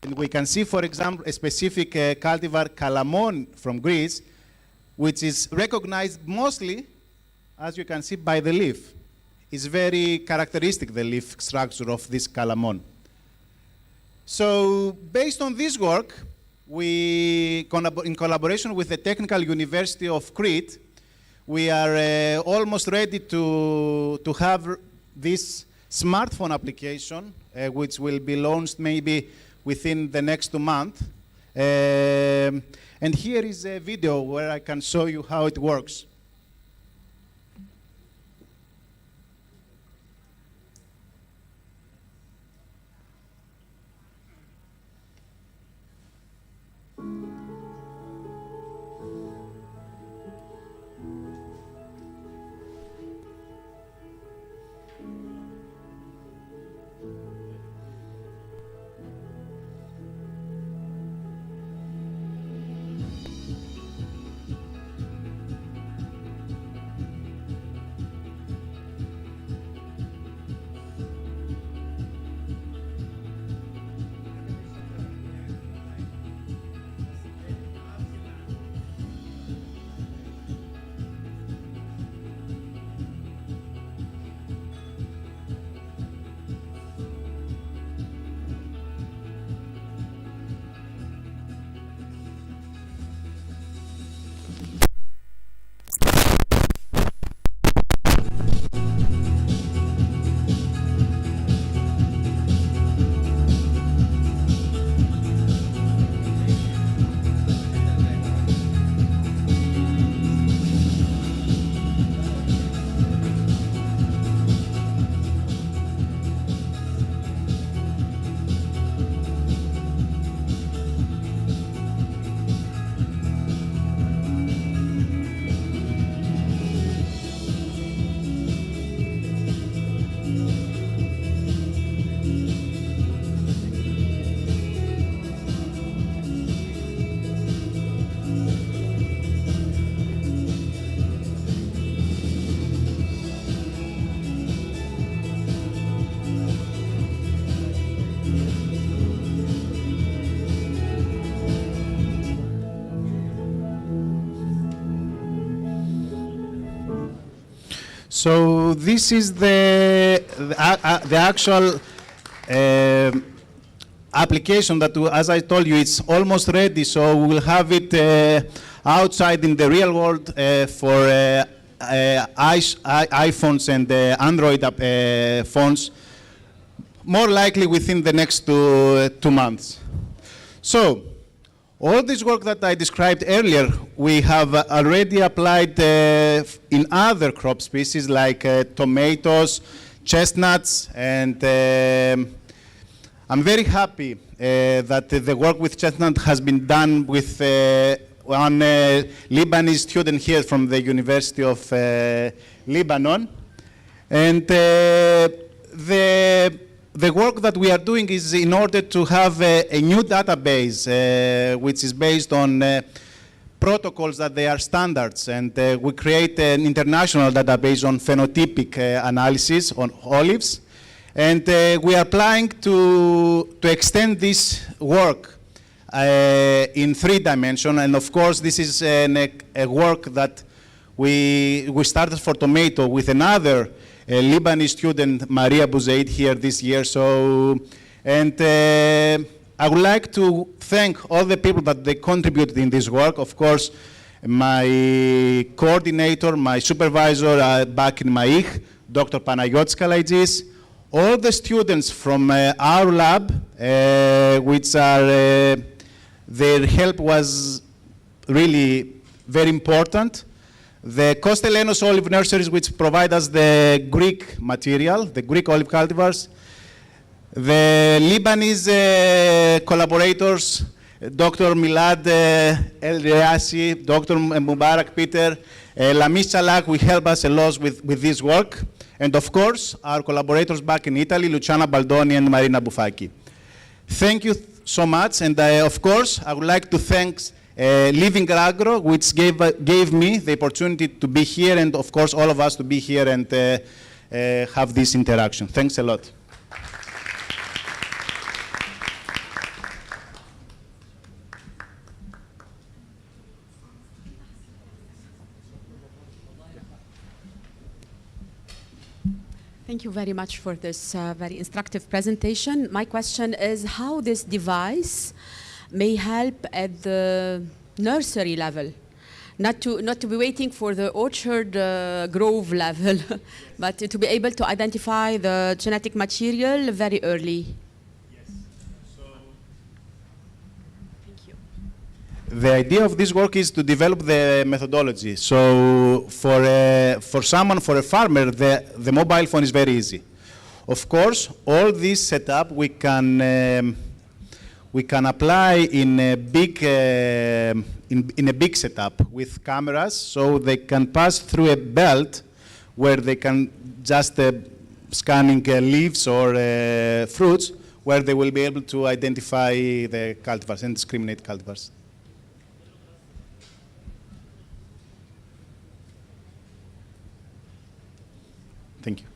S16: And we can see, for example, a specific cultivar calamon from Greece, which is recognized mostly, as you can see, by the leaf. It's very characteristic, the leaf structure of this calamon. So based on this work, we, in collaboration with the Technical University of Crete, we are almost ready to have this smartphone application, which will be launched maybe within the next 2 months. And here is a video where I can show you how it works. So this is the actual application that, as I told you, it's almost ready. So we will have it outside in the real world for iPhones and Android phones, more likely within the next 2 months. So all this work that I described earlier, we have already applied in other crop species like tomatoes, chestnuts, and I'm very happy that the work with chestnut has been done with one Lebanese student here from the University of Lebanon. And the work that we are doing is in order to have a new database which is based on protocols that they are standards, and we create an international database on phenotypic analysis on olives, and we are planning to extend this work in 3 dimensions, and of course this is a work that we started for tomato with another Lebanese student, Maria Bouzaid, here this year. So, and I would like to thank all the people that they contributed in this work. Of course, my coordinator, my supervisor back in Maich, Dr. Panagiotis Kalaitzis, all the students from our lab, which are, their help was really very important. The Kostelenos olive nurseries, which provide us the Greek material, the Greek olive cultivars. The Lebanese collaborators, Dr. Milad El Riasi, Dr. Mubarak Peter, Lamis Chalak, will help us a lot with this work. And of course, our collaborators back in Italy, Luciana Baldoni and Marina Bufaki. Thank you so much. And of course, I would like to thank Livingagro, which gave me the opportunity to be here, and of course all of us to be here and have this interaction. Thanks a lot.
S8: Thank you very much for this very instructive presentation. My question is how this device may help at the nursery level not to be waiting for the orchard grove level, but to be able to identify the genetic material very early.
S16: The idea of this work is to develop the methodology. So for someone, for a farmer, the mobile phone is very easy. Of course, all this setup we can apply in a big setup with cameras, so they can pass through a belt where they can just scanning leaves or fruits, where they will be able to identify the cultivars and discriminate cultivars. Thank you.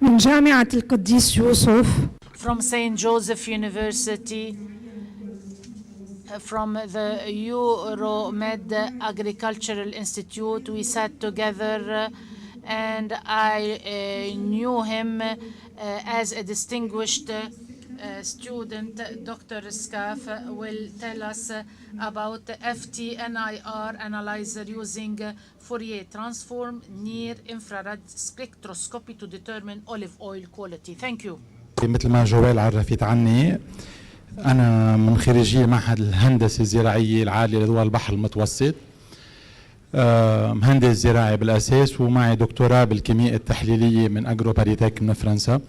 S17: من جامعة القديس يوسف.
S15: From St. Joseph University, from the Euromed Agricultural Institute, we sat together and I knew him as a distinguished student. Dr. Skaf will tell us about the FTNIR analyzer using Fourier transform near infrared spectroscopy to determine olive oil quality. Thank you.
S18: مثل ما جوال عرفت عني، أنا من خريجي معهد الهندسة الزراعية العالية لدول البحر المتوسط، مهندس زراعي بالأساس، ومعي دكتوراه بالكيمياء التحليلية من أجرو باريتك من فرنسا.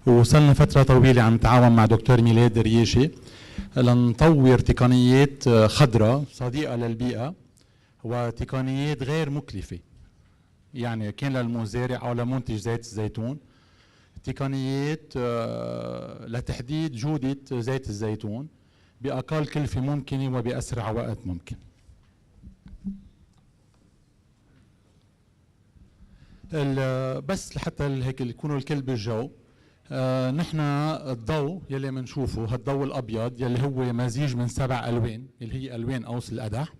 S18: وصلنا فترة طويلة عم نتعاون مع دكتور ميلاد رياشي لنطور تقنيات خضراء صديقة للبيئة وتقنيات غير مكلفة، يعني كان للمزارع أو لمنتج زيت الزيتون، تقنيات لتحديد جودة زيت الزيتون بأقل كلفة ممكنة وبأسرع وقت ممكن. بس لحتى هيك يكونوا الكل بالجو، نحن الضوء يلي منشوفه، هالضوء الأبيض يلي هو مزيج من 7 ألوان اللي هي ألوان قوس القدح،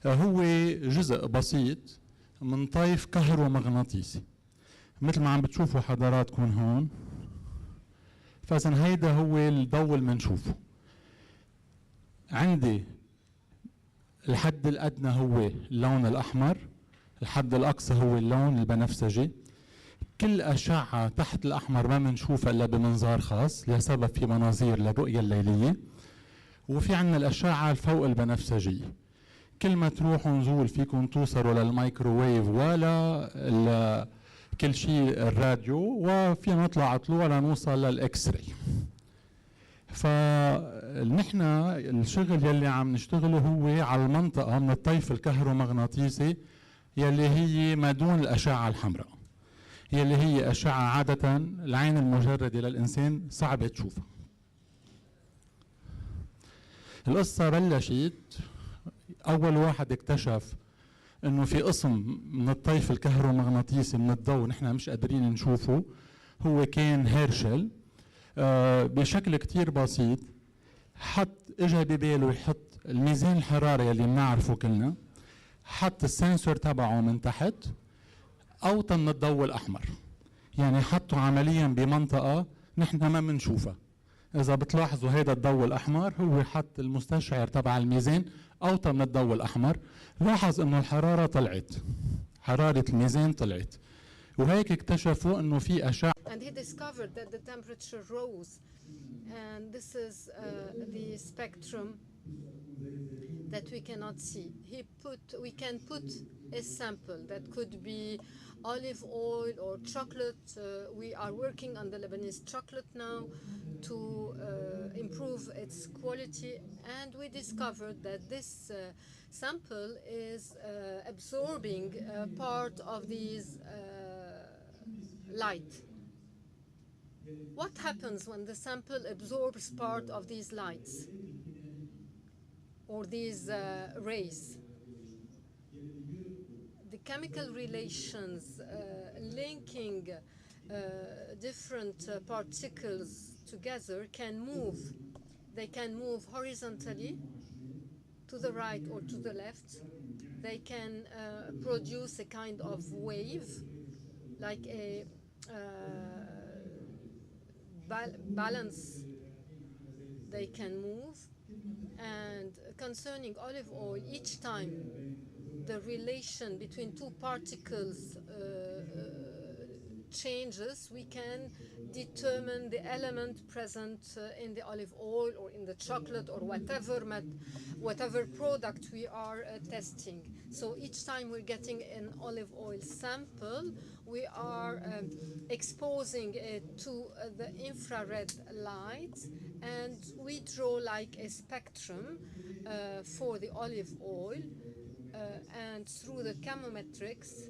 S18: هو جزء بسيط من طيف كهرومغناطيسي مثل ما عم بتشوفوا حضراتكم هون. فإذا هيدا هو الضوء اللي منشوفه. عندي الحد الأدنى هو اللون الأحمر، الحد الأقصى هو اللون البنفسجي. كل أشعة تحت الأحمر ما منشوفها إلا بمنظار خاص لسبب في مناظير للرؤية الليلية. وفي عنا الأشعة الفوق البنفسجية، كل ما تروحوا نزول فيكم توصلوا للمايكروويف ولا كل شيء الراديو، وفينا نطلع طلوع لنوصل للإكس راي. فنحن الشغل يلي عم نشتغله هو على المنطقة من الطيف الكهرومغناطيسي يلي هي ما دون الأشعة الحمراء، يلي هي أشعة عادة العين المجردة للإنسان صعب تشوفها. القصة بلشت أول واحد اكتشف إنه في قسم من الطيف الكهرومغناطيسي من الضوء نحن مش قادرين نشوفه، هو كان هيرشل. بشكل كتير بسيط اجى بباله يحط الميزان الحراري اللي بنعرفه كلنا، حط السنسور تبعه من تحت أوطى من الضوء الأحمر، يعني حطه عمليا بمنطقة نحن ما بنشوفها. إذا بتلاحظوا هذا الضوء الأحمر هو حط المستشعر تبع الميزان أوطى من الضوء الأحمر، لاحظ إنه الحرارة طلعت، حرارة الميزان طلعت، وهيك اكتشفوا إنه في أشعة.
S9: And he discovered that the temperature rose, and this is the spectrum that we cannot see. We can put a sample that could be olive oil or chocolate. We are working on the Lebanese chocolate now to improve its quality, and we discovered that this sample is absorbing part of these light. What happens when the sample absorbs part of these lights or these rays? The chemical relations linking different particles together can move. They can move horizontally to the right or to the left. They can produce a kind of wave, like a balance they can move. And concerning olive oil, each time the relation between two particles changes, we can determine the element present in the olive oil or in the chocolate or whatever product we are testing. So each time we're getting an olive oil sample, we are exposing it to the infrared light, and we draw like a spectrum for the olive oil, and through the chemometrics,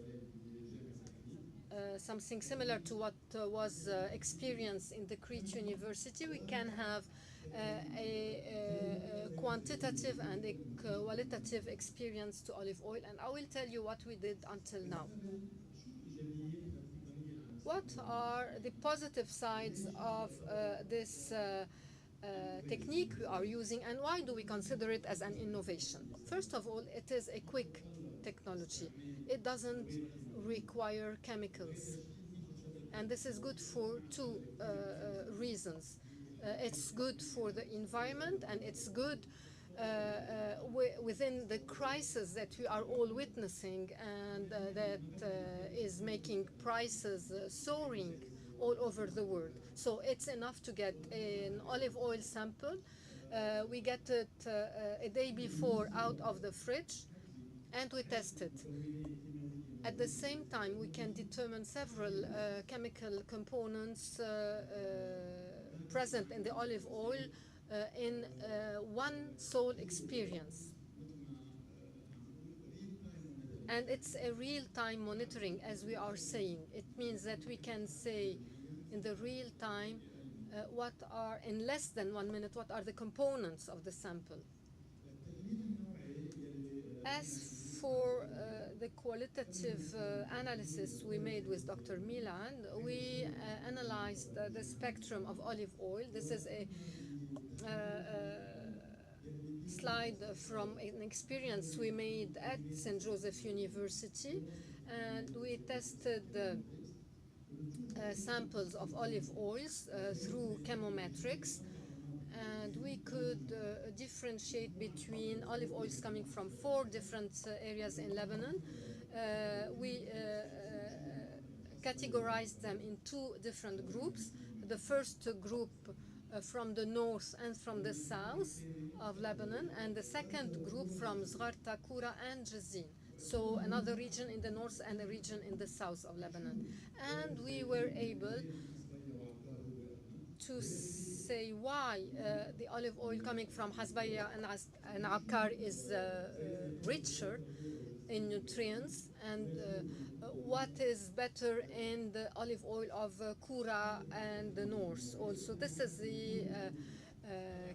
S9: something similar to what was experienced in the Crete University, we can have a quantitative and a qualitative experience to olive oil. And I will tell you what we did until now. What are the positive sides of this technique we are using, and why do we consider it as an innovation? First of all, it is a quick technology. It doesn't require chemicals. And this is good for two reasons. It's good for the environment, and it's good within the crisis that we are all witnessing, and that is making prices soaring all over the world. So it's enough to get an olive oil sample. We get it a day before out of the fridge, and we test it. At the same time, we can determine several chemical components present in the olive oil in one sole experience. And it's a real-time monitoring, as we are saying. It means that we can say in the real time in less than 1 minute, what are the components of the sample. As for the qualitative analysis we made with Dr. Milan, we analyzed the spectrum of olive oil. This is a slide from an experience we made at St. Joseph University, and we tested samples of olive oils through chemometrics, and we could differentiate between olive oils coming from 4 different areas in Lebanon. We categorized them in 2 different groups. The first group from the north and from the south of Lebanon, and the second group from Zgharta, Kura, and Jazin. So another region in the north and a region in the south of Lebanon. And we were able to say why the olive oil coming from Hasbaya and Akkar is richer in nutrients, and what is better in the olive oil of Kura and the north. Also, this is the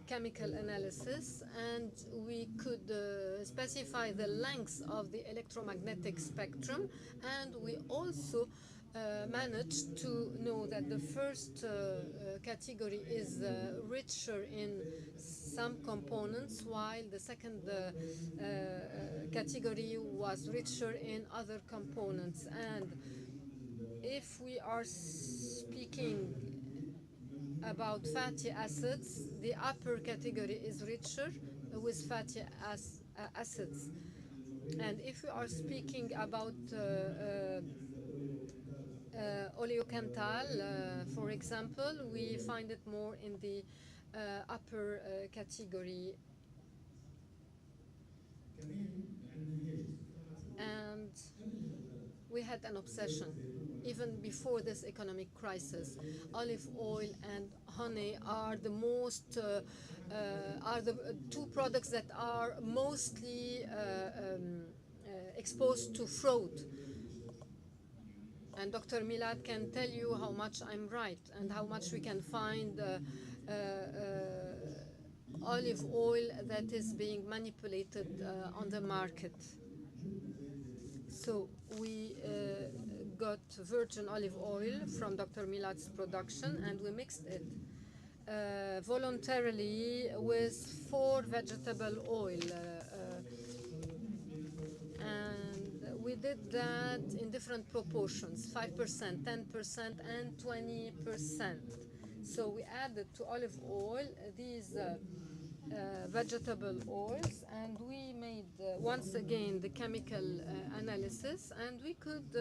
S9: chemical analysis, and we could specify the length of the electromagnetic spectrum, and we also managed to know that the first category is richer in some components, while the second category was richer in other components. And if we are speaking about fatty acids, the upper category is richer with fatty acids. And if we are speaking about oleocanthal, for example, we find it more in the upper category. And we had an obsession, even before this economic crisis. Olive oil and honey are the most, are the 2 products that are mostly exposed to fraud. And Dr. Milad can tell you how much I'm right and how much we can find olive oil that is being manipulated on the market. So we got virgin olive oil from Dr. Milad's production, and we mixed it voluntarily with 4 vegetable oil. And we did that in different proportions, 5%, 10%, and 20%. So we added to olive oil these vegetable oils, and we made once again the chemical analysis, and we could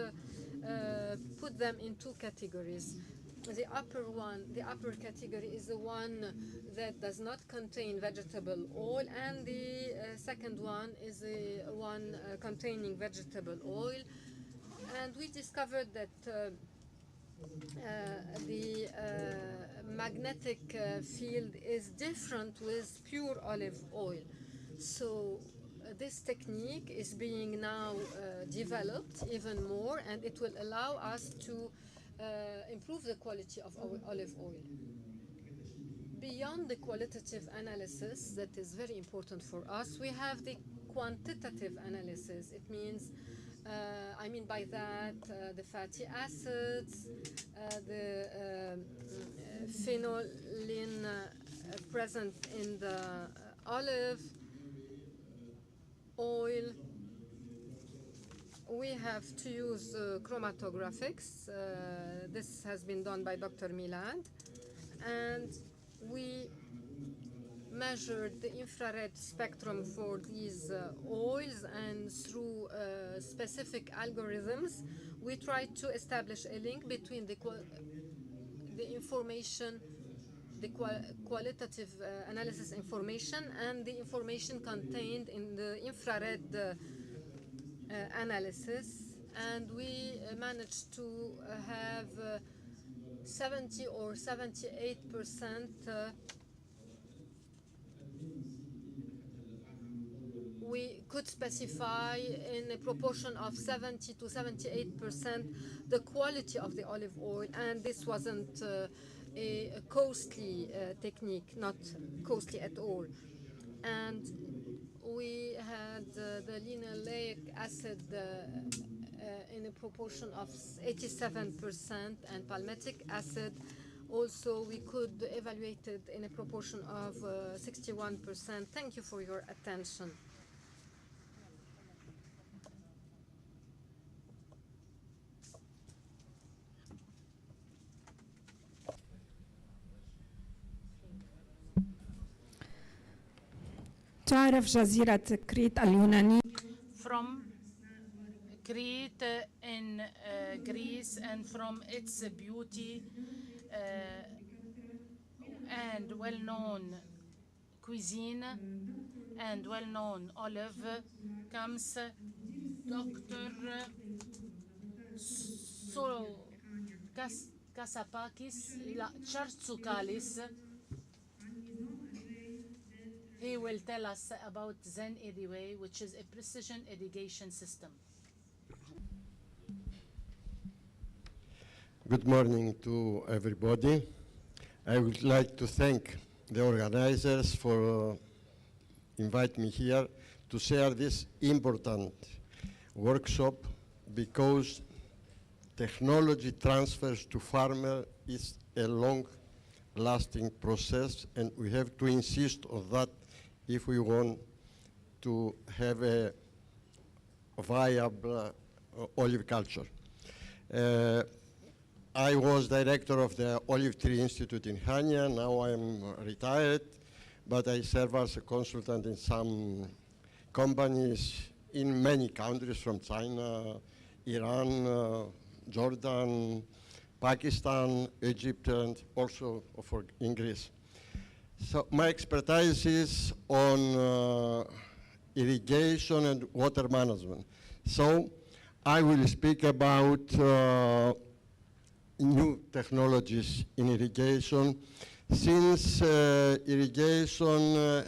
S9: put them in two categories. The upper category is the one that does not contain vegetable oil, and the second one is the one containing vegetable oil. And we discovered that the magnetic field is different with pure olive oil. So this technique is being now developed even more, and it will allow us to improve the quality of our olive oil. Beyond the qualitative analysis that is very important for us, we have the quantitative analysis. It means, I mean by that, the fatty acids, the phenolin present in the olive oil. We have to use chromatographics. This has been done by Dr. Milad. And we measured the infrared spectrum for these oils, and through specific algorithms, we tried to establish a link between the information, the qualitative analysis information, and the information contained in the infrared analysis. And we managed to have 70 or 78% we could specify in a proportion of 70 to 78% the quality of the olive oil, and this wasn't a costly technique, not costly at all. And we had the linoleic acid in a proportion of 87%, and palmitic acid also we could evaluate it in a proportion of 61%. Thank you for your attention.
S17: تعرف جزيرة كريت اليونانية
S15: From Crete in Greece, and from its beauty and well-known cuisine and well-known olive comes Dr. Kasapakis Chartsoukalis. He will tell us about Zen Irrigway, which is a precision irrigation system.
S19: Good morning to everybody. I would like to thank the organizers for inviting me here to share this important workshop, because technology transfers to farmer is a long-lasting process, and we have to insist on that if we want to have a viable olive culture. I was director of the Olive Tree Institute in Hania. Now I'm retired, but I serve as a consultant in some companies in many countries, from China, Iran, Jordan, Pakistan, Egypt, and also in Greece. So my expertise is on irrigation and water management. So I will speak about new technologies in irrigation, since irrigation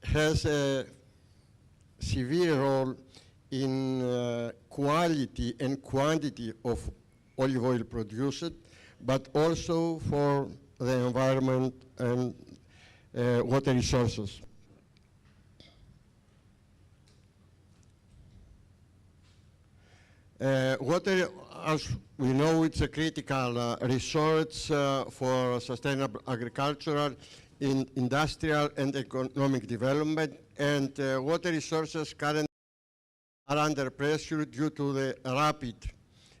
S19: has a severe role in quality and quantity of olive oil produced, but also for the environment and water resources. Water, as we know, it's a critical resource for sustainable agricultural, industrial, and economic development. And water resources currently are under pressure due to the rapid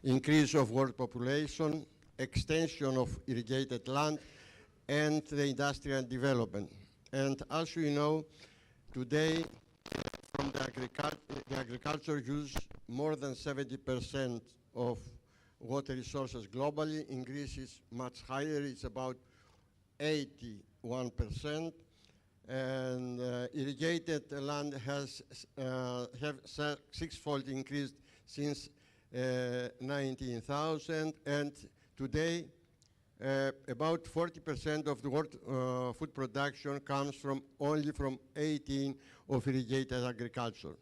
S19: increase of world population extension of irrigated land and the industrial development. And as you know, today from the agriculture use more than 70% of water resources globally. In Greece is much higher, it's about 81%. And irrigated land has sixfold increased since 19,000, and today about 40% of the world food production comes from only from 18 of irrigated agriculture.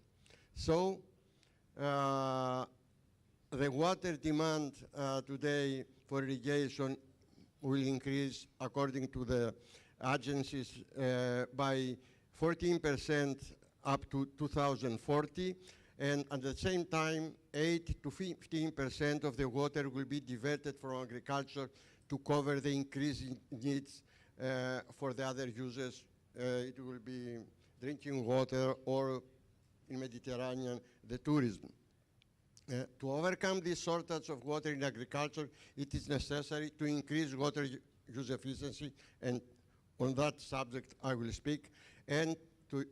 S19: So the water demand today for irrigation will increase, according to the agencies, by 14% up to 2040, and at the same time 8 to 15% of the water will be diverted from agriculture to cover the increasing needs for the other uses. It will be drinking water, or in Mediterranean, the tourism. To overcome this shortage of water in agriculture, it is necessary to increase water use efficiency, and on that subject I will speak, and to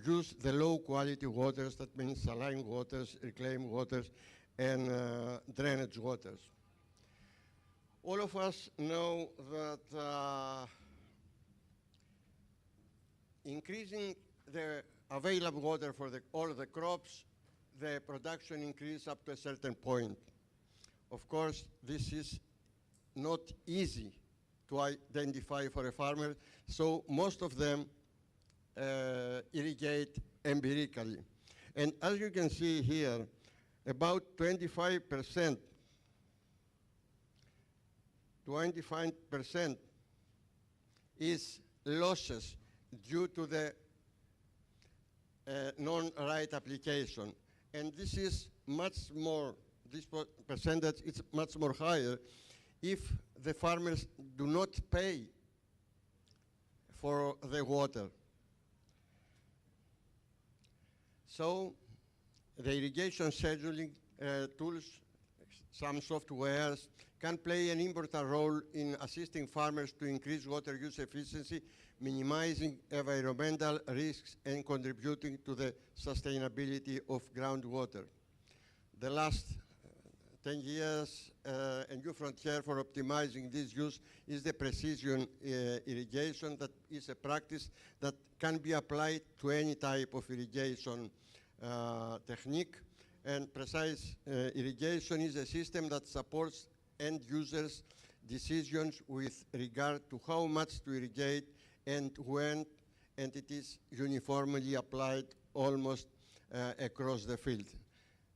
S19: use the low quality waters, that means saline waters, reclaimed waters, and drainage waters. All of us know that increasing the available water for all the crops, the production increase up to a certain point. Of course, this is not easy to identify for a farmer, so most of them irrigate empirically. And as you can see here, about 25% is losses due to the non-right application. And this is much more, this percentage is much more higher if the farmers do not pay for the water. So the irrigation scheduling tools, some softwares, can play an important role in assisting farmers to increase water use efficiency, minimizing environmental risks and contributing to the sustainability of groundwater. The last 10 years, a new frontier for optimizing this use is the precision irrigation. That is a practice that can be applied to any type of irrigation technique. And precise irrigation is a system that supports end users' decisions with regard to how much to irrigate and when, and it is uniformly applied almost across the field.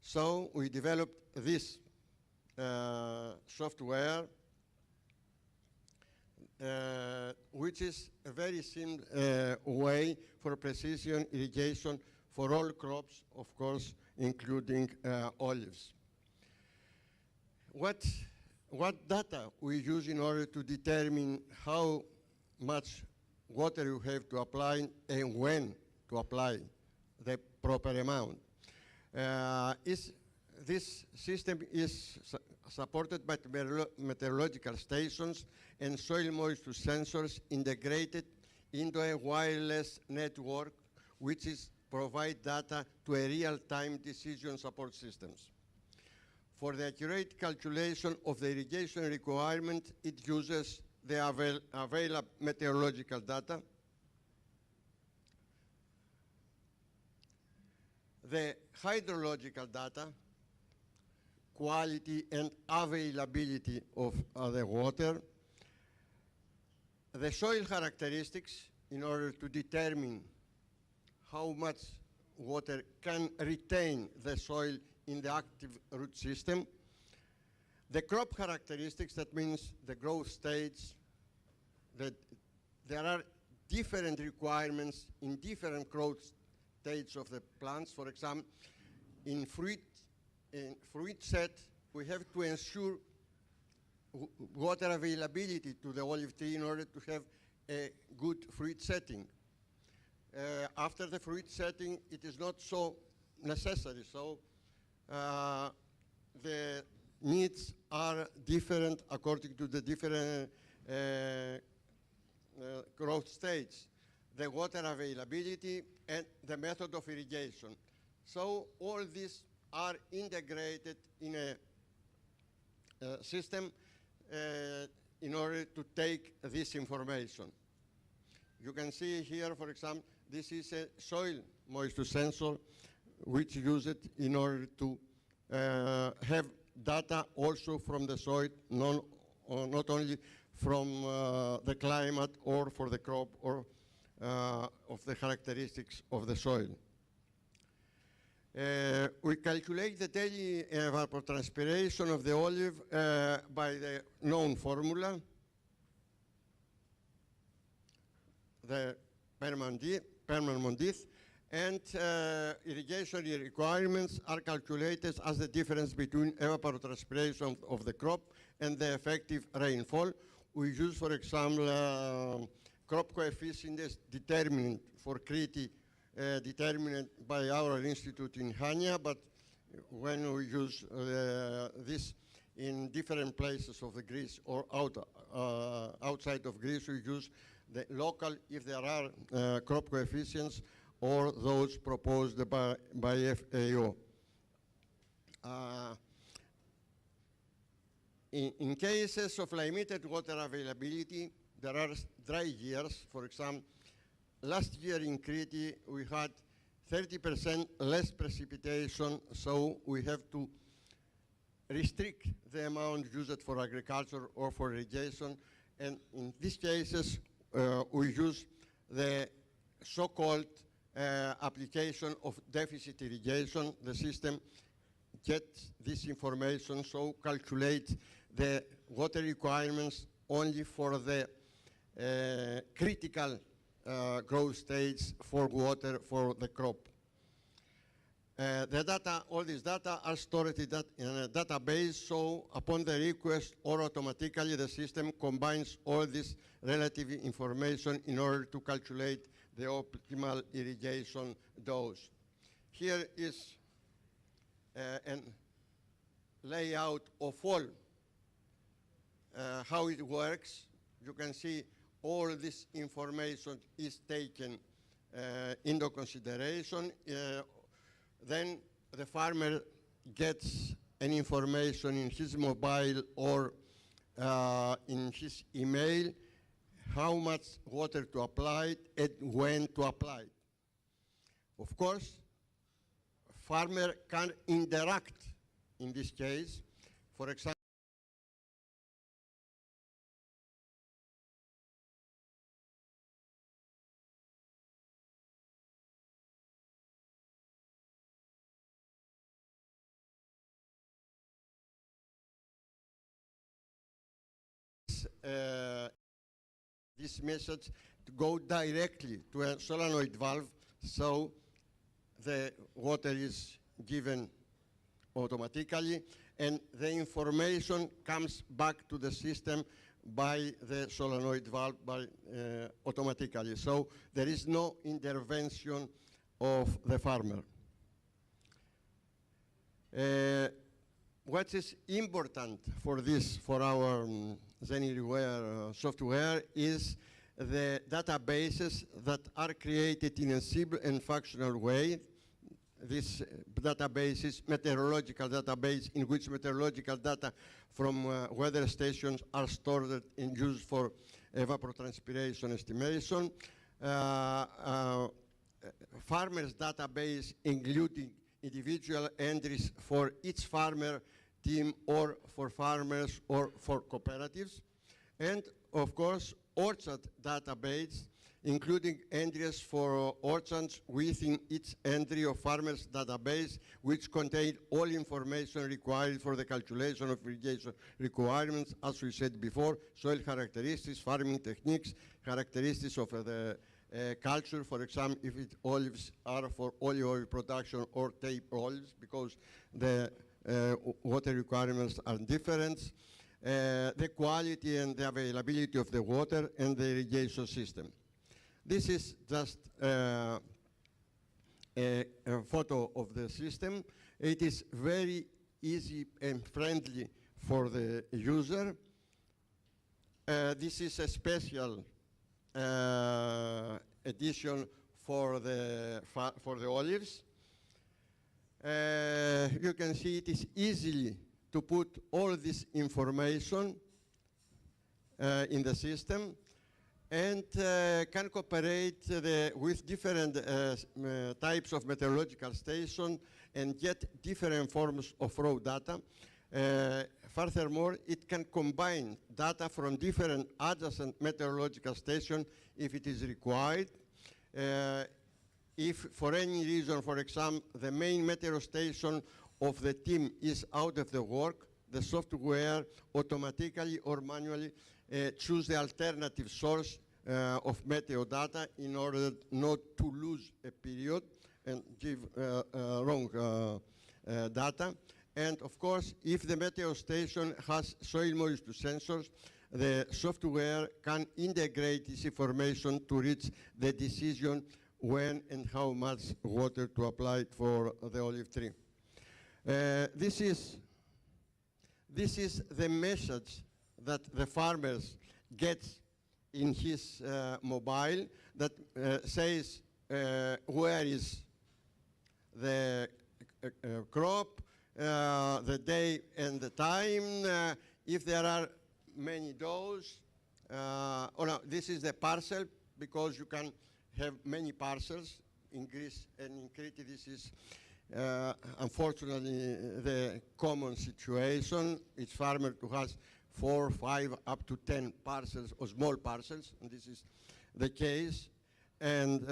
S19: So we developed this software, which is a very simple way for precision irrigation for all crops, of course, including olives. What data we use in order to determine how much water you have to apply and when to apply the proper amount? This system is supported by meteorological stations and soil moisture sensors integrated into a wireless network, which provide data to a real-time decision support systems. For the accurate calculation of the irrigation requirement, it uses the available meteorological data, the hydrological data, quality and availability of the water, the soil characteristics in order to determine how much water can retain the soil in the active root system, the crop characteristics, that means the growth stage, that there are different requirements in different growth stages of the plants. For example, in fruit set, we have to ensure water availability to the olive tree in order to have a good fruit setting. After the fruit setting, it is not so necessary. So the needs are different according to the different growth stages, the water availability, and the method of irrigation. So all these are integrated in a system in order to take this information. You can see here, for example, this is a soil moisture sensor which use it in order to have data also from the soil, not only from the climate or for the crop or of the characteristics of the soil. We calculate the daily evapotranspiration of the olive by the known formula, the Perman-Mondith, and irrigation requirements are calculated as the difference between evapotranspiration of the crop and the effective rainfall. We use, for example, crop coefficient determined for Crete, determined by our institute in Hania, but when we use this in different places of the Greece or outside of Greece, we use the local, if there are crop coefficients, or those proposed by FAO. In cases of limited water availability, there are dry years. For example, last year in Crete, we had 30% less precipitation, so we have to restrict the amount used for agriculture or for irrigation. And in these cases, we use the so-called application of deficit irrigation. The system gets this information, so calculate the water requirements only for the critical growth stage for water for the crop. The data, all these data are stored in a database, so upon the request or automatically the system combines all this relative information in order to calculate the optimal irrigation dose. Here is a layout of all how it works. You can see all this information is taken into consideration. Then the farmer gets an information in his mobile or in his email how much water to apply and when to apply. Of course, farmer can interact in this case. For example, this message to go directly to a solenoid valve, so the water is given automatically and the information comes back to the system by the solenoid valve automatically. So there is no intervention of the farmer. What is important for this, for our Zenirware software, is the databases that are created in a simple and functional way. This database is meteorological database in which meteorological data from weather stations are stored and used for evapotranspiration estimation. Farmers database including individual entries for each farmer team or for farmers or for cooperatives. And of course, orchard database, including entries for orchards within each entry of farmers database, which contain all information required for the calculation of irrigation requirements, as we said before, soil characteristics, farming techniques, characteristics of the culture, for example, if olives are for olive oil production or tape olives, because the water requirements are different, the quality and the availability of the water and the irrigation system. This is just a photo of the system. It is very easy and friendly for the user. This is a special edition for the olives. You can see it is easily to put all this information in the system, and can cooperate with different types of meteorological stations and get different forms of raw data. Furthermore, it can combine data from different adjacent meteorological stations if it is required. If for any reason, for example, the main meteo station of the team is out of the work, the software automatically or manually choose the alternative source of meteo data in order not to lose a period and give wrong data. And of course, if the meteo station has soil moisture sensors, the software can integrate this information to reach the decision when and how much water to apply for the olive tree. This is the message that the farmers get in his mobile that says where is the crop, the day and the time, if there are many does. Oh no, this is the parcel, because you can have many parcels in Greece and in Crete. This is unfortunately the common situation. Each farmer who has 4, 5, up to 10 parcels or small parcels, and this is the case. And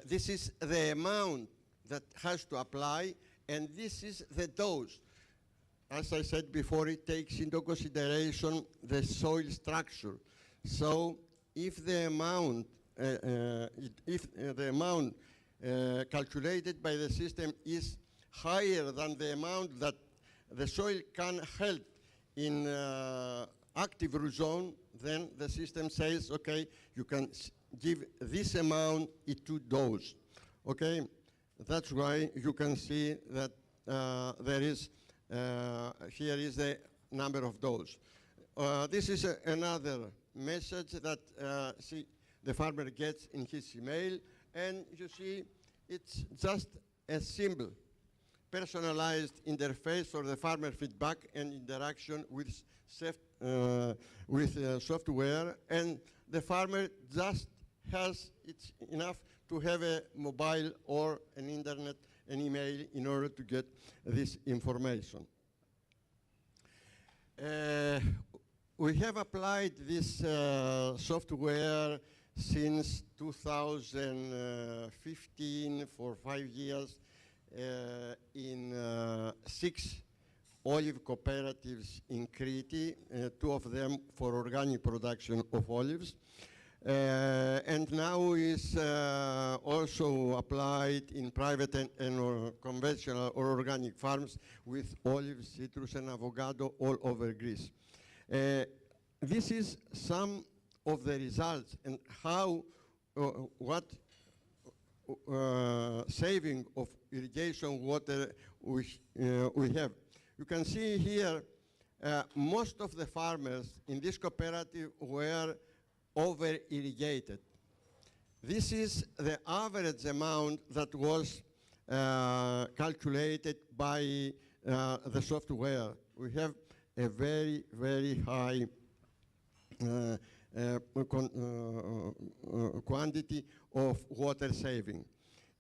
S19: this is the amount that has to apply, and this is the dose. As I said before, it takes into consideration the soil structure. So if the amount, calculated by the system is higher than the amount that the soil can hold in active root zone, then the system says, okay, you can give this amount in 2 doses. Okay, that's why you can see that there is, here is the number of doses. This is another message that the farmer gets in his email, and you see it's just a simple personalized interface for the farmer feedback and interaction with software, and the farmer just has it's enough to have a mobile or an internet, an email in order to get this information. We have applied this software since 2015 for 5 years in 6 olive cooperatives in Crete, 2 of them for organic production of olives. And now is also applied in private and conventional or organic farms with olives, citrus, and avocado all over Greece. This is some of the results and how, what saving of irrigation water we have. You can see here most of the farmers in this cooperative were over-irrigated. This is the average amount that was calculated by the software. We have a very, very high quantity of water saving.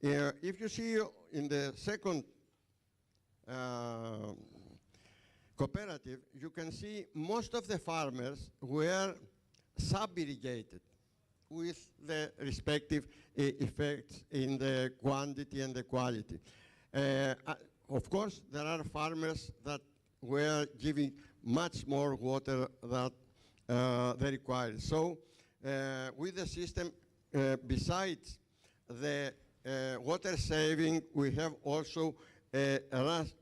S19: If you see in the second cooperative, you can see most of the farmers were sub-irrigated with the respective effects in the quantity and the quality. Of course, there are farmers that were giving much more water than they required. So with the system, besides the water saving, we have also a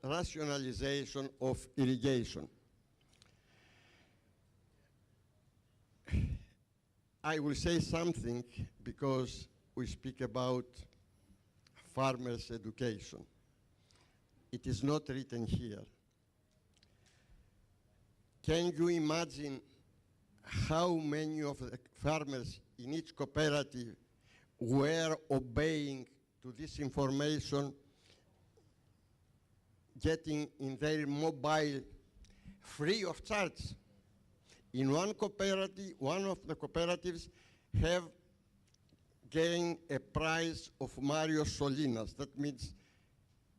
S19: rationalization of irrigation. I will say something because we speak about farmers' education. It is not written here. Can you imagine how many of the farmers in each cooperative were obeying to this information, getting in their mobile free of charge? In one cooperative, one of the cooperatives have gained a prize of Mario Solinas. That means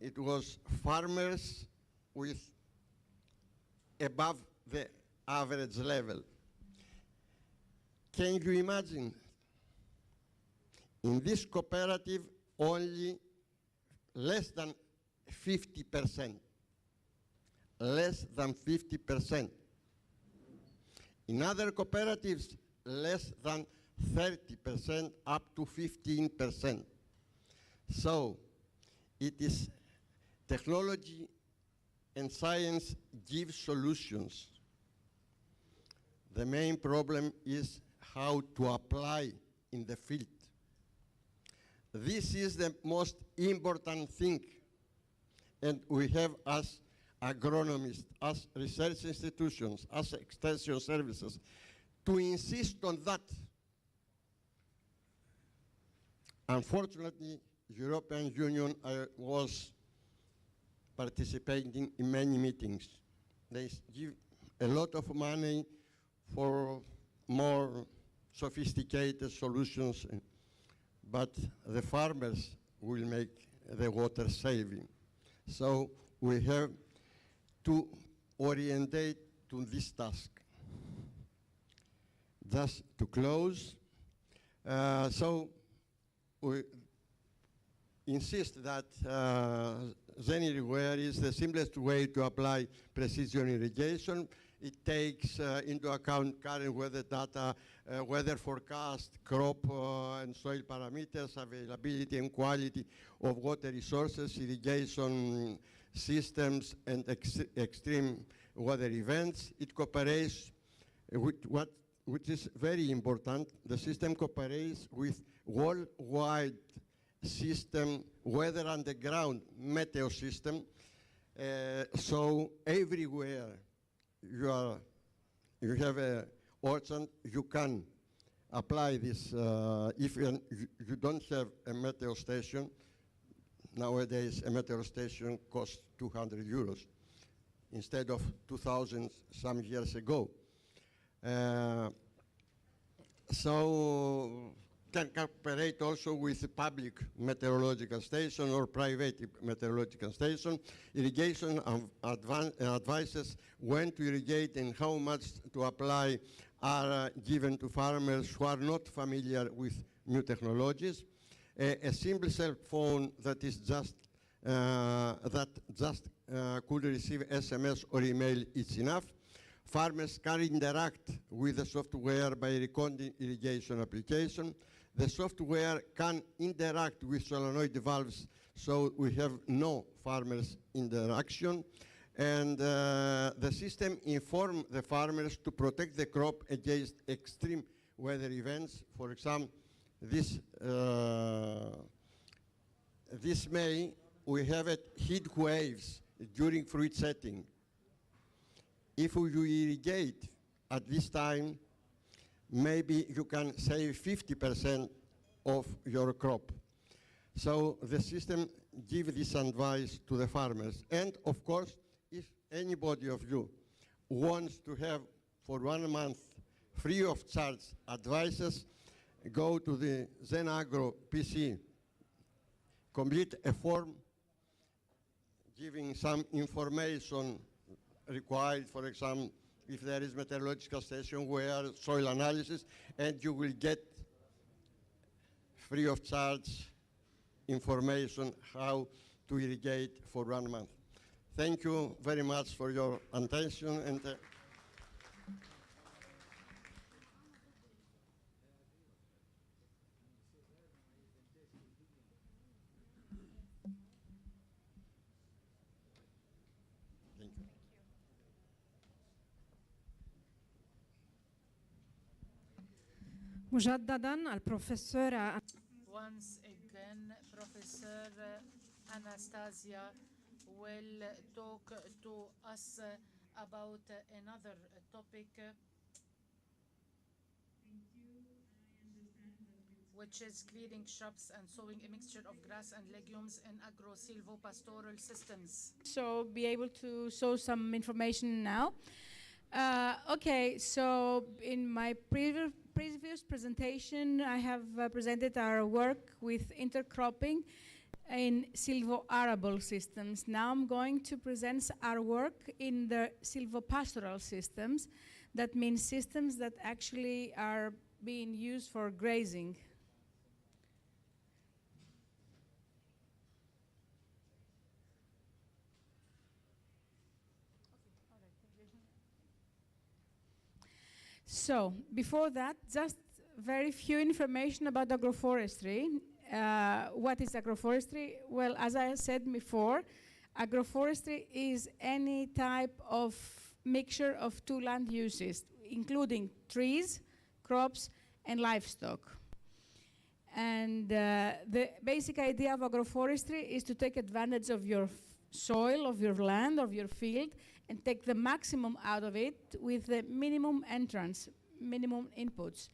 S19: it was farmers with above the average level. Can you imagine? In this cooperative, only less than 50%. Less than 50%. In other cooperatives, less than 30%, up to 15%. So, it is technology and science give solutions. The main problem is how to apply in the field. This is the most important thing, and we have as agronomists, as research institutions, as extension services, to insist on that. Unfortunately, European Union was participating in many meetings. They give a lot of money for more sophisticated solutions, but the farmers will make the water saving. So we have to orientate to this task. Just to close, so we insist that Zen Irriguer is the simplest way to apply precision irrigation. It takes into account current weather data, weather forecast, crop and soil parameters, availability and quality of water resources, irrigation systems, and extreme weather events. It cooperates with which is very important. The system cooperates with worldwide system, weather underground meteo system. So everywhere you have a orchard, you can apply this. If you don't have a meteo station, nowadays a meteo station costs 200 euros instead of 2,000 some years ago. So can cooperate also with public meteorological station or private meteorological station. Irrigation advices when to irrigate and how much to apply are given to farmers who are not familiar with new technologies. A simple cell phone that is just could receive SMS or email is enough. Farmers can interact with the software by recording irrigation application. The software can interact with solenoid valves, so we have no farmers interaction. And the system informs the farmers to protect the crop against extreme weather events. For example, this May, we have heat waves during fruit setting. If you irrigate at this time, maybe you can save 50% of your crop. So the system gives this advice to the farmers. And of course, if anybody of you wants to have for 1 month free of charge advices, go to the Zen Agro PC, complete a form giving some information required, for example, if there is meteorological station where soil analysis, and you will get free of charge information how to irrigate for 1 month. Thank you very much for your attention. And
S17: مجددا البروفيسور
S15: once again, Professor Anastasia will talk to us about another topic, which is clearing shrubs and sowing a mixture of grass and legumes in agro-silvopastoral systems.
S10: So be able to show some information now. Okay, so in my previous presentation, I have presented our work with intercropping in silvo-arable systems. Now I'm going to present our work in the silvopastoral systems. That means systems that actually are being used for grazing. So, before that, just very few information about agroforestry. What is agroforestry? Well, as I said before, agroforestry is any type of mixture of two land uses, including trees, crops, and livestock. And the basic idea of agroforestry is to take advantage of your soil, of your land, of your field, and take the maximum out of it with the minimum entrance, minimum inputs.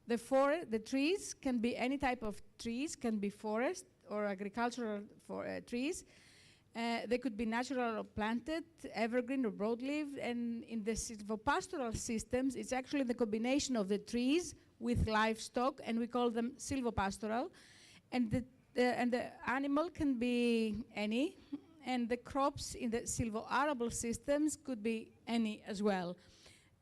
S10: The trees can be any type of trees, can be forest or agricultural trees. They could be natural or planted, evergreen or broadleaf, and in the silvopastoral systems, it's actually the combination of the trees with livestock, and we call them silvopastoral. And the animal can be any, and the crops in the silvo-arable systems could be any as well.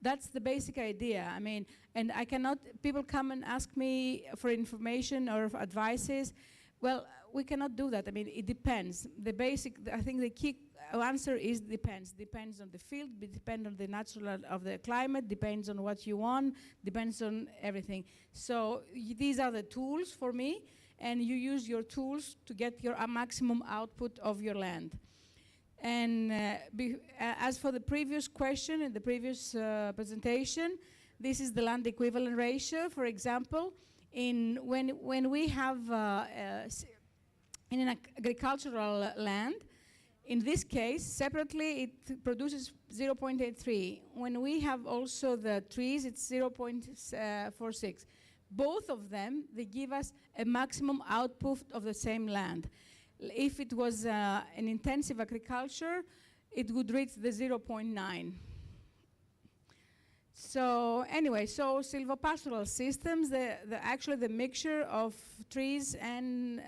S10: That's the basic idea. I mean, and I cannot, people come and ask me for information or for advices. Well, we cannot do that. I mean, it depends. The basic, I think the key answer is depends. Depends on the field, depends on the natural of the climate, depends on what you want, depends on everything. So these are the tools for me, and you use your tools to get your maximum output of your land. And as for the previous question in the previous presentation, this is the land equivalent ratio. For example, when we have in an agricultural land, in this case, separately, it produces 0.83. When we have also the trees, it's 0.46. Both of them, they give us a maximum output of the same land. If it was an intensive agriculture, it would reach the 0.9. So anyway, so silvopastoral systems, actually the mixture of trees and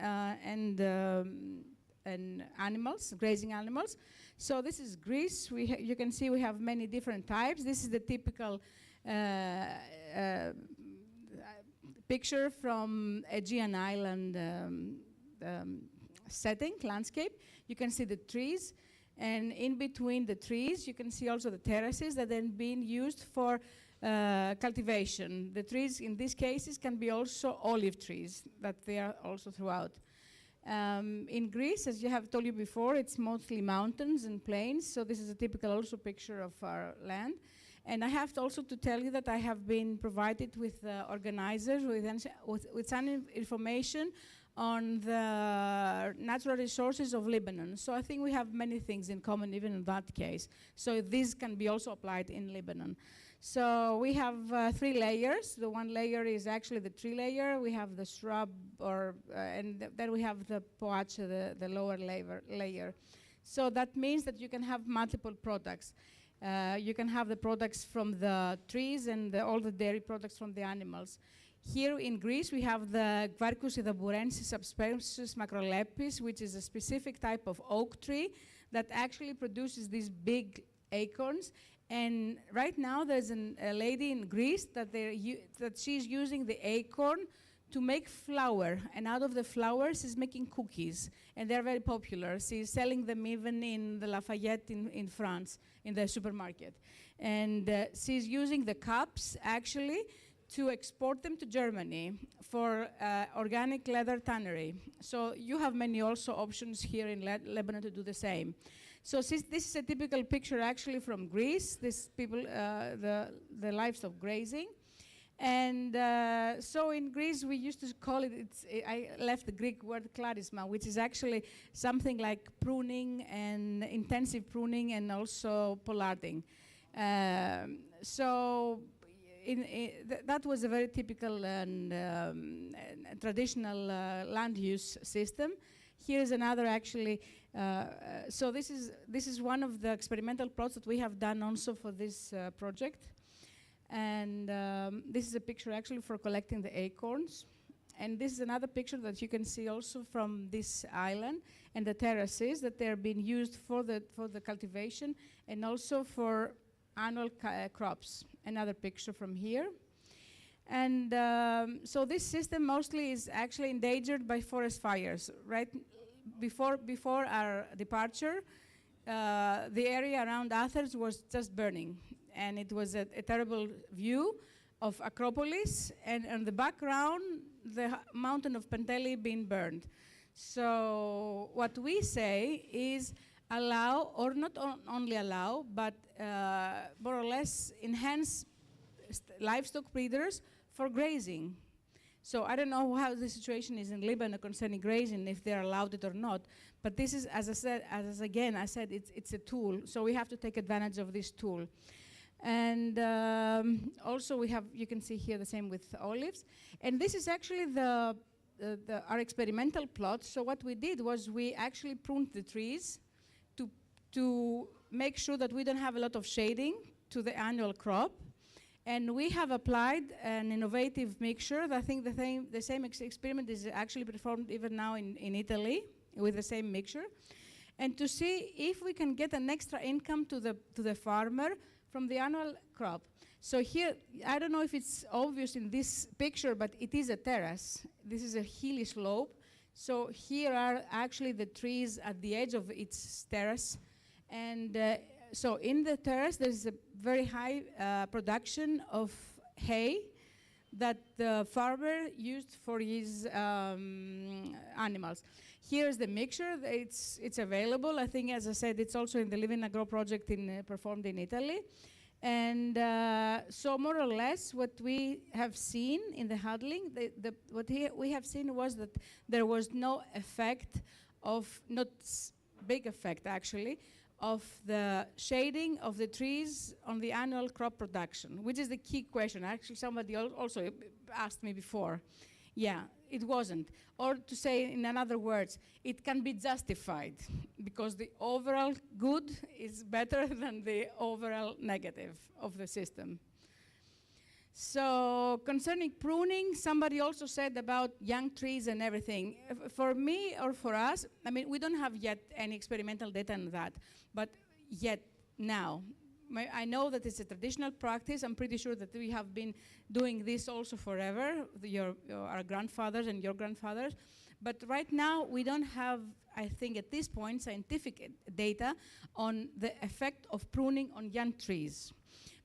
S10: animals, grazing animals. So this is Greece. You can see we have many different types. This is the typical picture from Aegean Island setting, landscape. You can see the trees, and in between the trees, you can see also the terraces that are then being used for cultivation. The trees in these cases can be also olive trees, that they are also throughout. In Greece, as I have told you before, it's mostly mountains and plains, so this is a typical also picture of our land. And I have also to tell you that I have been provided with organizers with some information on the natural resources of Lebanon. So I think we have many things in common even in that case. So this can be also applied in Lebanon. So we have 3 layers. The one layer is actually the tree layer. We have the shrub, and then we have the poache, the lower layer. So that means that you can have multiple products. You can have the products from the trees and all the dairy products from the animals. Here in Greece, we have the Quercus idaburensis subspecies macrolepis, which is a specific type of oak tree that actually produces these big acorns. And right now, there's a lady in Greece that she's using the acorn to make flour, and out of the flour, she's making cookies, and they're very popular. She's selling them even in the Lafayette in France, in the supermarket. And she's using the cups, actually, to export them to Germany for organic leather tannery. So you have many also options here in Lebanon to do the same. So this is a typical picture actually from Greece, this people, the livestock grazing. And so in Greece, we used to call it, I left the Greek word charisma, which is actually something like pruning and intensive pruning and also pollarding. So that was a very typical and traditional land use system. Here is another actually, so this is one of the experimental plots that we have done also for this project. And this is a picture actually for collecting the acorns. And this is another picture that you can see also from this island and the terraces that they're being used for the cultivation and also for annual crops. Another picture from here. And so this system mostly is actually endangered by forest fires. Right before our departure, the area around Athens was just burning. And it was a terrible view of Acropolis, and in the background, the mountain of Penteli being burned. So what we say is allow, or not only allow, but more or less enhance livestock breeders for grazing. So I don't know how the situation is in Lebanon concerning grazing, if they're allowed it or not. But this is, as I said, it's a tool. So we have to take advantage of this tool. And also we have, you can see here the same with olives. And this is actually our experimental plot. So what we did was we actually pruned the trees to make sure that we don't have a lot of shading to the annual crop. And we have applied an innovative mixture. I think the same experiment is actually performed even now in Italy with the same mixture. And to see if we can get an extra income to the farmer from the annual crop. So here, I don't know if it's obvious in this picture, but it is a terrace. This is a hilly slope. So here are actually the trees at the edge of its terrace. And so in the terrace, there's a very high production of hay that the farmer used for his animals. Here's the mixture. It's available. I think, as I said, it's also in the Livingagro project performed in Italy. And so more or less what we have seen in the huddling, we have seen was that there was no effect of, not big effect actually, of the shading of the trees on the annual crop production, which is the key question. Actually, somebody also asked me before. Yeah, it wasn't. Or to say in other words, it can be justified because the overall good is better than the overall negative of the system. So concerning pruning, somebody also said about young trees and everything. For me or for us, I mean, we don't have yet any experimental data on that, but yet now. I know that it's a traditional practice. I'm pretty sure that we have been doing this also forever, our grandfathers and your grandfathers. But right now, we don't have, I think at this point, scientific data on the effect of pruning on young trees.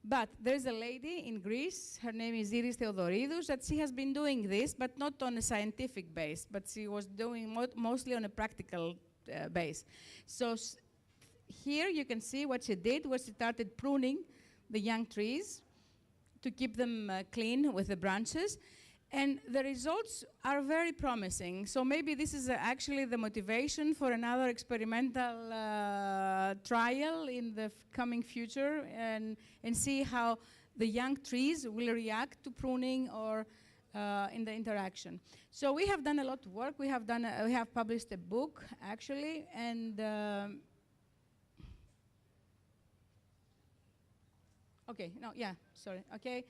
S10: But there's a lady in Greece, her name is Iris Theodoridou, that she has been doing this, but not on a scientific base, but she was doing mostly on a practical base. So here you can see what she did was she started pruning the young trees to keep them clean with the branches. And the results are very promising. So maybe this is actually the motivation for another experimental trial in the coming future and see how the young trees will react to pruning or in the interaction. So we have done a lot of work. We have published a book actually, and okay, no, yeah, sorry, okay.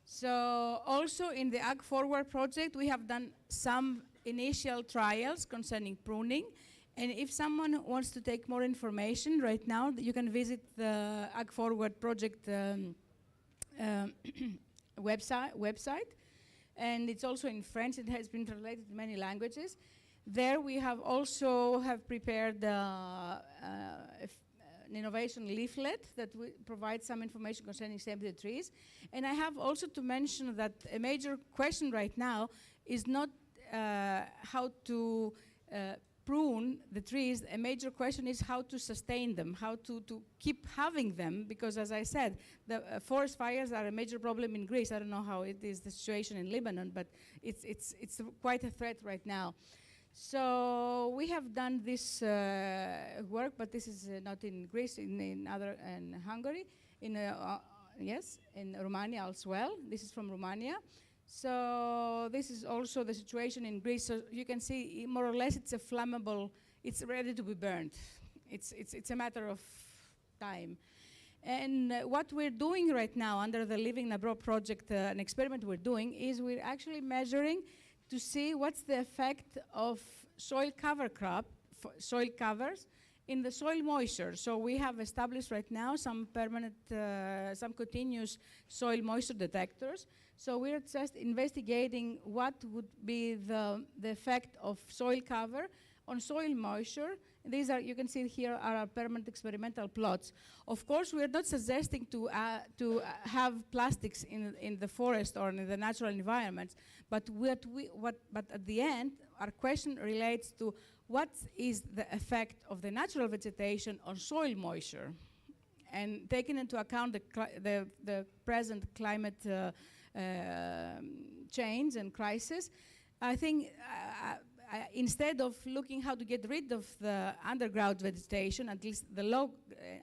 S10: So also in the Ag Forward project, we have done some initial trials concerning pruning. And if someone wants to take more information right now, you can visit the Ag Forward project website. And it's also in French. It has been translated to many languages. There we have also prepared an innovation leaflet that provides some information concerning Save the Trees. And I have also to mention that a major question right now is not how to prune the trees, a major question is how to sustain them, how to keep having them, because as I said, the forest fires are a major problem in Greece. I don't know how it is the situation in Lebanon, but it's quite a threat right now. So we have done this work, but this is not in Greece, in Hungary, yes, in Romania as well. This is from Romania. So this is also the situation in Greece. So you can see more or less it's a flammable, it's ready to be burned. It's a matter of time. And what we're doing right now under the Livingagro project, an experiment we're doing, is we're actually measuring to see what's the effect of soil cover crop, soil covers, in the soil moisture. So we have established right now some permanent, some continuous soil moisture detectors. So we're just investigating what would be the effect of soil cover on soil moisture. These are, you can see here, are our permanent experimental plots. Of course, we're not suggesting to have plastics in the forest or in the natural environments, but but at the end, our question relates to what is the effect of the natural vegetation on soil moisture. And taking into account the present climate change and crisis, I think instead of looking how to get rid of the underground vegetation, at least the low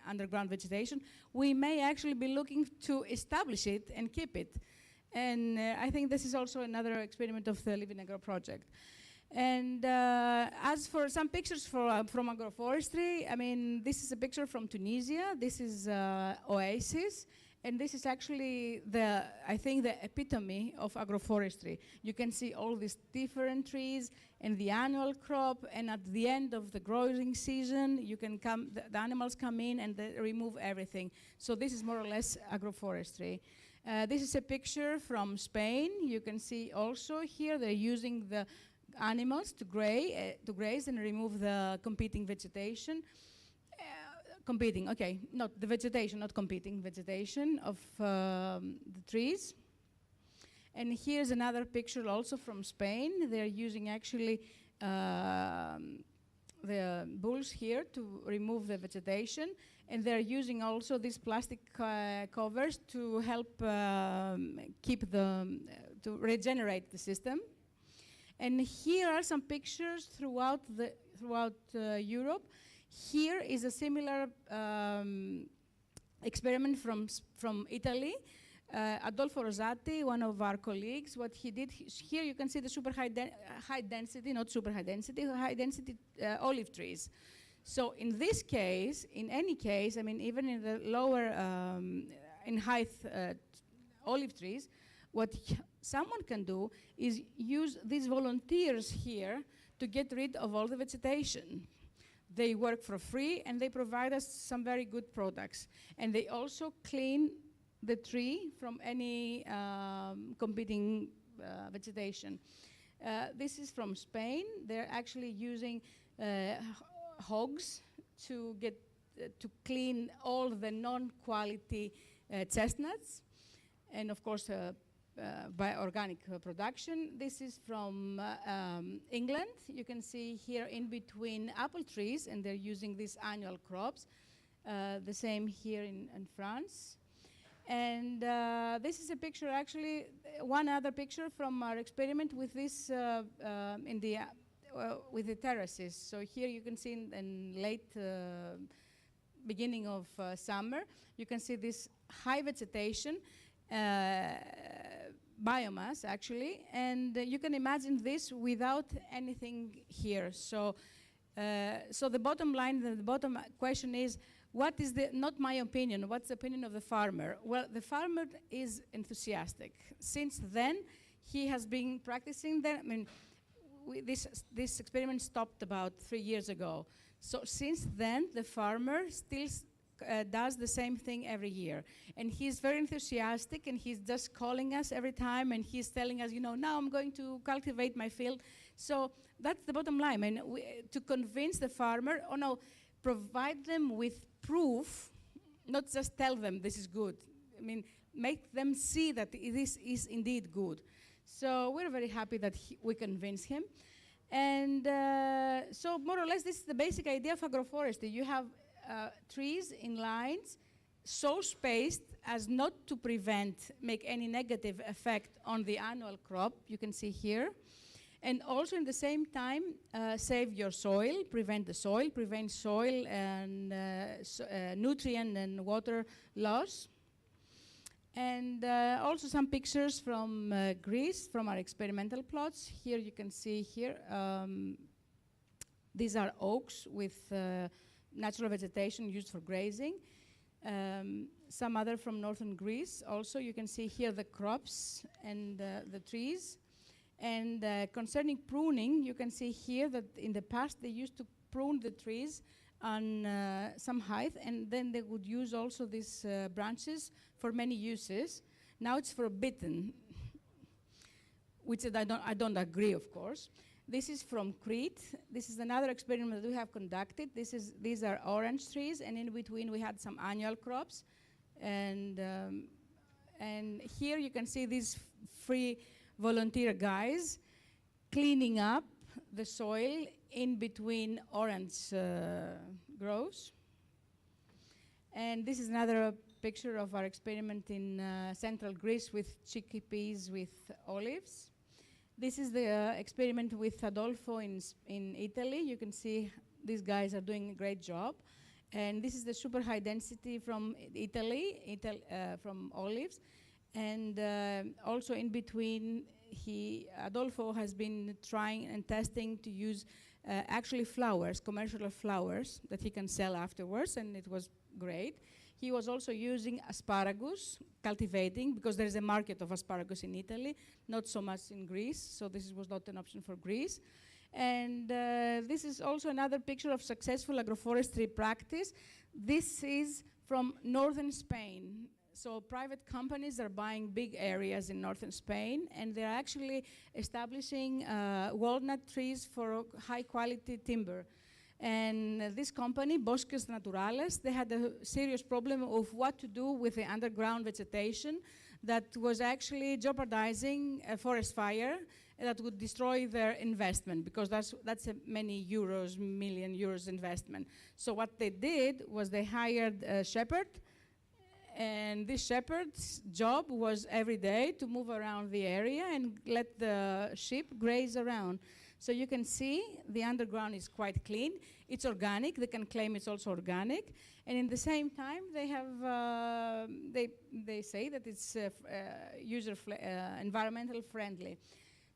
S10: underground vegetation, we may actually be looking to establish it and keep it. And I think this is also another experiment of the Livingagro project. And as for some pictures from agroforestry, I mean, this is a picture from Tunisia. This is oasis. And this is actually, I think, the epitome of agroforestry. You can see all these different trees and the annual crop, and at the end of the growing season, you can the animals come in and they remove everything. So this is more or less agroforestry. This is a picture from Spain. You can see also here they're using the animals to graze and remove the competing vegetation. Competing, okay, not the vegetation, not competing vegetation of the trees. And here's another picture also from Spain. They're using actually the bulls here to remove the vegetation, and they're using also these plastic covers to help to regenerate the system. And here are some pictures throughout Europe. Here is a similar experiment from Italy. Adolfo Rosati, one of our colleagues, what he did, here you can see the super high density, not super high density olive trees. So in this case, in any case, I mean, even in the lower in height olive trees, what someone can do is use these volunteers here to get rid of all the vegetation. They work for free and they provide us some very good products. And they also clean the tree from any competing vegetation. This is from Spain. They're actually using hogs to clean all the non-quality chestnuts, and of course by organic production. This is from England. You can see here in between apple trees, and they're using these annual crops. The same here in France. And this is a picture, actually, one other picture from our experiment with this with the terraces. So here you can see in late beginning of summer, you can see this high vegetation, biomass actually, and you can imagine this without anything here. So, so the bottom line, the bottom question is, what is not my opinion, what's the opinion of the farmer? Well, the farmer is enthusiastic. Since then, he has been practicing that. I mean, this experiment stopped about 3 years ago. So since then, the farmer still does the same thing every year. And he's very enthusiastic, and he's just calling us every time, and he's telling us, you know, now I'm going to cultivate my field. So that's the bottom line. I mean, to convince the farmer, oh no, provide them with proof, not just tell them this is good. I mean, make them see that this is indeed good. So we're very happy that we convinced him. And so more or less, this is the basic idea of agroforestry. You have trees in lines so spaced as not to make any negative effect on the annual crop, you can see here. And also in the same time, save your soil, prevent soil and nutrient and water loss. And also some pictures from Greece, from our experimental plots. Here you can see here, these are oaks with natural vegetation used for grazing. Some other from northern Greece. Also, you can see here the crops and the trees. And concerning pruning, you can see here that in the past they used to prune the trees on some height, and then they would use also these branches for many uses. Now it's forbidden, which I don't agree, of course. This is from Crete. This is another experiment that we have conducted. These are orange trees, and in between we had some annual crops. And here you can see these free volunteer guys cleaning up the soil in between orange groves. And this is another picture of our experiment in central Greece with chickpeas with olives. This is the experiment with Adolfo in Italy. You can see these guys are doing a great job. And this is the super high density from Italy, from olives. And also in between, Adolfo has been trying and testing to use actually flowers, commercial flowers that he can sell afterwards, and it was great. He was also using asparagus, cultivating, because there is a market of asparagus in Italy, not so much in Greece, so this was not an option for Greece. And this is also another picture of successful agroforestry practice. This is from northern Spain. So private companies are buying big areas in northern Spain, and they're actually establishing walnut trees for high quality timber. And this company, Bosques Naturales, they had a serious problem of what to do with the underground vegetation that was actually jeopardizing a forest fire that would destroy their investment, because that's a million euros investment. So what they did was they hired a shepherd, and this shepherd's job was every day to move around the area and let the sheep graze around. So you can see the underground is quite clean. It's organic. They can claim it's also organic. And in the same time, they have they say that it's environmental friendly.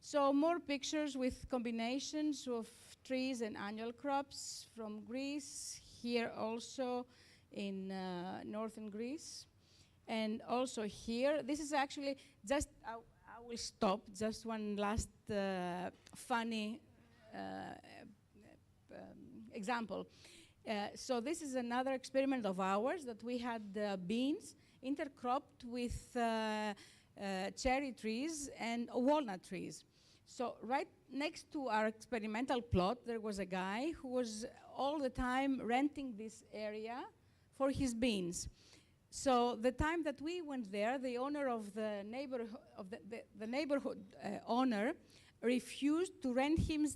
S10: So more pictures with combinations of trees and annual crops from Greece. Here also in northern Greece. And also here, this is actually just, I will stop, just one last funny example. So this is another experiment of ours that we had beans intercropped with cherry trees and walnut trees. So right next to our experimental plot, there was a guy who was all the time renting this area for his beans. So the time that we went there, the owner of the neighborhood, the neighborhood owner refused to rent him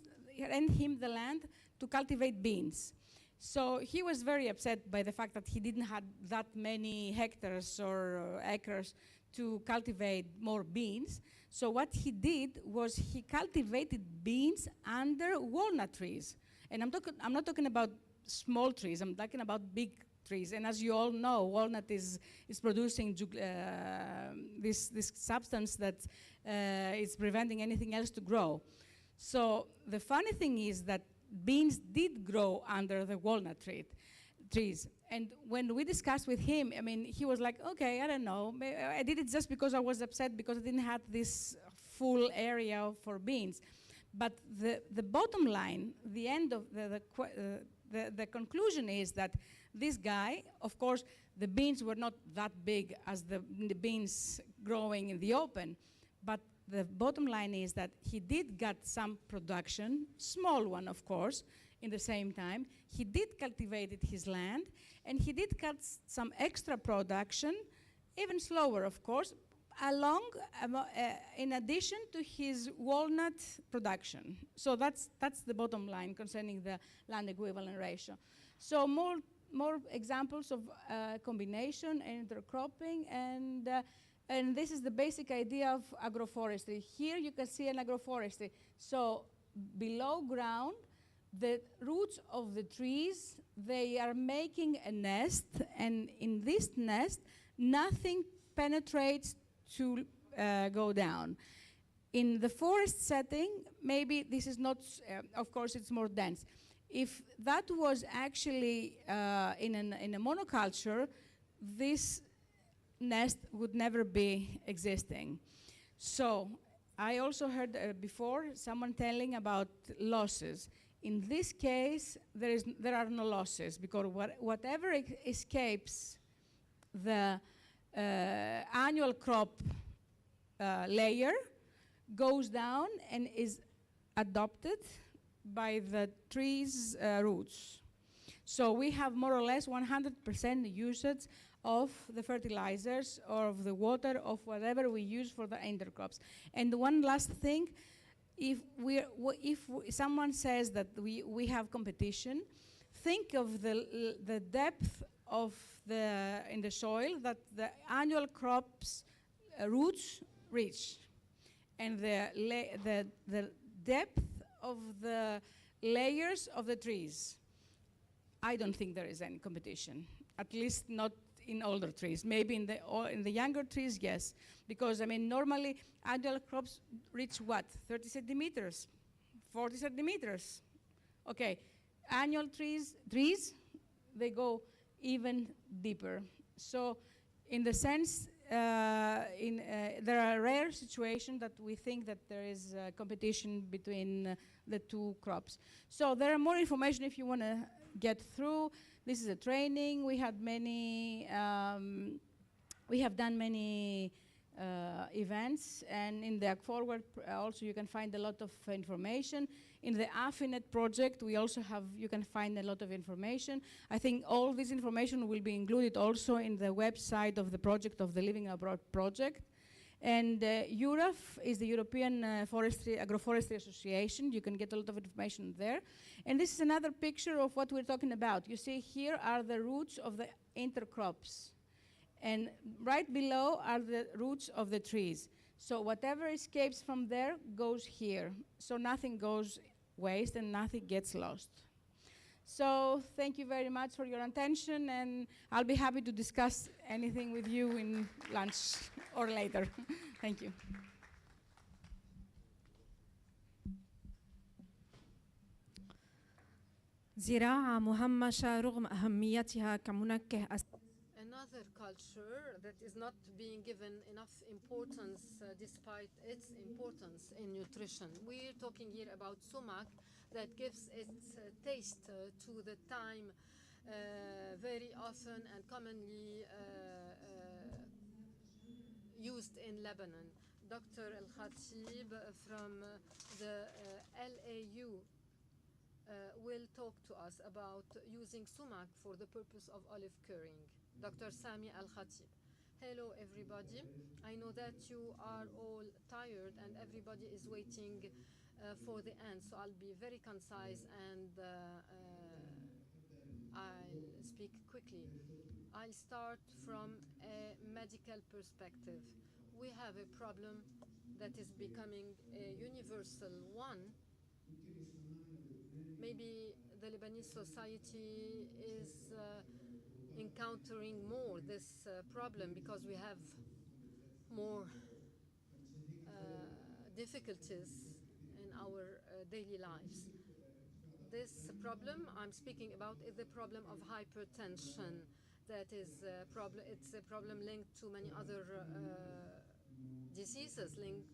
S10: the land to cultivate beans. So he was very upset by the fact that he didn't have that many hectares or acres to cultivate more beans. So what he did was he cultivated beans under walnut trees. And I'm not talking about small trees, I'm talking about big trees. And as you all know, walnut is producing this substance that is preventing anything else to grow. So the funny thing is that beans did grow under the walnut trees. And when we discussed with him, I mean, he was like, okay, I don't know. I did it just because I was upset because I didn't have this full area for beans. But the bottom line, the end of the conclusion is that this guy, of course, the beans were not that big as the beans growing in the open, but the bottom line is that he did get some production, small one, of course, in the same time. He did cultivate his land, and he did get some extra production, even slower, of course, in addition to his walnut production. So that's the bottom line concerning the land equivalent ratio. So more examples of combination and intercropping, and this is the basic idea of agroforestry. Here you can see an agroforestry. So below ground, the roots of the trees, they are making a nest, and in this nest, nothing penetrates to go down. In the forest setting, maybe this is not, of course, it's more dense. If that was actually in a monoculture, this nest would never be existing. So I also heard before someone telling about losses. In this case, there are no losses, because whatever escapes the annual crop layer goes down and is adopted by the tree's roots. So we have more or less 100% usage of the fertilizers or of the water, of whatever we use for the intercrops. And one last thing, if someone says that we have competition, think of the depth of in the soil that the annual crops roots reach, and the depth of the layers of the trees. I don't think there is any competition, at least not in older trees. Maybe in the younger trees, yes. Because, I mean, normally annual crops reach what? 30 centimeters, 40 centimeters. Okay, annual trees, they go even deeper. So in the sense, there are rare situations that we think that there is competition between the two crops. So there are more information if you want to get through. This is a training. We had many, we have done many events, and in the AgForward also you can find a lot of information. In the Affinet project, we also have, you can find a lot of information. I think all this information will be included also in the website of the project, of the Living Abroad project. And EURAF is the European Agroforestry Association. You can get a lot of information there. And this is another picture of what we're talking about. You see here are the roots of the intercrops. And right below are the roots of the trees. So whatever escapes from there goes here. So nothing goes waste and nothing gets lost. So thank you very much for your attention, and I'll be happy to discuss anything with you in lunch or later. Thank you.
S17: زراعة مهمشة رغم أهميتها كمنكه.
S9: Another culture that is not being given enough importance despite its importance in nutrition. We're talking here about sumac that gives its taste to the thyme very often and commonly used in Lebanon. Dr. Al-Khatib from the LAU will talk to us about using sumac for the purpose of olive curing. Dr. Sami Al-Khatib. Hello, everybody. I know that you are all tired and everybody is waiting for the end, so I'll be very concise and I'll speak quickly. I'll start from a medical perspective. We have a problem that is becoming a universal one. Maybe the Lebanese society is encountering more this problem because we have more difficulties in our daily lives. This problem I'm speaking about is the problem of hypertension. That is it's a problem linked to many other diseases, linked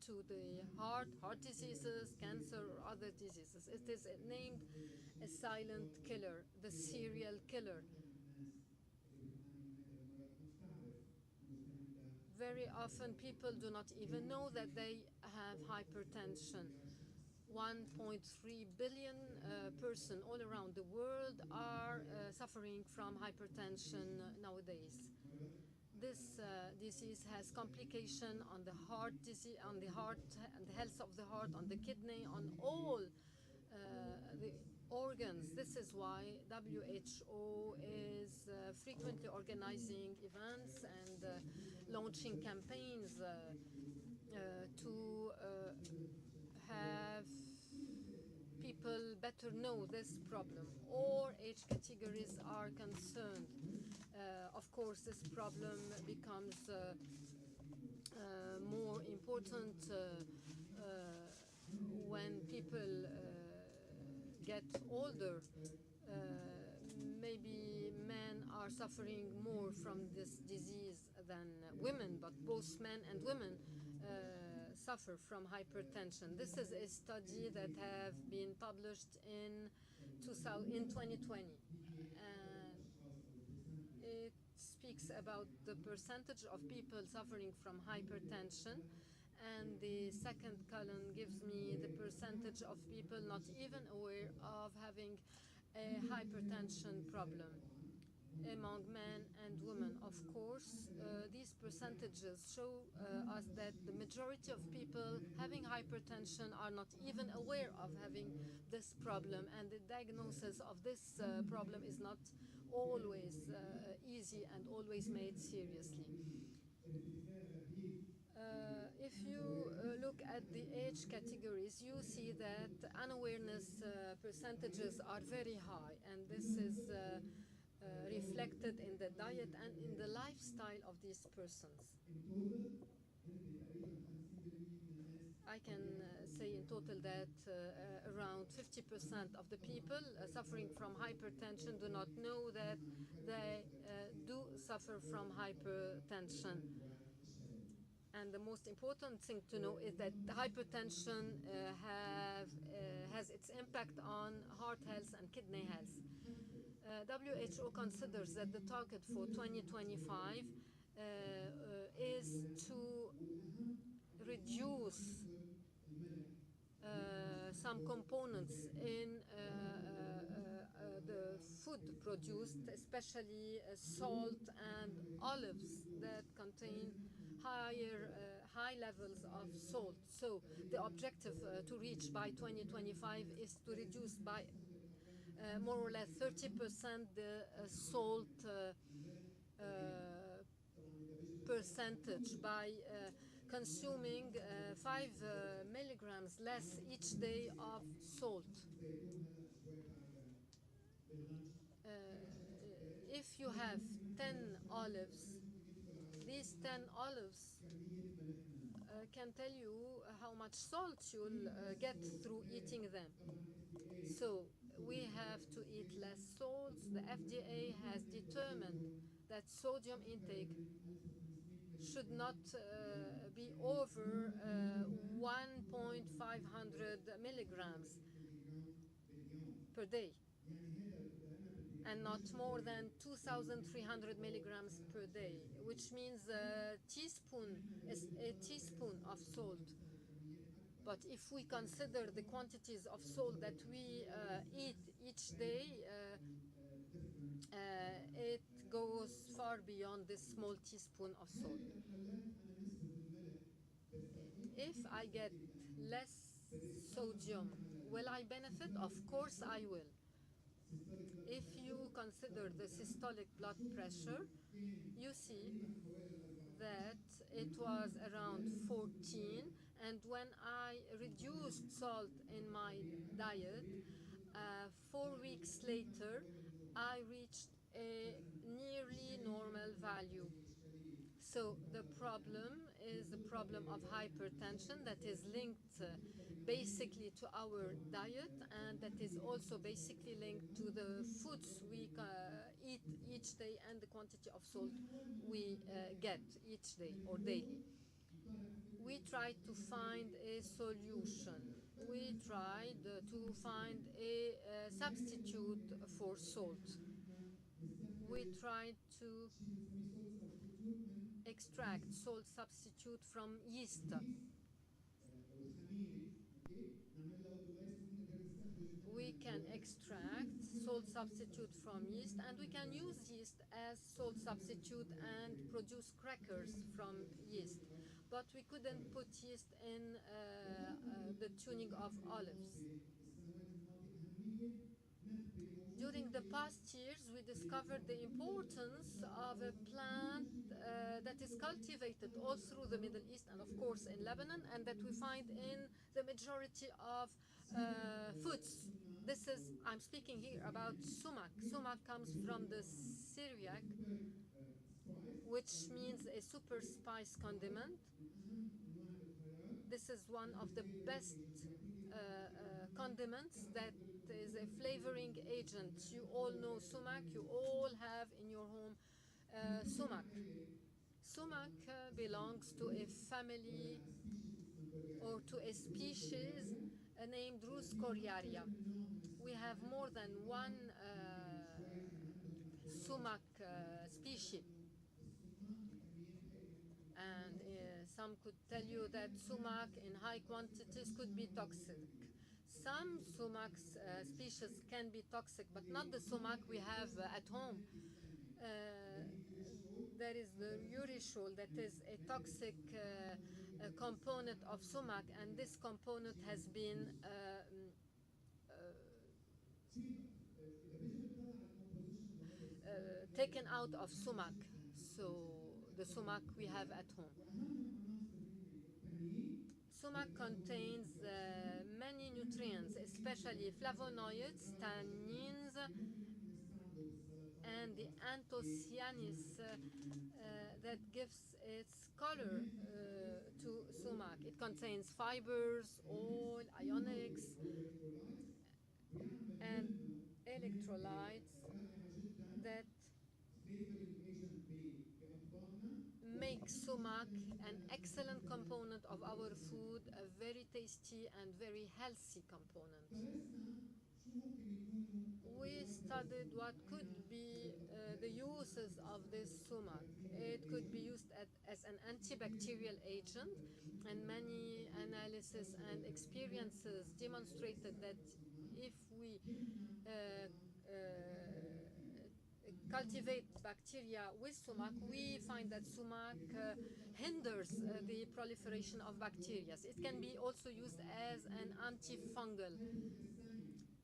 S9: to the heart diseases, cancer, or other diseases. It is named a silent killer, the serial killer. Very often people do not even know that they have hypertension. 1.3 billion person all around the world are suffering from hypertension nowadays. This disease has complication on the heart disease, on the heart and the health of the heart, on the kidney, on all the organs. This is why WHO is frequently organizing events and launching campaigns to have people better know this problem. All age categories are concerned. Of course, this problem becomes more important when people get older. Maybe men are suffering more from this disease than women, but both men and women suffer from hypertension. This is a study that have been published in 2020. It speaks about the percentage of people suffering from hypertension, and the second column gives me the percentage of people not even aware of having a hypertension problem among men and women. Of course, these percentages show us that the majority of people having hypertension are not even aware of having this problem, and the diagnosis of this problem is not always easy and always made seriously. If you look at the age categories, you see that unawareness percentages are very high, and this is reflected in the diet and in the lifestyle of these persons. I can say in total that around 50% of the people suffering from hypertension do not know that they do suffer from hypertension. And the most important thing to know is that hypertension has its impact on heart health and kidney health. WHO considers that the target for 2025 is to reduce some components in the food produced, especially salt and olives that contain high levels of salt. So the objective to reach by 2025 is to reduce by more or less 30% the salt percentage by consuming 5 milligrams less each day of salt. If you have 10 olives, these 10 olives can tell you how much salt you'll get through eating them. So we have to eat less salt. The FDA has determined that sodium intake should not be over 1.500 milligrams per day, and not more than 2,300 milligrams per day, which means a teaspoon of salt. But if we consider the quantities of salt that we eat each day, it goes far beyond this small teaspoon of salt. If I get less sodium, will I benefit? Of course I will. If you consider the systolic blood pressure, you see that it was around 14, and when I reduced salt in my diet, 4 weeks later, I reached a nearly normal value. So the problem is the problem of hypertension that is linked basically to our diet, and that is also basically linked to the foods we eat each day and the quantity of salt we get each day or daily. We tried to find a solution. We tried to find a substitute for salt. We tried to extract salt substitute from yeast. We can extract salt salt substitute from yeast, and we can use yeast as salt substitute and produce crackers from yeast. But we couldn't put yeast in the tuning of olives. During the past years, we discovered the importance of a plant that is cultivated all through the Middle East and, of course, in Lebanon, and that we find in the majority of foods. This is, I'm speaking here about sumac. Sumac comes from the Syriac, which means a super spice condiment. This is one of the best condiments that is a flavoring agent. You all know sumac, you all have in your home sumac. Sumac belongs to a family or to a species named Rus coriaria. We have more than one sumac species. And some could tell you that sumac in high quantities could be toxic. Some sumac species can be toxic, but not the sumac we have at home. There is the urishol, that is a toxic component of sumac, and this component has been taken out of sumac, so the sumac we have at home. Sumac contains many nutrients, especially flavonoids, tannins, and the anthocyanins that gives its color to sumac. It contains fibers, oil, ionics, and electrolytes that make sumac an excellent component of our food, a very tasty and very healthy component. We studied what could be the uses of this sumac. It could be used as an antibacterial agent, and many analyses and experiences demonstrated that if we cultivate bacteria with sumac, we find that sumac hinders the proliferation of bacteria. It can be also used as an antifungal.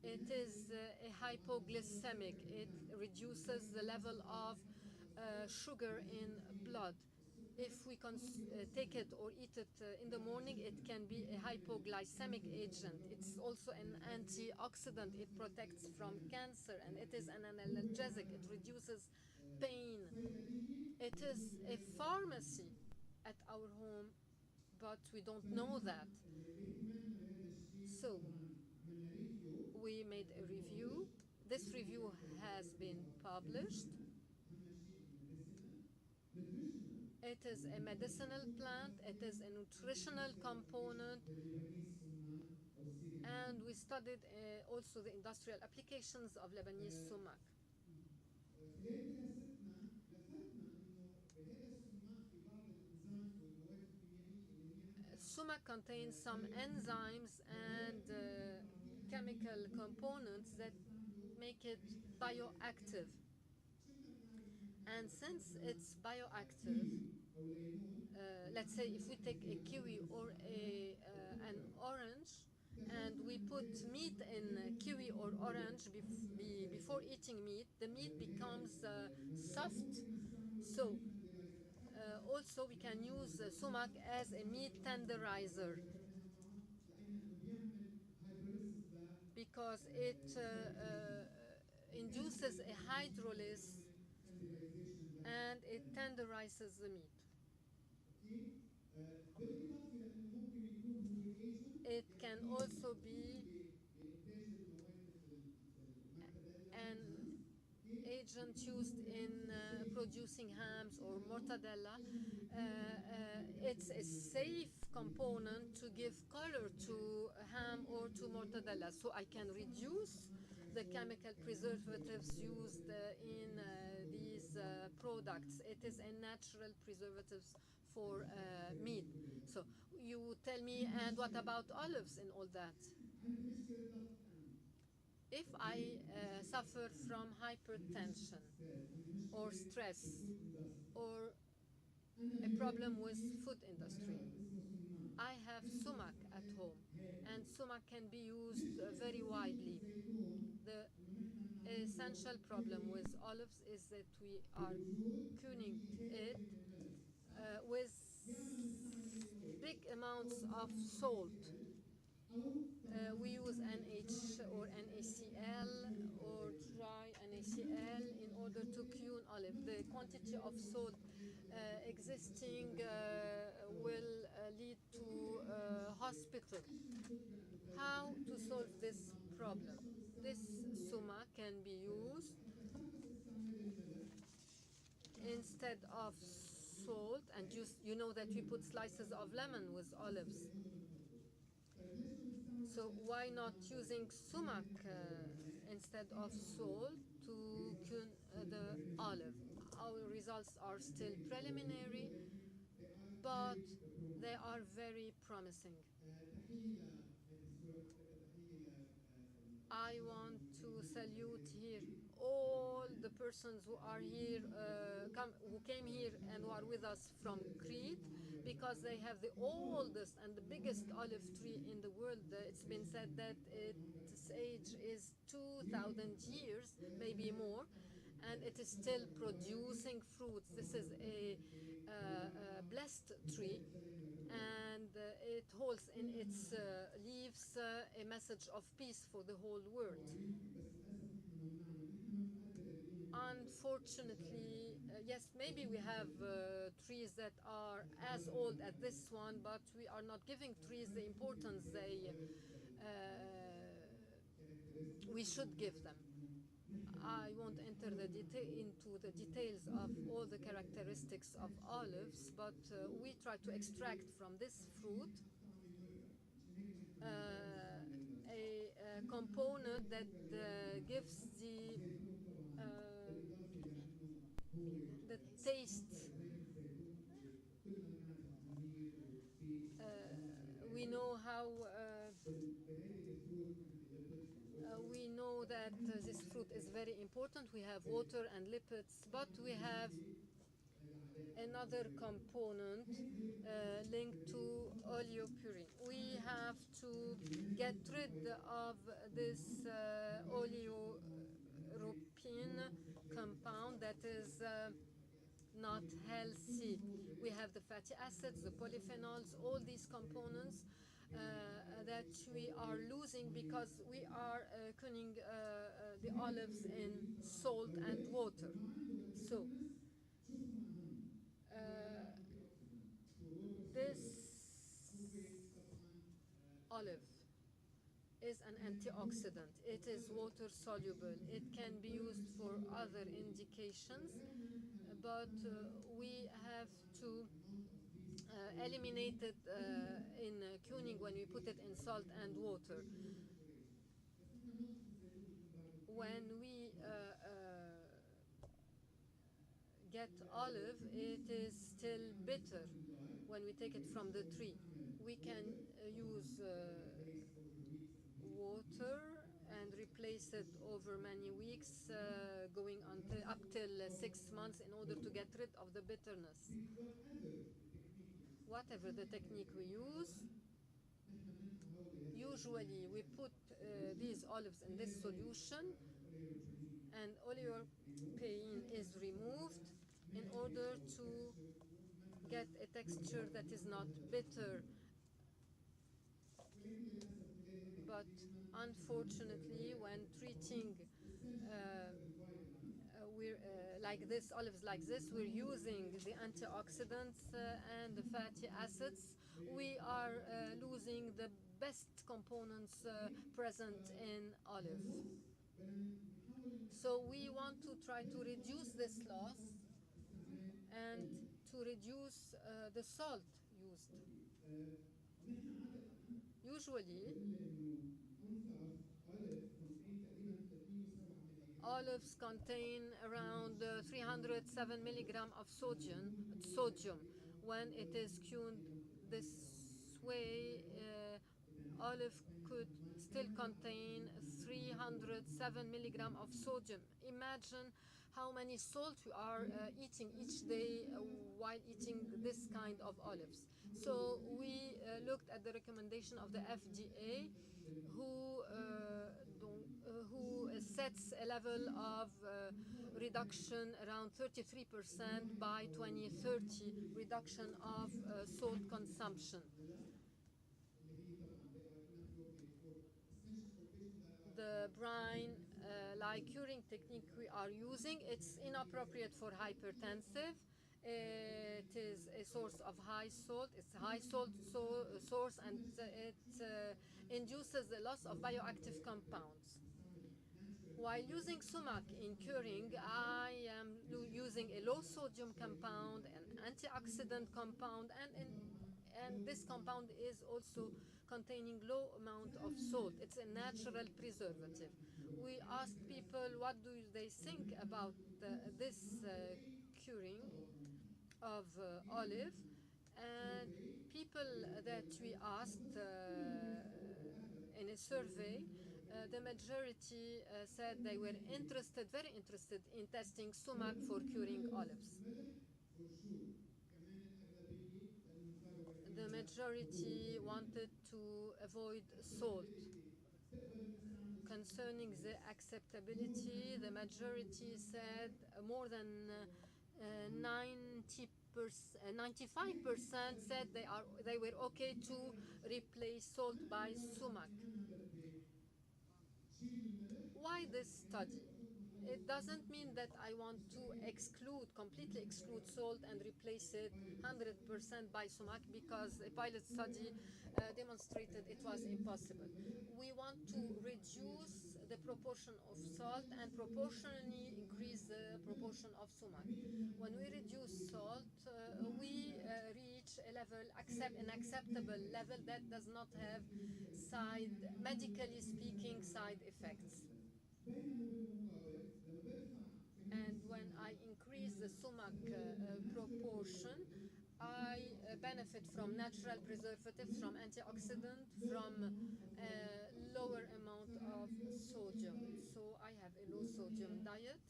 S9: It is a hypoglycemic. It reduces the level of sugar in blood. If we take it or eat it in the morning, it can be a hypoglycemic agent. It's also an antioxidant. It protects from cancer, and it is an analgesic. It reduces pain. It is a pharmacy at our home, but we don't know that. So we made a review. This review has been published. It is a medicinal plant, it is a nutritional component, and we studied also the industrial applications of Lebanese sumac. Sumac contains some enzymes and chemical components that make it bioactive. And since it's bioactive, let's say if we take a kiwi or an orange and we put meat in kiwi or orange before eating meat, the meat becomes soft. So also we can use sumac as a meat tenderizer because it induces a hydrolysis and it tenderizes the meat. It can also be an agent used in producing hams or mortadella. It's a safe component to give color to ham or to mortadella, so I can reduce the chemical preservatives used in these products. It is a natural preservative for meat. So you tell me, and what about olives in all that? If I suffer from hypertension or stress or a problem with food industry, I have sumac at home, and sumac can be used very widely. The essential problem with olives is that we are curing it with big amounts of salt. We use NH or NaCl or dry NaCl in order to cune olive. The quantity of salt existing will lead to hospital. How to solve this problem? This sumac can be used instead of salt, and you know that we put slices of lemon with olives. So why not using sumac instead of salt to cune the olive? Our results are still preliminary, but they are very promising. I want to salute here all the persons who are here, who came here and who are with us from Crete, because they have the oldest and the biggest olive tree in the world. It's been said that its age is 2,000 years, maybe more, and it is still producing fruits. This is a blessed tree, and it holds in its leaves a message of peace for the whole world. Unfortunately, yes, maybe we have trees that are as old as this one, but we are not giving trees the importance we should give them. I won't enter into the details of all the characteristics of olives, but we try to extract from this fruit a component that gives the taste. We know how we know that this fruit is very important. We have water and lipids, but we have another component linked to oleopurine. We have to get rid of this oleoropine compound that is not healthy. We have the fatty acids, the polyphenols, all these components that we are losing because we are cooking the olives in salt and water. So this olive is an antioxidant. It is water soluble. It can be used for other indications, but we have to eliminate it in cuning when we put it in salt and water. When we get olive, it is still bitter when we take it from the tree. We can use water and replace it over many weeks, going until up till 6 months, in order to get rid of the bitterness. Whatever the technique we use, usually we put these olives in this solution, and oleopurine is removed in order to get a texture that is not bitter. But unfortunately, when treating like this, olives like this, we're using the antioxidants and the fatty acids. We are losing the best components present in olive. So we want to try to reduce this loss and to reduce the salt used. Usually, olives contain around 307 milligrams of sodium. When it is cuned this way, olive could still contain 307 milligram of sodium. Imagine how many salt we are eating each day while eating this kind of olives. So we looked at the recommendation of the FDA, who sets a level of reduction around 33% by 2030, reduction of salt consumption. The brine like curing technique we are using, it's inappropriate for hypertensive. It is a source of high salt. It's a high salt source, and it induces the loss of bioactive compounds. While using sumac in curing, I am using a low sodium compound, an antioxidant compound, and this compound is also containing low amount of salt. It's a natural preservative. We asked people what do they think about this curing of olive, and people that we asked in a survey, the majority said they were interested, very interested in testing sumac for curing olives. The majority wanted to avoid salt. Concerning the acceptability, the majority said more than 95% said they were okay to replace salt by sumac. Why this study? It doesn't mean that I want to completely exclude salt and replace it 100% by sumac, because a pilot study demonstrated it was impossible. We want to reduce the proportion of salt and proportionally increase the proportion of sumac. When we reduce salt, we reach a level, an acceptable level that does not have medically speaking, side effects. And when I increase the sumac proportion, I benefit from natural preservatives, from antioxidants, from a lower amount of sodium. So I have a low sodium diet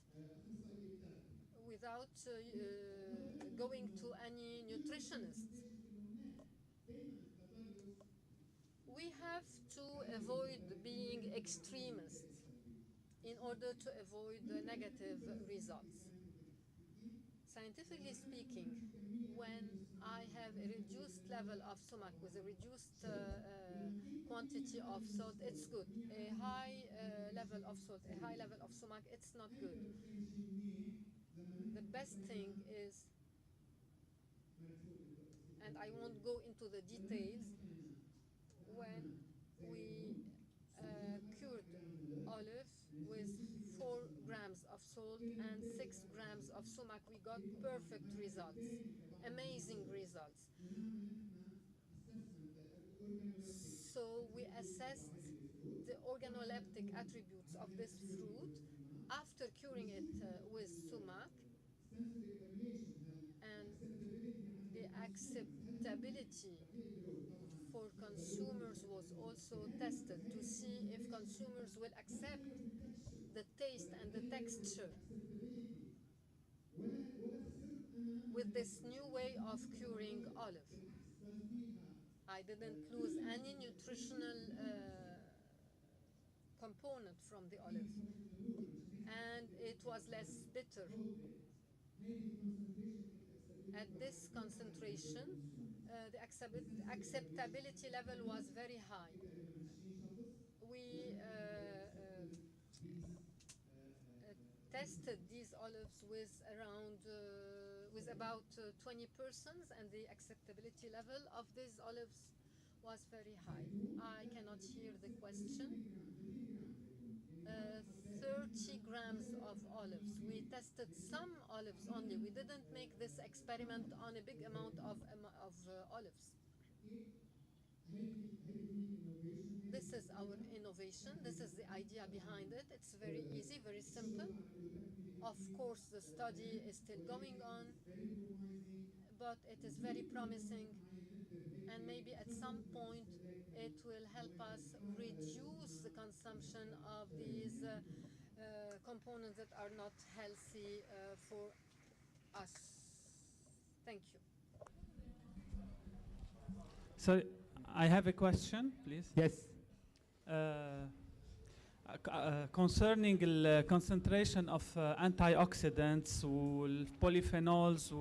S9: without going to any nutritionist. We have to avoid being extremists in order to avoid the negative results. Scientifically speaking, when I have a reduced level of sumac with a reduced quantity of salt, it's good. A high level of salt, a high level of sumac, it's not good. The best thing is, and I won't go into the details, when we cured olive with 4 grams of salt and 6 grams of sumac, we got perfect results, amazing results. So we assessed the organoleptic attributes of this fruit after curing it with sumac, and the acceptability for consumers was also tested to see if consumers will accept the taste and the texture with this new way of curing olive. I didn't lose any nutritional component from the olive, and it was less bitter. At this concentration, the acceptability level was very high. We tested these olives with about 20 persons, and the acceptability level of these olives was very high. I cannot hear the question. 30 grams of olives. We tested some olives only. We didn't make this experiment on a big amount of olives. This is our innovation. This is the idea behind it. It's very easy, very simple. Of course, the study is still going on, but it is very promising, and maybe at some point it will help us reduce the consumption of these components that are not healthy for us. Thank you.
S20: So I have a question, please.
S21: Yes.
S20: Concerning the concentration of antioxidants والpolyphenols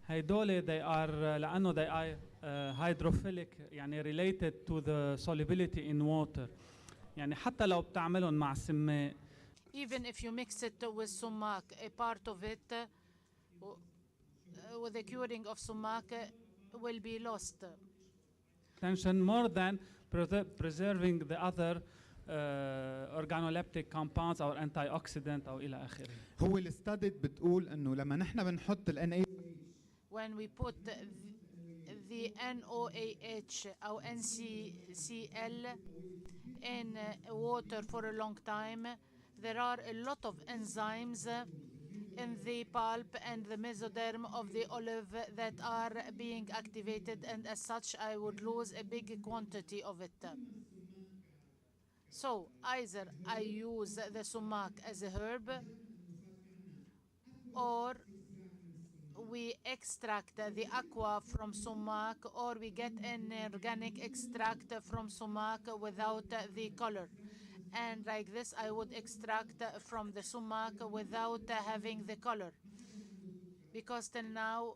S20: هيدول they are لأنه they are hydrophilic يعني related to the solubility in water يعني حتى لو بتعملهم مع سماء.
S15: Even if you mix it with sumac, a part of it with the curing of sumac will be lost.
S20: Tension more than preserving the other organoleptic compounds أو antioxidant أو إلى آخره.
S21: هو الستادي بتقول إنه لما نحن بنحط ال NaOH
S15: when we put the NOAH أو NCCl in water for a long time, there are a lot of enzymes in the pulp and the mesoderm of the olive that are being activated, and as such I would lose a big quantity of it. So either I use the sumac as a herb, or we extract the aqua from sumac, or we get an organic extract from sumac without the color. And like this I would extract from the sumac without having the color, because till now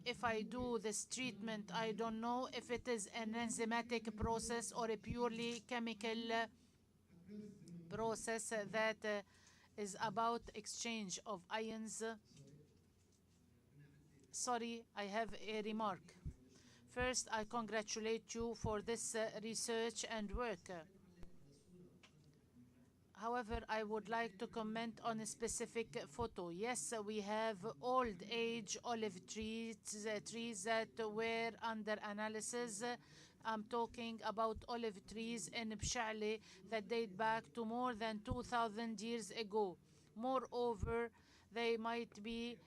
S15: if I do this treatment I don't know if it is an enzymatic process or a purely chemical process that is about exchange of ions. Sorry, I have a remark. First, I congratulate you for this research and work. However, I would like to comment on a specific photo. Yes, we have old age olive trees that were under analysis. I'm talking about olive trees in Bshali that date back to more than 2,000 years ago. Moreover, they might be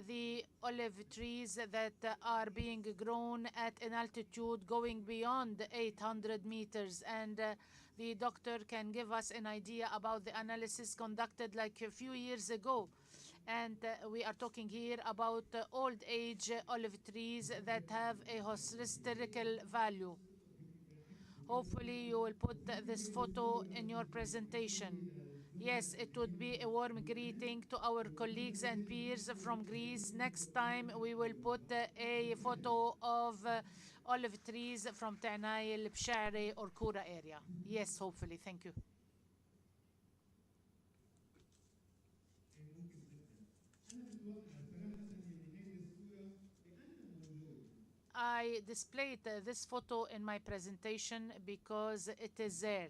S15: the olive trees that are being grown at an altitude going beyond 800 meters, and the doctor can give us an idea about the analysis conducted like a few years ago. And we are talking here about old age olive trees that have a historical value. Hopefully you will put this photo in your presentation. Yes, it would be a warm greeting to our colleagues and peers from Greece. Next time we will put a photo of olive trees from Ta'nail, Bshari or Kura area. Yes, hopefully. Thank you. I displayed this photo in my presentation because it is there.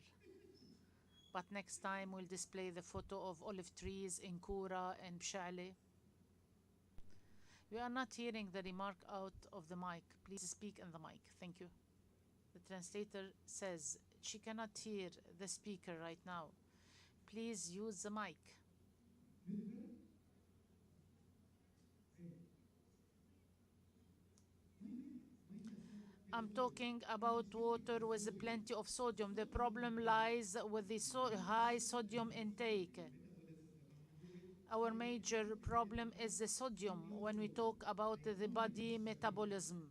S15: But next time we'll display the photo of olive trees in Kura and Bshali. We are not hearing the remark out of the mic. Please speak in the mic. Thank you. The translator says she cannot hear the speaker right now. Please use the mic. I'm talking about water with plenty of sodium. The problem lies with the high sodium intake. Our major problem is the sodium when we talk about the body metabolism.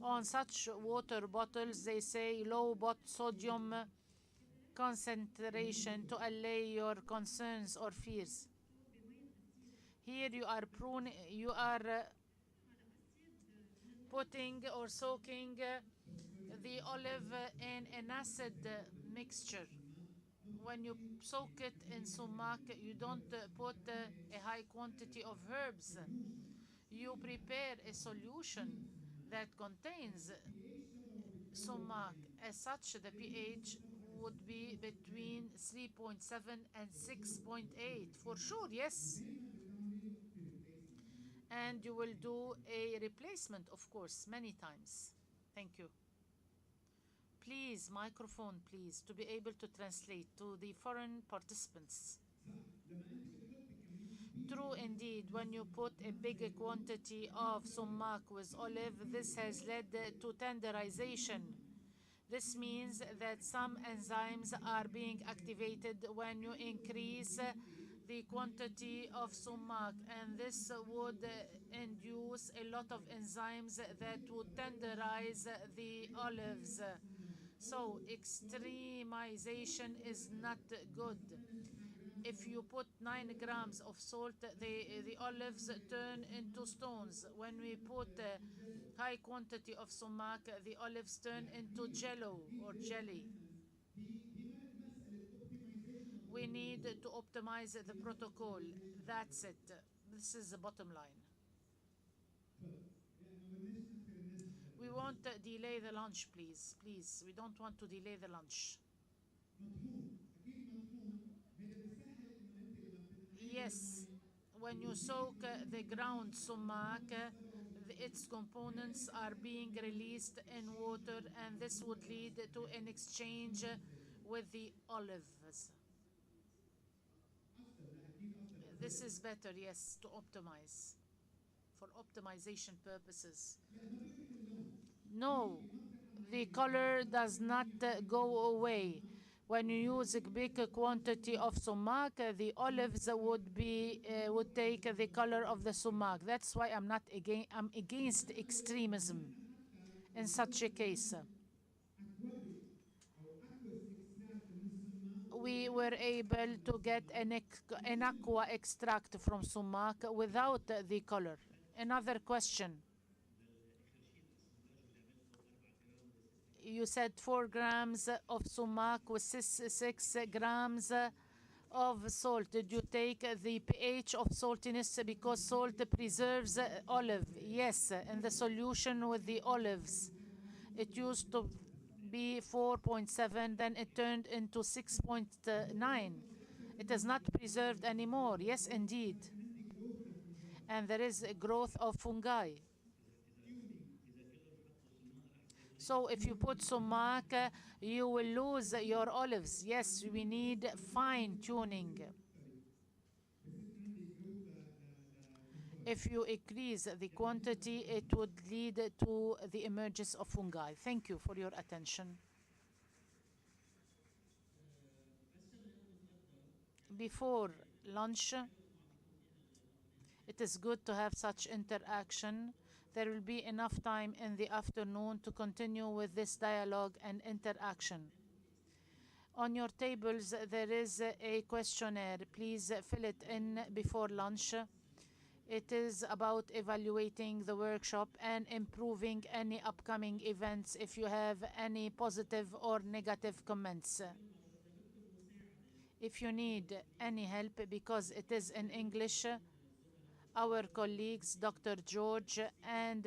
S15: On such water bottles, they say low sodium concentration to allay your concerns or fears. Here you are putting or soaking the olive in an acid mixture. When you soak it in sumac, you don't put a high quantity of herbs. You prepare a solution that contains sumac. As such, the pH would be between 3.7 and 6.8 for sure, yes. And you will do a replacement, of course, many times. Thank you. Please, microphone, please, to be able to translate to the foreign participants. True indeed, when you put a big quantity of sumac with olive, this has led to tenderization. This means that some enzymes are being activated when you increase the quantity of sumac, and this would induce a lot of enzymes that would tenderize the olives. So extremization is not good. If you put 9 grams of salt, the olives turn into stones. When we put a high quantity of sumac, the olives turn into jello or jelly. We need to optimize the protocol. That's it. This is the bottom line. We won't delay the lunch, please. Please, we don't want to delay the lunch. Yes, when you soak the ground sumac, its components are being released in water, and this would lead to an exchange with the olives. This is better, yes, to optimize, for optimization purposes. No, the color does not go away. When you use a big quantity of sumac, the olives would take the color of the sumac. That's why I'm against extremism in such a case. We were able to get an aqua extract from sumac without the color. Another question. You said 4 grams of sumac with 6 grams of salt. Did you take the pH of saltiness because salt preserves olive? Yes, in the solution with the olives. It used to be 4.7, then it turned into 6.9. It is not preserved anymore. Yes, indeed. And there is a growth of fungi. So if you put sumac, you will lose your olives. Yes, we need fine tuning. If you increase the quantity, it would lead to the emergence of fungi. Thank you for your attention. Before lunch, it is good to have such interaction. There will be enough time in the afternoon to continue with this dialogue and interaction. On your tables, there is a questionnaire. Please fill it in before lunch. It is about evaluating the workshop and improving any upcoming events if you have any positive or negative comments. If you need any help, because it is in English, our colleagues, Dr. George and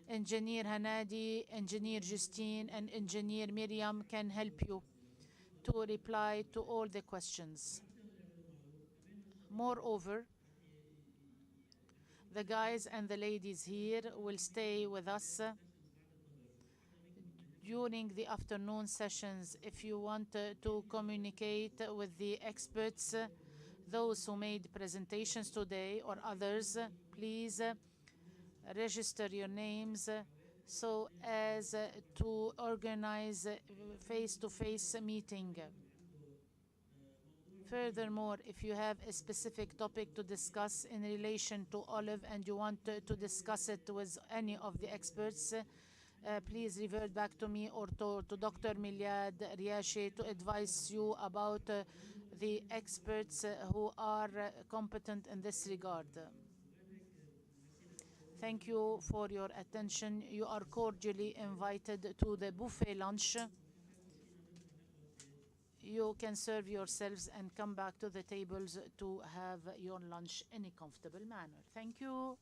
S15: Engineer Hanadi, Engineer Justine, and Engineer Miriam can help you to reply to all the questions. Moreover, the guys and the ladies here will stay with us during the afternoon sessions. If you want to communicate with the experts, those who made presentations today or others, please register your names so as to organize face-to-face meeting. Furthermore, if you have a specific topic to discuss in relation to olive and you want to discuss it with any of the experts, please revert back to me or to Dr. Miliad Riashi to advise you about the experts who are competent in this regard. Thank you for your attention. You are cordially invited to the buffet lunch. You can serve yourselves and come back to the tables to have your lunch in a comfortable manner. Thank you.